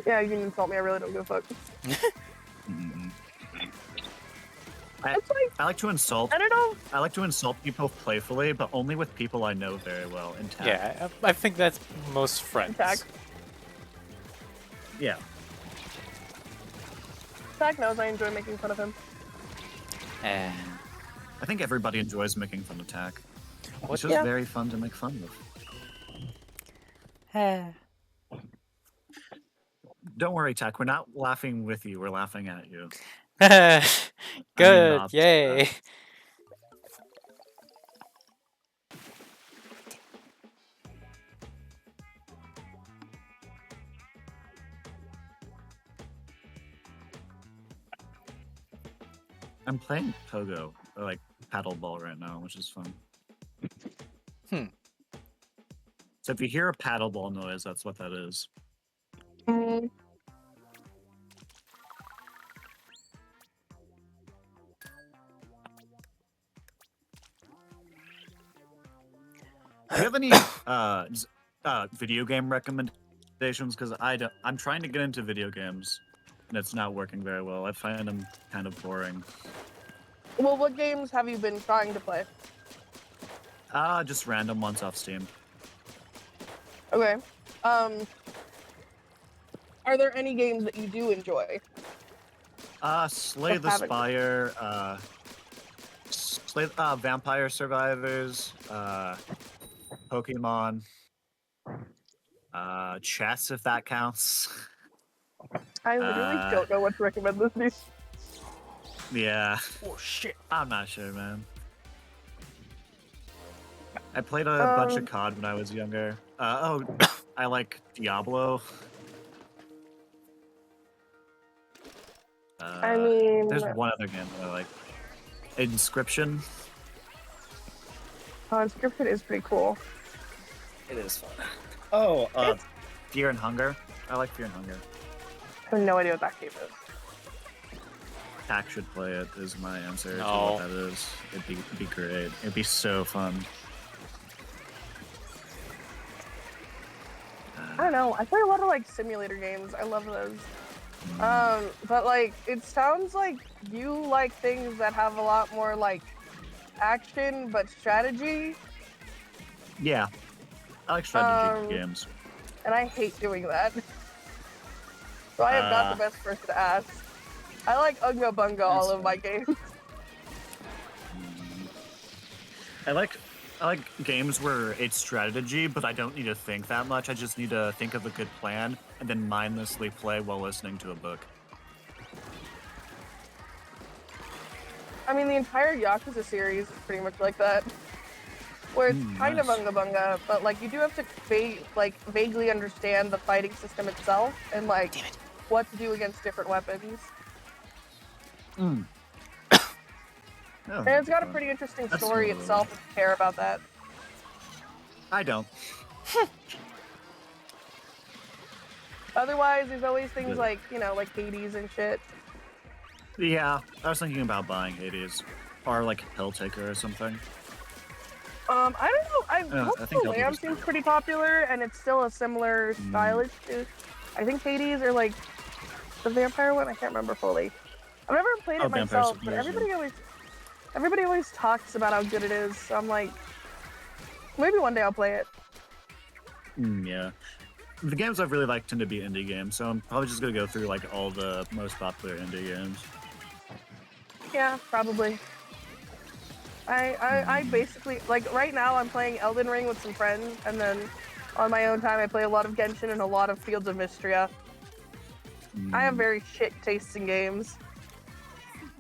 Yeah, you can insult me. I really don't give a fuck. Mm-mm. It's like I like to insult. I don't know. I like to insult people playfully, but only with people I know very well. In tag. Yeah, I think that's most friends. Tag. Yeah. Tag knows I enjoy making fun of him. Eh. I think everybody enjoys making fun of Tack. What- It's just Yeah. very fun to make fun of. Don't worry, Tack. We're not laughing with you. We're laughing at you. Good, opposite yay. I'm playing Pogo, or like paddleball right now, which is fun. Hmm. So if you hear a paddleball noise, that's what that is. Mm, Do you have any video game recommendations? Because I'm trying to get into video games, and it's not working very well. I find them kind of boring. well, what games have you been trying to play? Just random ones off Steam. Okay. Are there any games that you do enjoy? Slay the haven't. Spire, Vampire Survivors, Pokemon, chess if that counts. I literally don't know what to recommend this week. Yeah, Oh shit. I'm not sure, man. I played a bunch of COD when I was younger. I like Diablo. I mean, There's one other game that I like. Inscription. Inscription is pretty cool. It is fun. Oh, Fear and Hunger. I like Fear and Hunger. I have no idea what that game is. Tack should play it, is my answer to No. what that is. It'd be great. It'd be so fun. I don't know. I play a lot of like simulator games. I love those. But like, it sounds like you like things that have a lot more like action but strategy, Yeah. I like strategy Um, games. and I hate doing that. So I am not the best person to ask. I like Unga Bunga all That's of my games. I like games where it's strategy, but I don't need to think that much. I just need to think of a good plan and then mindlessly play while listening to a book. I mean, the entire Yakuza series is pretty much like that. Where it's kind of nice. Unga Bunga, but like you do have to vaguely understand the fighting system itself and like what to do against different weapons. Oh, And it's got a pretty interesting That's story similar. itself if you care about that. I don't. Otherwise, there's always things Good. like, you know, like Hades and shit. Yeah, I was thinking about buying Hades. Or like Helltaker or something. I don't know. I Hope think the Helltaker's Lamb seems pretty popular, and it's still a similar stylish to. I think Hades or like the vampire one. I can't remember fully. I've never played it Oh, Vampire myself, but Survivors, everybody always talks about how good it is. So I'm like, maybe one day I'll play it. Yeah. the games I've really liked tend to be indie games, so I'm probably just gonna go through like all the most popular indie games. Yeah, probably. I basically, like, right now I'm playing Elden Ring with some friends, and then on my own time I play a lot of Genshin and a lot of Fields of Mystria. I have very shit taste in games.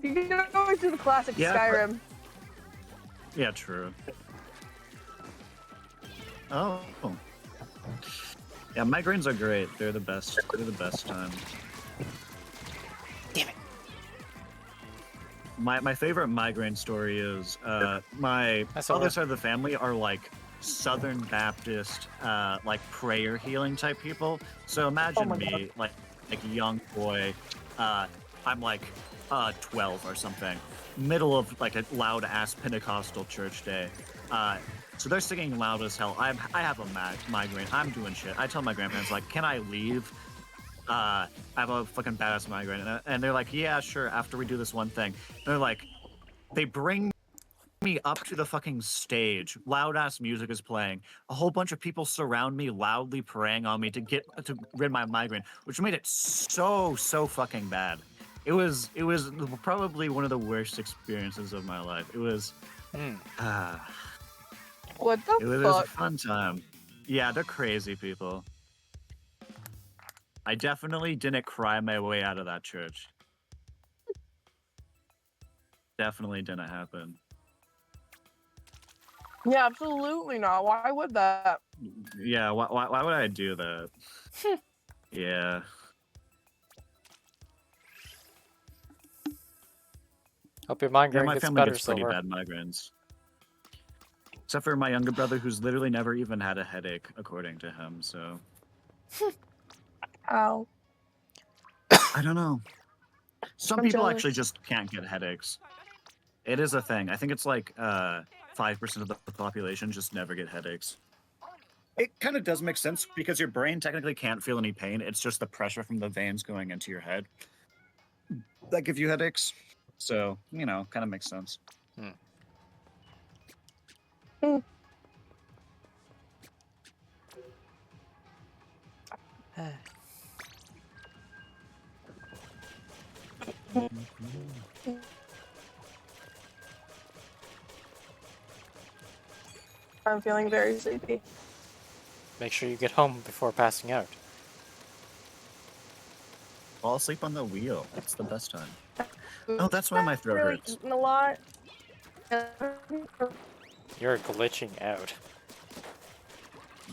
You can always do the classic Yeah, Skyrim. Yeah, true. Oh. Yeah, migraines are great. They're the best. They're the best time. Damn it. My favorite migraine story is my That's other over. side of the family are like Southern Baptist, like prayer healing type people. So imagine my me, like a young boy, I'm like 12 or something, middle of like a loud ass Pentecostal church day. So they're singing loud as hell. I have a migraine. I'm doing shit. I tell my grandparents like, can I leave? I have a fucking badass migraine, and they're like, yeah, sure. After we do this one thing, they're like, they bring me up to the fucking stage. Loud ass music is playing. A whole bunch of people surround me, loudly praying on me to rid my migraine, which made it so fucking bad. It was probably one of the worst experiences of my life. It was What the it was a fuck? fun time. Yeah, they're crazy people. I definitely didn't cry my way out of that church. Definitely didn't happen. Yeah, absolutely not. Why would that? Yeah, why would I do that? Yeah. Hope your Yeah, migraine my gets family better, gets pretty Silver. bad migraines. Except for my younger brother, who's literally never even had a headache, according to him, so... Ow. I don't know. Some I'm people actually jealous. just can't get headaches. It is a thing. I think it's like 5% of the population just never get headaches. It kind of does make sense because your brain technically can't feel any pain. It's just the pressure from the veins going into your head that give you headaches. So, you know, kind of makes sense. I'm feeling very sleepy. Make sure you get home before passing out. Fall asleep on the wheel. It's the best time. Oh, that's why my throat Really hurts. eaten a lot. You're glitching out.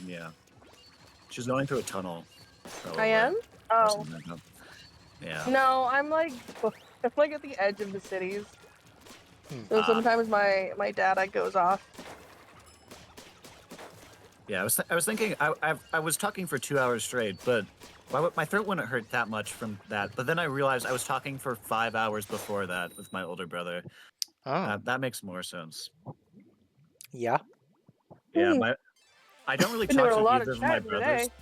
Yeah. She's going through a tunnel. I am? Or Oh. something like that. Yeah. No, I'm like at the edge of the cities. So Ah. sometimes my data goes off. Yeah, I was thinking I was talking for 2 hours straight, but my throat wouldn't hurt that much from that. But then I realized I was talking for 5 hours before that with my older brother. Oh. That makes more sense. Yeah. Yeah, I don't really Been talk doing a to lot either of of my chatting brothers. today.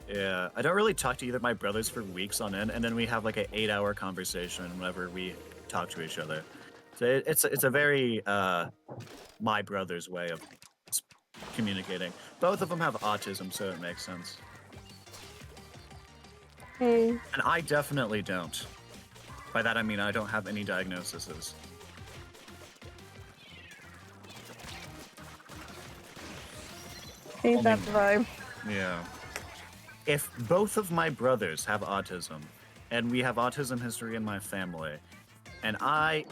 Yeah, I don't really talk to either of my brothers for weeks on end, and then we have like an 8-hour conversation whenever we talk to each other. So it's a very my brother's way of communicating. Both of them have autism, so it makes sense. And I definitely don't. By that I mean I don't have any diagnoses. Ain't that the vibe? Yeah. If both of my brothers have autism, and we have autism history in my family, and I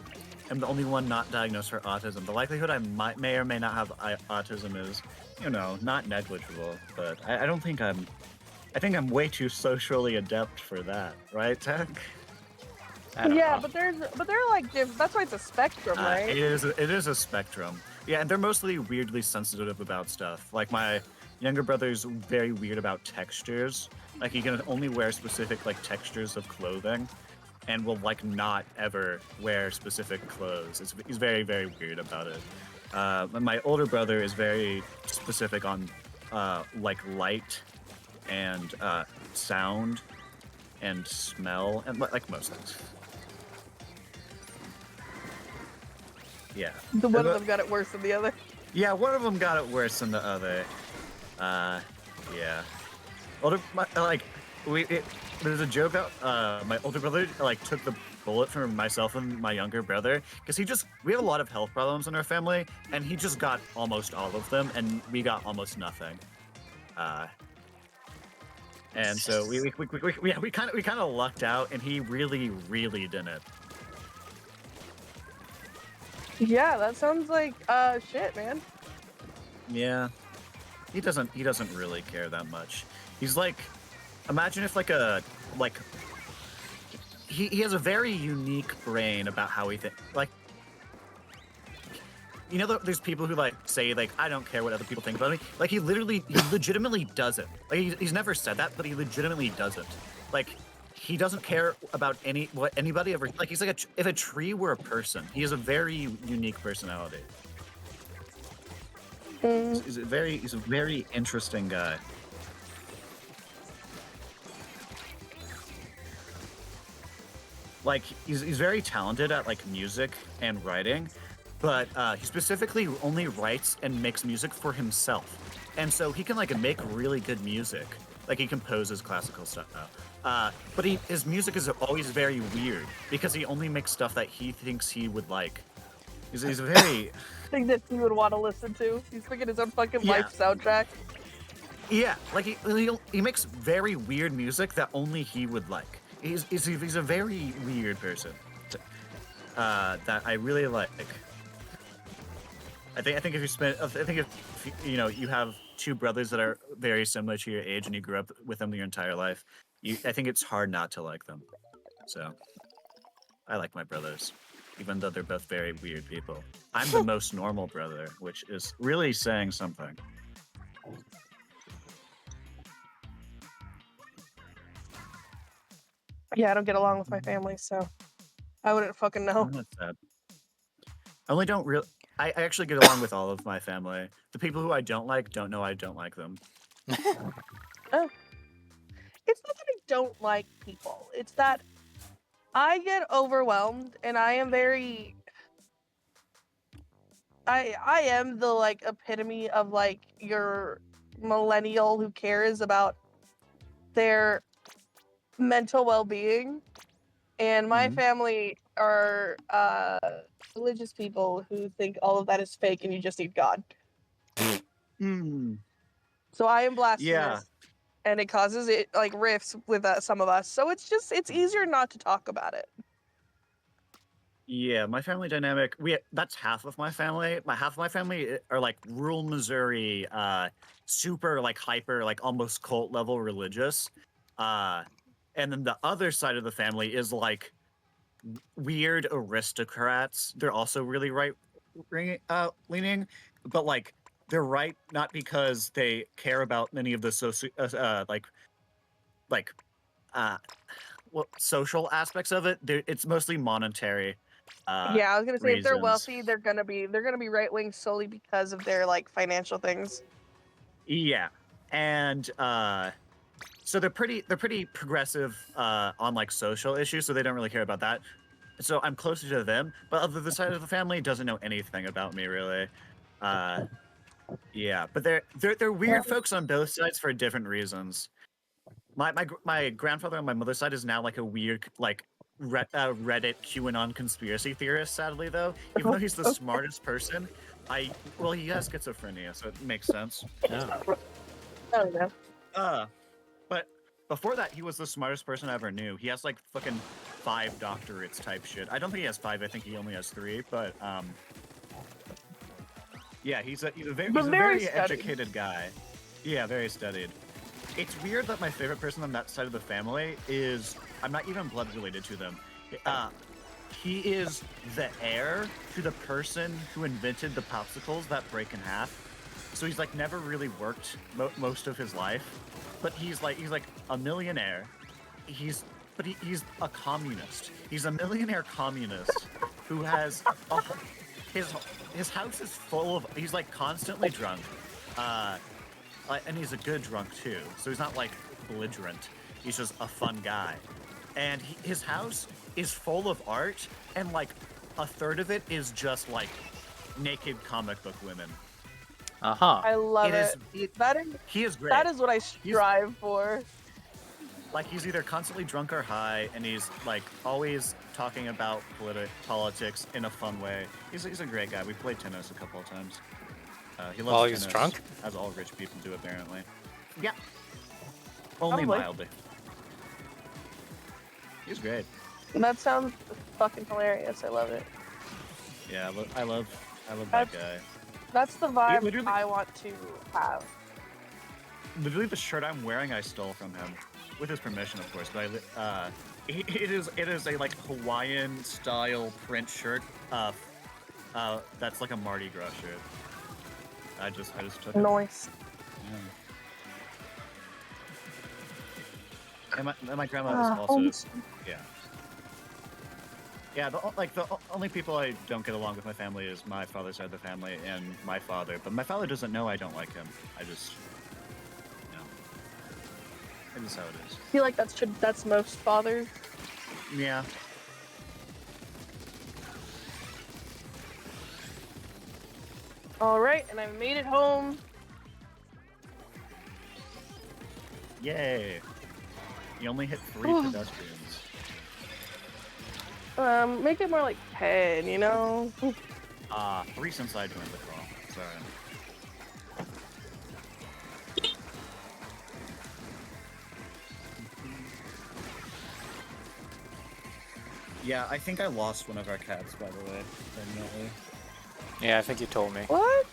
am the only one not diagnosed for autism, the likelihood I may or may not have autism is, you know, not negligible. But I don't think I think I'm way too socially adept for that, right, Tech? I don't Yeah, know. but they're like different. That's why it's a spectrum, right? It is a spectrum. Yeah, and they're mostly weirdly sensitive about stuff. Like my younger brother's very weird about textures. Like he can only wear specific like textures of clothing, and will like not ever wear specific clothes. He's very weird about it. My older brother is very specific on like light and sound and smell and like most things. Yeah. The one of them got it worse than the other. Yeah, one of them got it worse than the other. Yeah. There's a joke out. My older brother like took the bullet from myself and my younger brother because we have a lot of health problems in our family, and he just got almost all of them, and we got almost nothing. And so we kind of lucked out, and he really didn't. Yeah, that sounds like shit, man. Yeah, he doesn't really care that much. He's like, imagine if like he has a very unique brain about how he thinks. Like, you know, there's people who like say like I don't care what other people think about me. Like he legitimately doesn't. Like he's never said that, but he legitimately doesn't. Like he doesn't care about what anybody ever. Like he's like if a tree were a person, he has a very unique personality. He's a very interesting guy. Like he's very talented at like music and writing, but he specifically only writes and makes music for himself, and so he can like make really good music. Like he composes classical stuff now, but his music is always very weird because he only makes stuff that he thinks he would like. He's a very Thing that he would want to listen to. He's making his own fucking life soundtrack. Yeah, like he makes very weird music that only he would like. He's a very weird person that I really like. I think if you know you have two brothers that are very similar to your age and you grew up with them your entire life, I think it's hard not to like them. So I like my brothers, even though they're both very weird people. I'm the most normal brother, which is really saying something. Yeah, I don't get along with my family, so I wouldn't fucking know. That's sad. I only don't really. I actually get along with all of my family. The people who I don't like don't know I don't like them. Oh. It's not that I don't like people. It's that I get overwhelmed and I am very I am the like epitome of like your millennial who cares about their mental well-being, and my Mhm. family are religious people who think all of that is fake and you just need God. Hmm. So I am Yeah. blasphemous, and it causes it like rifts with some of us. So it's easier not to talk about it. Yeah, my family dynamic. That's half of my family. Half of my family are like rural Missouri, super like hyper, like almost cult level religious. And then the other side of the family is like weird aristocrats. They're also really leaning, but like they're right not because they care about many of the like uh social aspects of it. It's mostly monetary Yeah, I was gonna say if they're reasons. wealthy, they're gonna be right wing solely because of their like financial things. Yeah, and so they're pretty progressive on like social issues, so they don't really care about that. So I'm closer to them, but other side of the family doesn't know anything about me really. Uh, yeah, but they're weird folks on both sides for different reasons. My grandfather on my mother's side is now like a weird like Reddit QAnon conspiracy theorist. Sadly, though, even though he's the smartest person, he has schizophrenia, so it makes sense. Oh. Oh yeah. But before that, he was the smartest person I ever knew. He has like fucking 5 doctorates type shit. I don't think he has 5. I think he only has 3. But yeah, he's a very educated guy. Yeah, very studied. It's weird that my favorite person on that side of the family is I'm not even blood related to them. He is the heir to the person who invented the popsicles that break in half. So he's like never really worked most of his life, but he's like a millionaire. He's a communist. He's a millionaire communist who has his house is full of. He's like constantly drunk, and he's a good drunk too. So he's not like belligerent. He's just a fun guy, and his house is full of art, and like a third of it is just like naked comic book women. Uh-huh. I love it. He is great. That is what I strive for. Like, he's either constantly drunk or high, and he's like always talking about politics in a fun way. He's a great guy. We played tennis a couple of times. He loves While tennis, he's drunk? as all rich people do, apparently. Yeah. Only Probably. mildly. He's great. That sounds fucking hilarious. I love it. Yeah, I love that guy. That's the vibe literally- I want to have. Literally, the shirt I'm wearing, I stole from him, with his permission, of course. But it is a like Hawaiian style print shirt. That's like a Mardi Gras shirt. I just took it. Nice. Yeah. And my grandma is also Homestead. yeah. Yeah, the only people I don't get along with my family is my father's side of the family and my father. But my father doesn't know I don't like him. I just, you know, it is how it is. I feel like that's most fathers. Yeah. All right, and I made it home. Yay. You only hit 3 pedestrians. Make it more like 10, you know? 3 since I joined the call. Sorry. Yeah, I think I lost one of our cats, by the way. Definitely. Yeah, I think you told me. What?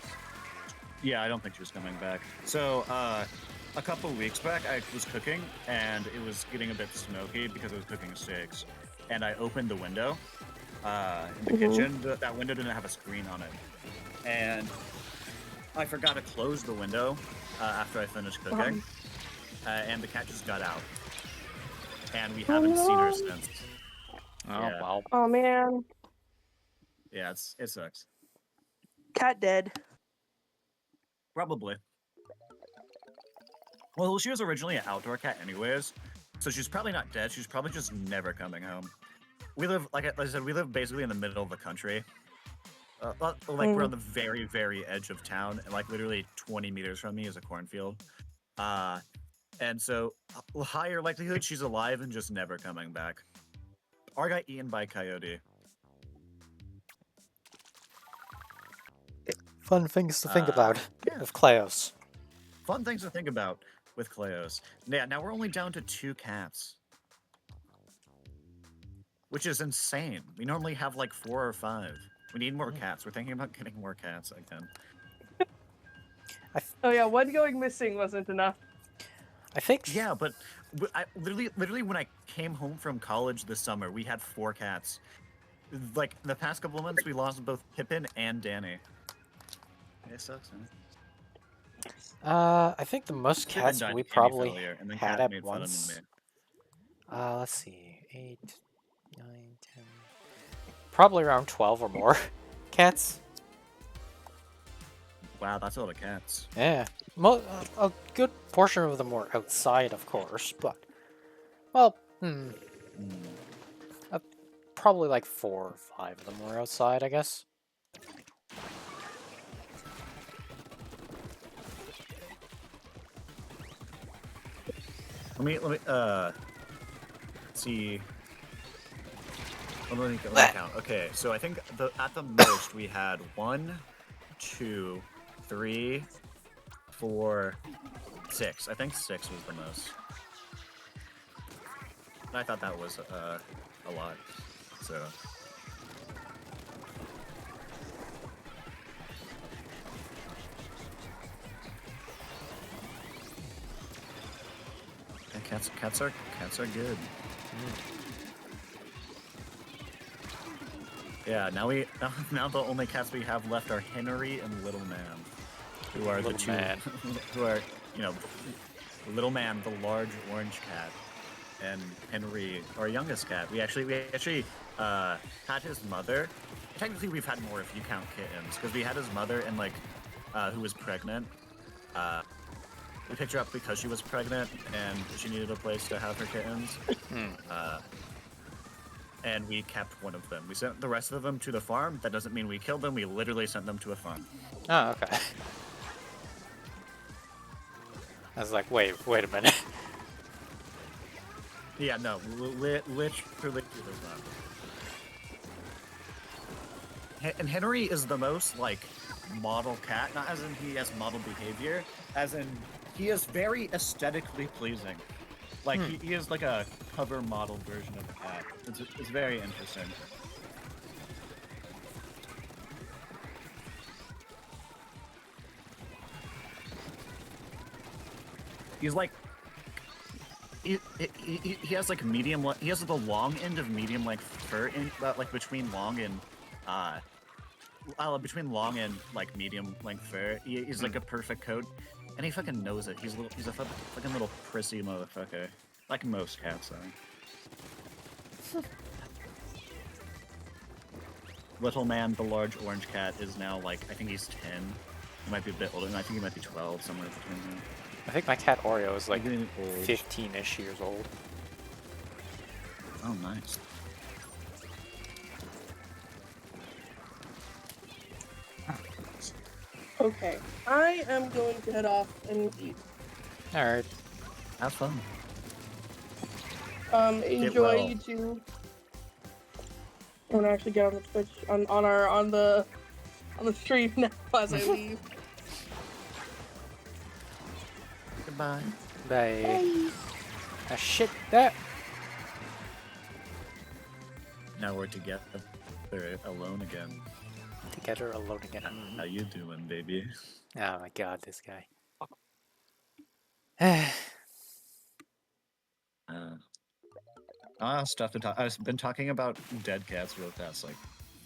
Yeah, I don't think she was coming back. So, a couple weeks back, I was cooking, and it was getting a bit smoky because I was cooking steaks. And I opened the window in the kitchen. That window didn't have a screen on it. And I forgot to close the window after I finished cooking. And the cat just got out. And we haven't seen her since. Oh, Yeah. well. Oh, man. Yeah, it sucks. Cat dead. Probably. Well, she was originally an outdoor cat anyways, so she's probably not dead. She's probably just never coming home. We live, like I said, we live basically in the middle of the country. We're on the very, very edge of town, and like literally 20 meters from me is a cornfield. And so, higher likelihood she's alive and just never coming back. Or got eaten by a coyote. Fun things to think about yeah. with Kleos. Fun things to think about with Kleos. Yeah, now we're only down to 2 cats. Which is insane. We normally have like 4 or 5. We need more cats. We're thinking about getting more cats again. Oh yeah, one going missing wasn't enough. I think... Yeah, but literally when I came home from college this summer, we had 4 cats. Like, the past couple of months, we lost both Pippin and Danny. It sucks, man. I think the most Pippin cats died we of kidney probably failure, and then had Cat at made fun of once. me. Let's see. 8, 9, 10... Probably around 12 or more cats. Wow, that's a lot of cats. Yeah. A good portion of them were outside, of course, but... Well, probably like 4 or 5 of them were outside, I guess. Let me see. Let me count. Okay, so I think at the most we had 1, 2, 3, 4, 6. I think 6 was the most. I thought that was a lot. So. Yeah, cats are good. Yeah, now the only cats we have left are Henry and Little Man, who are Little the two Man. who are, you know, Little Man, the large orange cat, and Henry, our youngest cat. We actually had his mother. Technically, we've had more if you count kittens, because we had his mother and like who was pregnant. We picked her up because she was pregnant and she needed a place to have her kittens. And we kept one of them. We sent the rest of them to the farm. That doesn't mean we killed them. We literally sent them to a farm. Oh, okay. I was like, wait a minute. Yeah, no, literally he does that. And Henry is the most, like, model cat, not as in he has model behavior, as in he is very aesthetically pleasing. Like, he is like a cover model version of a cat. It's very interesting. He's like, he has like medium, he has the long end of medium length fur in, like between long and, like medium length fur. He's like a perfect coat, and he fucking knows it. He's a fucking little prissy motherfucker, like most cats are. Little man, the large orange cat, is now like, I think he's 10. He might be a bit older, and I think he might be 12, somewhere between them. I think my cat Oreo is like Getting old. 15-ish years old. Oh, nice. Okay, I am going to head off and eat. Alright. Have fun. Enjoy well. you too. I'm gonna actually get on the Twitch on the stream now as I leave. Goodbye. Bye. Ah, shit, that. Now we're together alone again. Together alone again. How you doing, baby? Oh my god, this guy. Stuff to talk. I've been talking about dead cats for the past like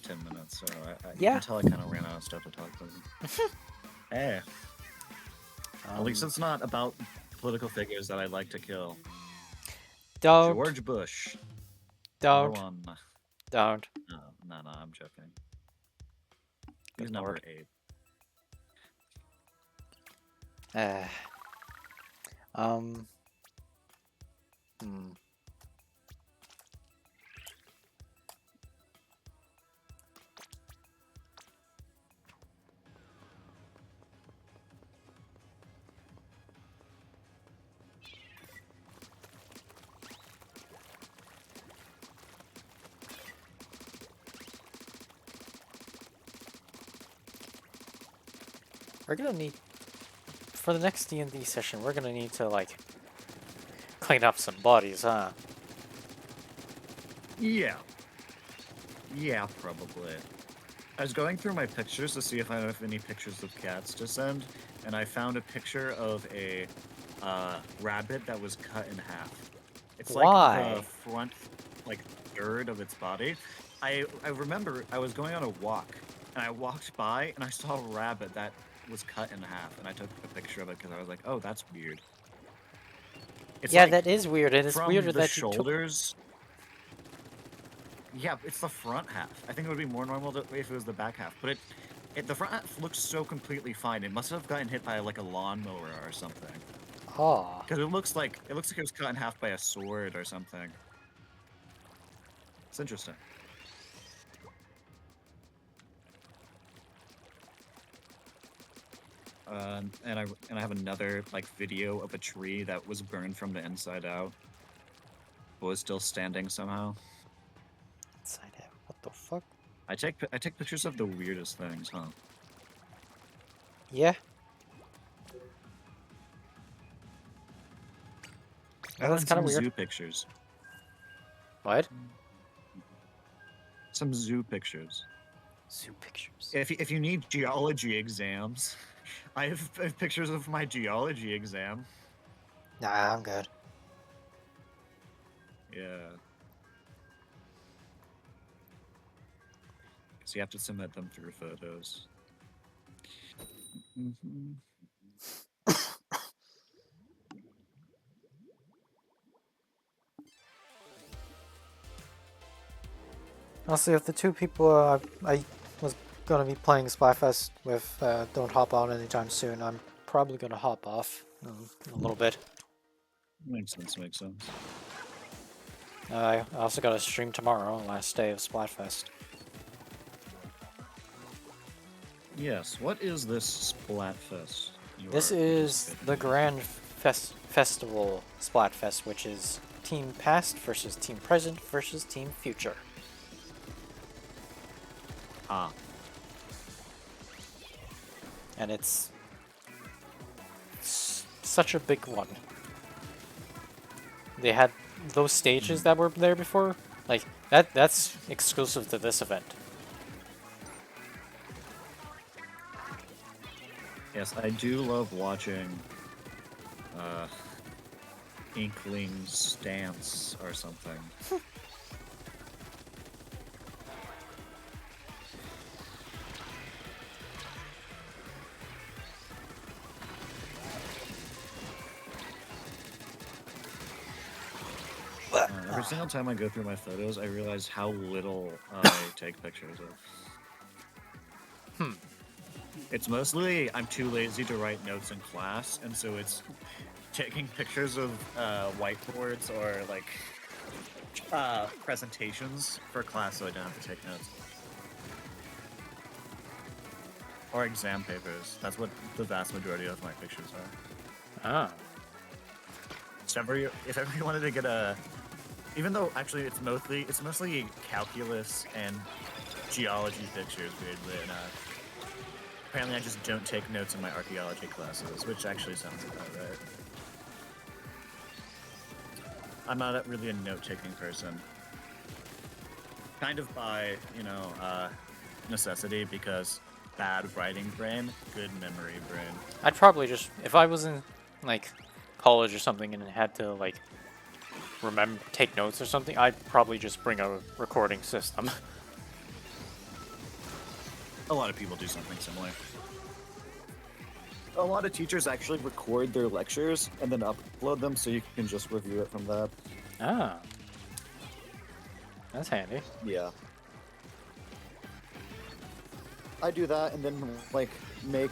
10 minutes, so you Yeah. can tell I kind of ran out of stuff to talk about. Hey, at least it's not about political figures that I like to kill. Don't. George Bush. Don't. Number 1. Don't. No, I'm joking. Good He's number lord. 8. We're gonna need, for the next D&D session, we're gonna need to, like, clean up some bodies, huh? Yeah. Yeah, probably. I was going through my pictures to see if I have any pictures of cats to send, and I found a picture of a rabbit that was cut in half. It's like Why? the front, like, third of its body. I remember I was going on a walk, and I walked by, and I saw a rabbit that was cut in half, and I took a picture of it because I was like, oh, that's weird. It's Yeah, like, that is weird, and it's from weirder the that you took... shoulders. Yeah, it's the front half. I think it would be more normal if it was the back half, but the front half looks so completely fine. It must have gotten hit by like a lawnmower or something. Oh. Because it looks like it was cut in half by a sword or something. It's interesting. And I have another like video of a tree that was burned from the inside out, but was still standing somehow. Inside out. What the fuck? I take pictures of the weirdest things, huh? Yeah. Oh, That's kind of weird. Zoo pictures. What? Some zoo pictures. Zoo pictures. If you need geology exams, I have pictures of my geology exam. Nah, I'm good. Yeah. So you have to submit them through photos. Mm-hmm. Honestly, if the two people I was gonna be playing Splatfest with don't hop on anytime soon, I'm probably gonna hop off in a little bit. Makes sense, makes sense. I also got a stream tomorrow, last day of Splatfest. Yes, what is this Splatfest? This is the grand festival Splatfest, which is Team Past versus Team Present versus Team Future. Ah. And it's such a big one. They had those stages that were there before, like that's exclusive to this event. Yes, I do love watching Inklings dance or something. Every single time I go through my photos, I realize how little I take pictures of. It's mostly I'm too lazy to write notes in class, and so it's taking pictures of whiteboards or like presentations for class so I don't have to take notes. Or exam papers. That's what the vast majority of my pictures are. Ah. So if ever you wanted to get a, even though actually it's mostly calculus and geology pictures, weirdly enough. Apparently I just don't take notes in my archaeology classes, which actually sounds about right. I'm not really a note-taking person. Kind of by, necessity, because bad writing brain, good memory brain. I'd probably just, if I was in like college or something and had to like take notes or something, I'd probably just bring a recording system. A lot of people do something similar. A lot of teachers actually record their lectures and then upload them so you can just review it from that. Ah. That's handy. Yeah. I do that and then like make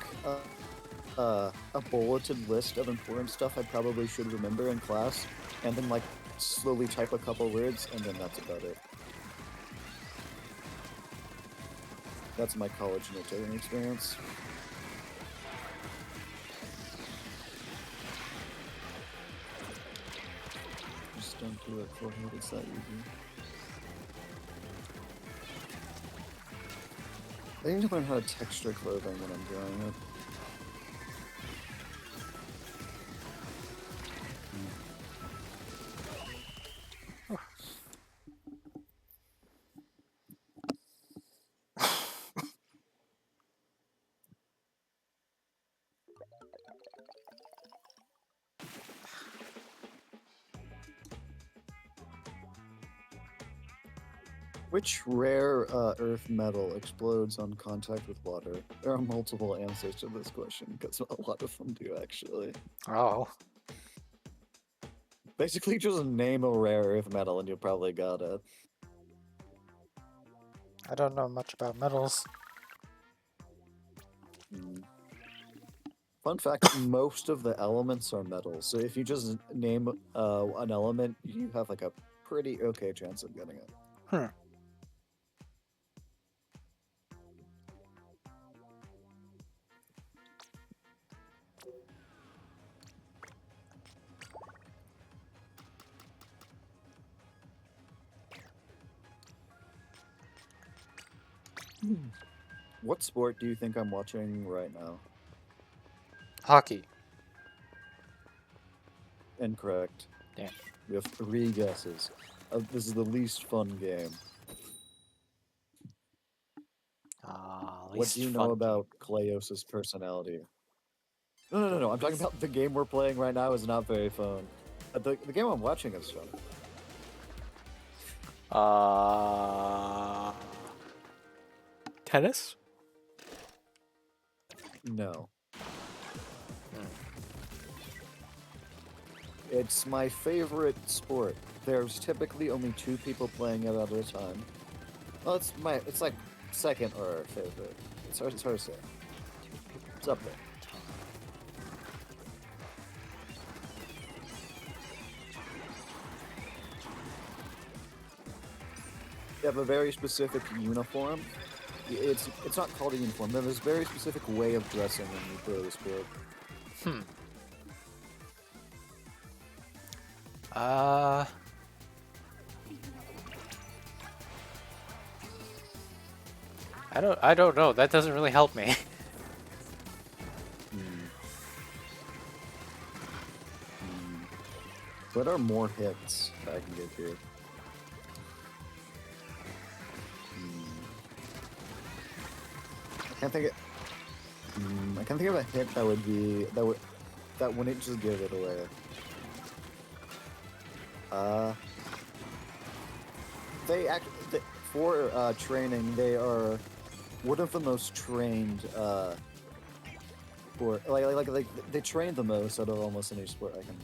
a bulleted list of important stuff I probably should remember in class, and then like slowly type a couple words, and then that's about it. That's my college note-taking experience. Just don't do it for him, it's that easy. I need to learn how to texture clothing when I'm drawing it. Which rare earth metal explodes on contact with water? There are multiple answers to this question, because a lot of them do, actually. Oh. Basically, just name a rare earth metal and you'll probably got it. I don't know much about metals. Fun fact, most of the elements are metals, so if you just name an element, you have like a pretty okay chance of getting it. Hmm. What sport do you think I'm watching right now? Hockey. Incorrect. Damn. We have 3 guesses. This is the least fun game. What do you know about Cleos's personality? No. I'm talking about the game we're playing right now is not very fun. The game I'm watching is fun. Tennis? No. It's my favorite sport. There's typically only 2 people playing it at a time. Well, it's like second or favorite. It's hard to say. It's up there. They have a very specific uniform. It's not called a uniform. There's a very specific way of dressing when you play the sport. Uh, I don't know. That doesn't really help me. What are more hits that I can give you? I can't think of. I can't think of a hit that would be that wouldn't just give it away. For training, they are one of the most trained for like they train the most out of almost any sport I can.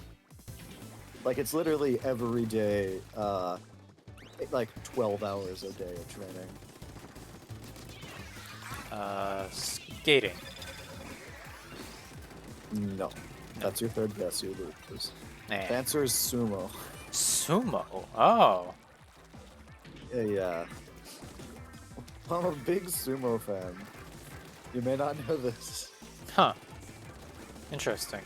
Like it's literally every day, like 12 hours a day of training. Skating. No, that's your third guess. You lose. Nah. The answer is sumo. Sumo. Oh. Yeah. I'm a big sumo fan. You may not know this. Huh. Interesting.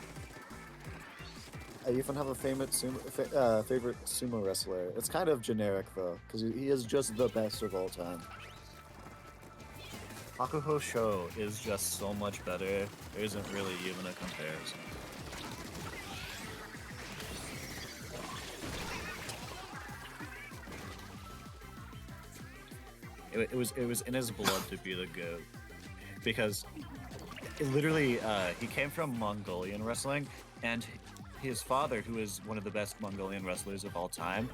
I even have a favorite sumo wrestler. It's kind of generic though, because he is just the best of all time. Hakuho Show is just so much better. There isn't really even a comparison. It was in his blood to be the GOAT, because literally he came from Mongolian wrestling, and his father, who is one of the best Mongolian wrestlers of all time,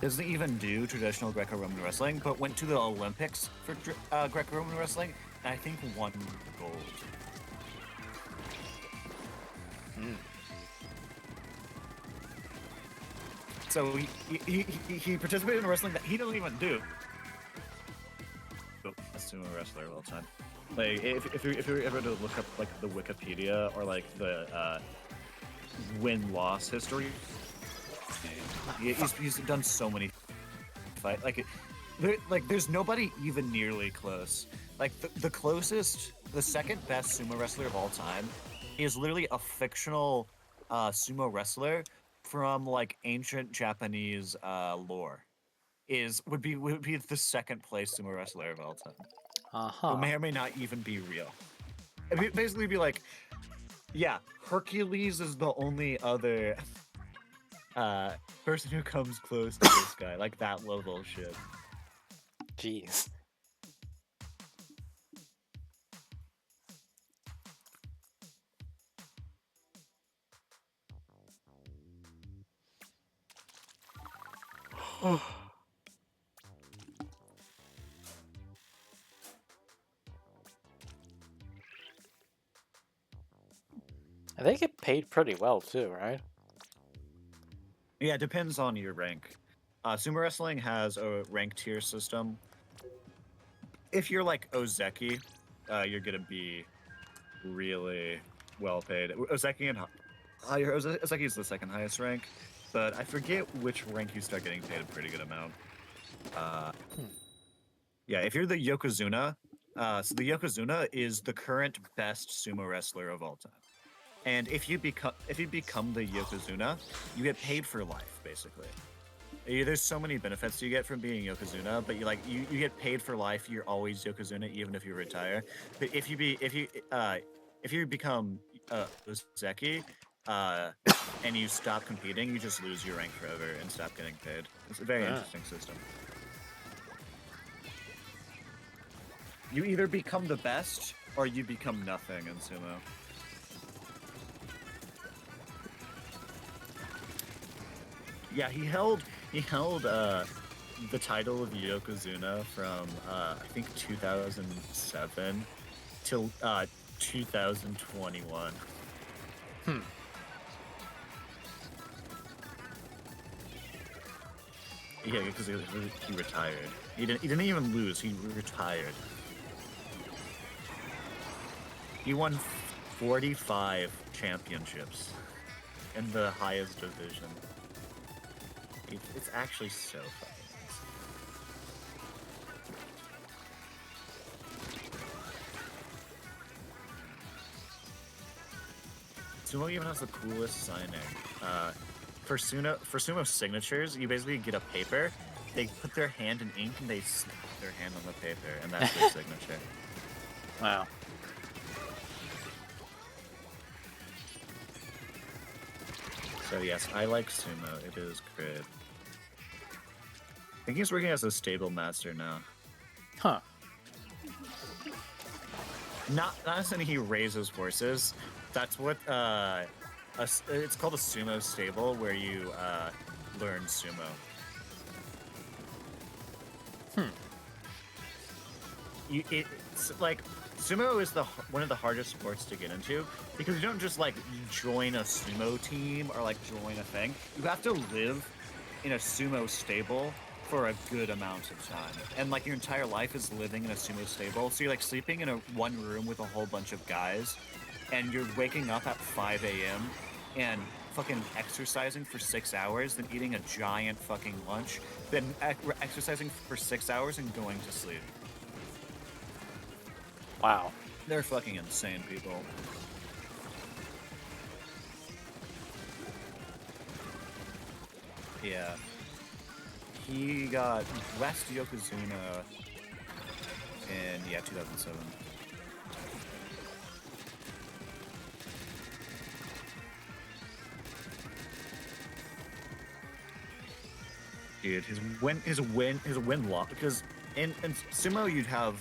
doesn't even do traditional Greco-Roman wrestling, but went to the Olympics for Greco-Roman wrestling, and I think won gold. So he participated in wrestling that he doesn't even do. A sumo wrestler of all time. Like if you were ever to look up like the Wikipedia or like the win-loss history, he's done so many fight there's nobody even nearly close. Like the closest, the second best sumo wrestler of all time is literally a fictional sumo wrestler from like ancient Japanese lore. Would be the second place sumo wrestler of all time. Who may or may not even be real. It'd basically be like, yeah, Hercules is the only other person who comes close to this guy, like that level of shit. Jeez. They get paid pretty well too, right? Yeah, it depends on your rank. Sumo wrestling has a rank tier system. If you're like Ozeki, you're gonna be really well paid. Ozeki and Ozeki is the second highest rank, but I forget which rank you start getting paid a pretty good amount. Yeah, if you're the Yokozuna, so the Yokozuna is the current best sumo wrestler of all time. And if you become the Yokozuna, you get paid for life, basically. There's so many benefits you get from being Yokozuna, but you get paid for life. You're always Yokozuna, even if you retire. But if you become Ozeki, and you stop competing, you just lose your rank forever and stop getting paid. It's a very interesting system. You either become the best or you become nothing in sumo. Yeah, he held the title of Yokozuna from I think 2007 till 2021. Yeah, because he retired. He didn't even lose. He retired. He won 45 championships in the highest division. It's actually so fucking nice. Sumo even has the coolest signing. for sumo signatures, you basically get a paper. They put their hand in ink and they slap their hand on the paper, and that's their signature. Wow. So yes, I like sumo. It is great. I think he's working as a stable master now. Huh. Not necessarily he raises horses. That's what it's called a sumo stable, where you learn sumo. It's like sumo is one of the hardest sports to get into because you don't just like join a sumo team or like join a thing. You have to live in a sumo stable for a good amount of time, and like your entire life is living in a sumo stable. So you're like sleeping in one room with a whole bunch of guys, and you're waking up at 5 a.m. and fucking exercising for 6 hours, then eating a giant fucking lunch, then exercising for 6 hours and going to sleep. Wow. They're fucking insane people. Yeah. He got West Yokozuna in 2007. Dude, his win loss, because in sumo you'd have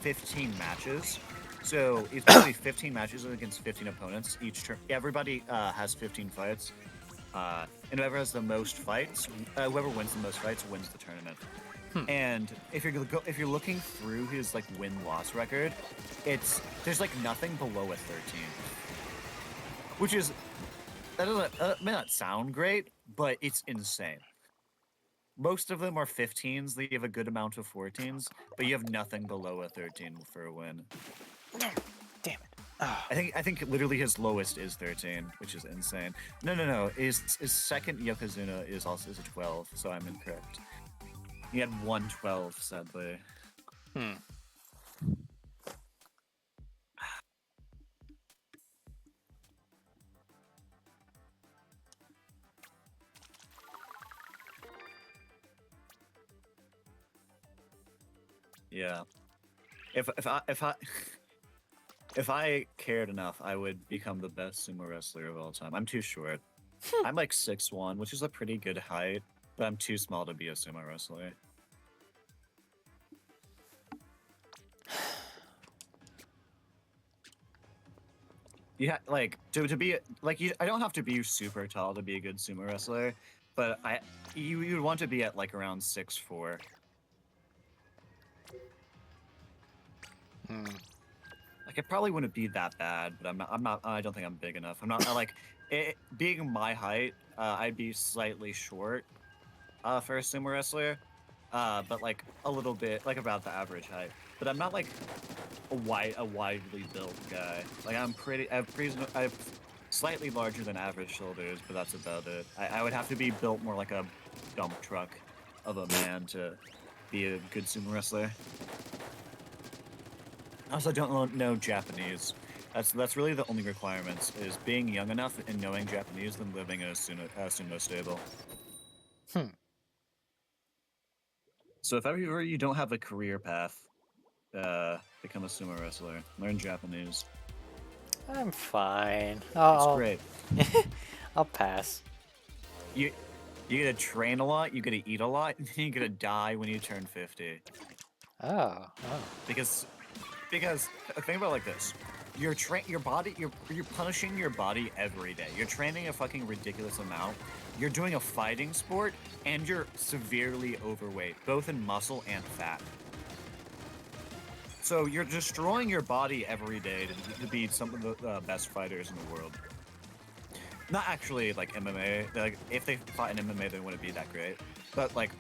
15 matches. So it's basically 15 matches against 15 opponents each turn. Everybody has 15 fights. And whoever has the most fights, whoever wins the most fights wins the tournament. And if you're looking through his like win-loss record, there's like nothing below a 13, which is that may not sound great, but it's insane. Most of them are 15s. They have a good amount of 14s, but you have nothing below a 13 for a win. Damn it. I think literally his lowest is 13, which is insane. No. His second Yokozuna is a 12, so I'm incorrect. He had 112, sadly. Yeah. If I cared enough, I would become the best sumo wrestler of all time. I'm too short. I'm like 6'1", which is a pretty good height, but I'm too small to be a sumo wrestler. You like to be like I don't have to be super tall to be a good sumo wrestler, but you would want to be at like around 6'4". Like it probably wouldn't be that bad, but I'm not. I don't think I'm big enough. I'm not like being my height. I'd be slightly short for a sumo wrestler, but like a little bit, like about the average height. But I'm not like a widely built guy. Like I have slightly larger than average shoulders, but that's about it. I would have to be built more like a dump truck of a man to be a good sumo wrestler. I also don't know Japanese. That's really the only requirements, is being young enough and knowing Japanese than living in a sumo stable. So if ever you don't have a career path, become a sumo wrestler. Learn Japanese. I'm fine. It's great. I'll pass. You get to train a lot, you get to eat a lot, and you get to die when you turn 50. Oh. Because think about it like this. You're punishing your body every day. You're training a fucking ridiculous amount. You're doing a fighting sport, and you're severely overweight, both in muscle and fat. So you're destroying your body every day to be some of the best fighters in the world. Not actually like MMA. Like if they fought in MMA, they wouldn't be that great. But like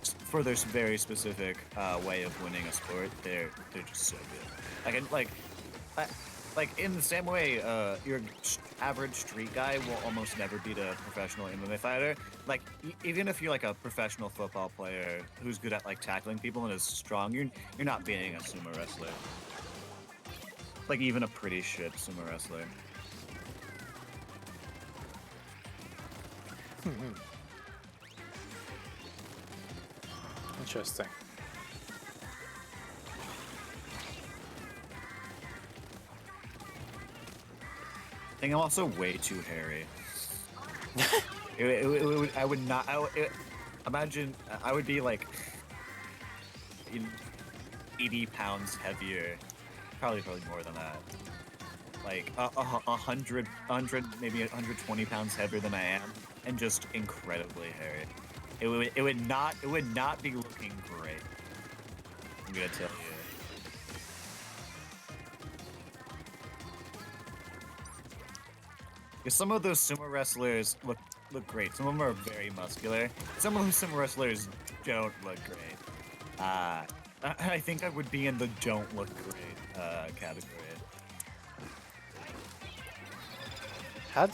for their very specific way of winning a sport, they're just so good. Like in the same way, your average street guy will almost never beat a professional MMA fighter. Like even if you're like a professional football player who's good at like tackling people and is strong, you're not beating a sumo wrestler. Like even a pretty shit sumo wrestler. Interesting. I think I'm also way too hairy. I would not. Imagine I would be like 80 pounds heavier, probably more than that. Like 100, maybe 120 pounds heavier than I am, and just incredibly hairy. It would not be looking great. I'm gonna tell you. Because some of those sumo wrestlers look great. Some of them are very muscular. Some of those sumo wrestlers don't look great. I think I would be in the don't look great category. How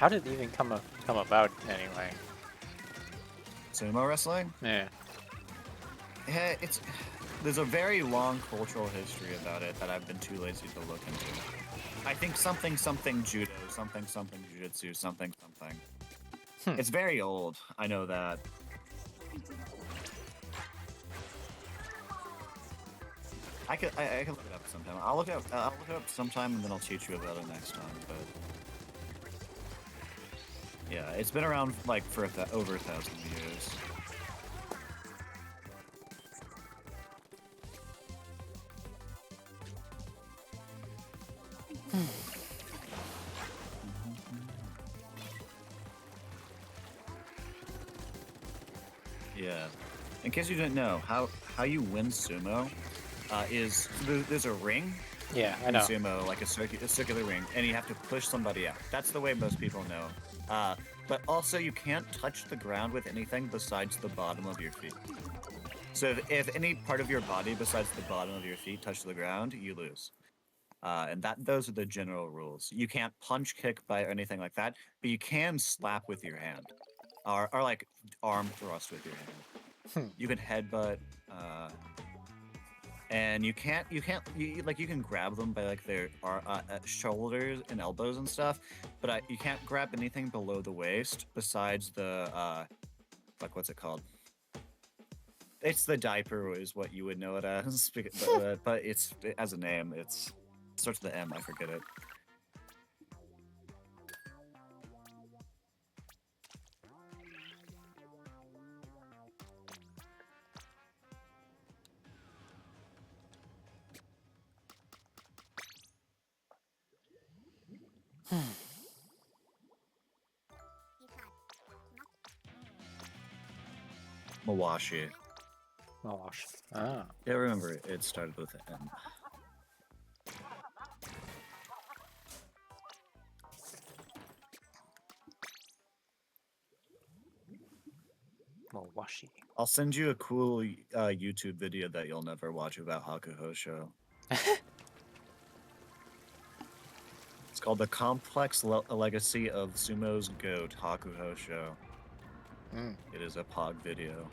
did it even come about anyway? Sumo wrestling? Yeah. Yeah, there's a very long cultural history about it that I've been too lazy to look into. I think something judo, something jujitsu, something. It's very old. I know that. I could look it up sometime. I'll look it up sometime, and then I'll teach you about it next time. But yeah, it's been around like for over 1,000 years. Yeah. In case you didn't know, how you win sumo is there's a ring. Yeah, I in know. sumo, like a circular ring, and you have to push somebody out. That's the way most people know. But also, you can't touch the ground with anything besides the bottom of your feet. So if any part of your body besides the bottom of your feet touch the ground, you lose. And those are the general rules. You can't punch, kick, bite, or anything like that, but you can slap with your hand, or like arm thrust with your hand. You can headbutt, and you can grab them by like their shoulders and elbows and stuff, but you can't grab anything below the waist besides the what's it called? It's the diaper is what you would know it as, but it has a name. It starts with the M. I forget it. Mawashi. Mawashi. Ah. Yeah, remember it started with an M. Mawashi. I'll send you a cool YouTube video that you'll never watch about Hakuhosho. It's called The Complex Legacy of Sumo's Goat, Hakuhosho. It is a POG video.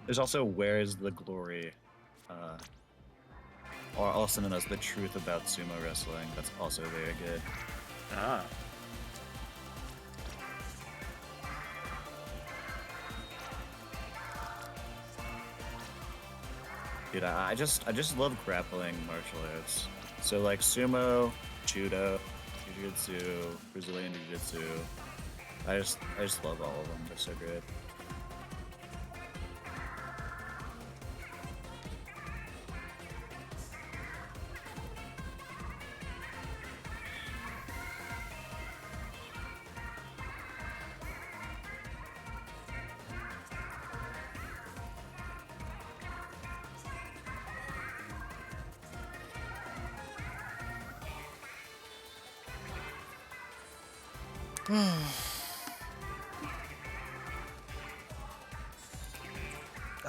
There's also Where is the Glory? Or also known as The Truth About Sumo Wrestling. That's also very good. Ah. Dude, I just love grappling martial arts. So like sumo, judo, jiu-jitsu, Brazilian jiu-jitsu. I just love all of them. They're so great.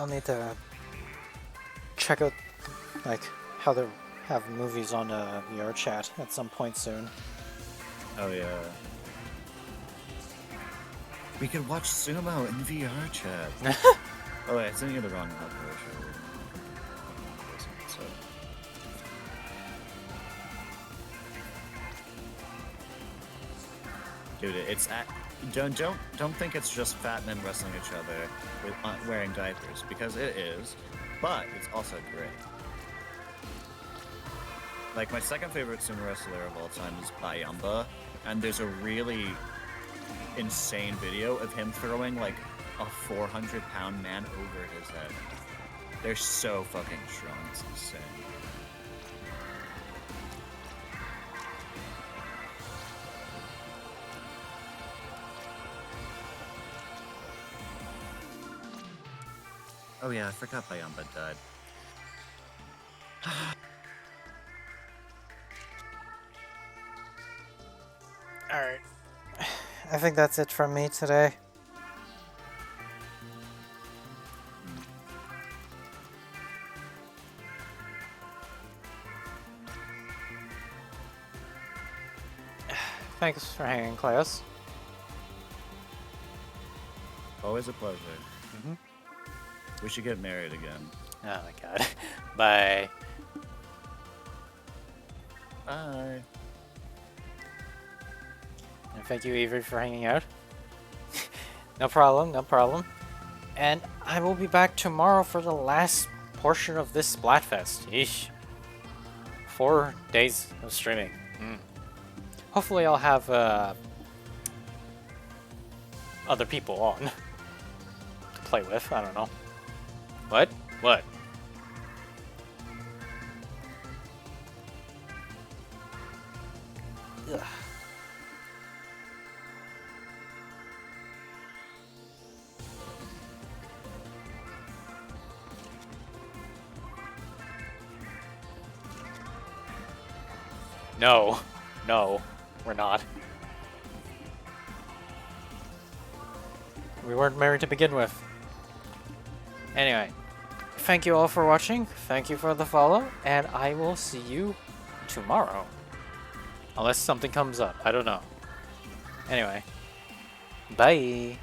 I'll need to check out like how they have movies on VR chat at some point soon. Oh yeah. We could watch Sumo in VR chat. Oh wait, I sent you the wrong location. So. Dude, it's don't think it's just fat men wrestling each other with wearing diapers, because it is, but it's also great. Like, my second favorite sumo wrestler of all time is Bayamba, and there's a really insane video of him throwing like a 400-pound man over his head. They're so fucking strong, it's insane. Oh yeah, I forgot Bayamba died. Alright. I think that's it from me today. Thanks for hanging, Claus. Always a pleasure. Mhm. We should get married again. Oh my god. Bye. Bye. And thank you, Avery, for hanging out. No problem, no problem. And I will be back tomorrow for the last portion of this Splatfest. Yeesh. 4 days of streaming. Hopefully I'll have other people on to play with. I don't know. What? What? Ugh. No. No, we're not. We weren't married to begin with. Anyway, thank you all for watching. Thank you for the follow, and I will see you tomorrow. Unless something comes up. I don't know. Anyway, bye.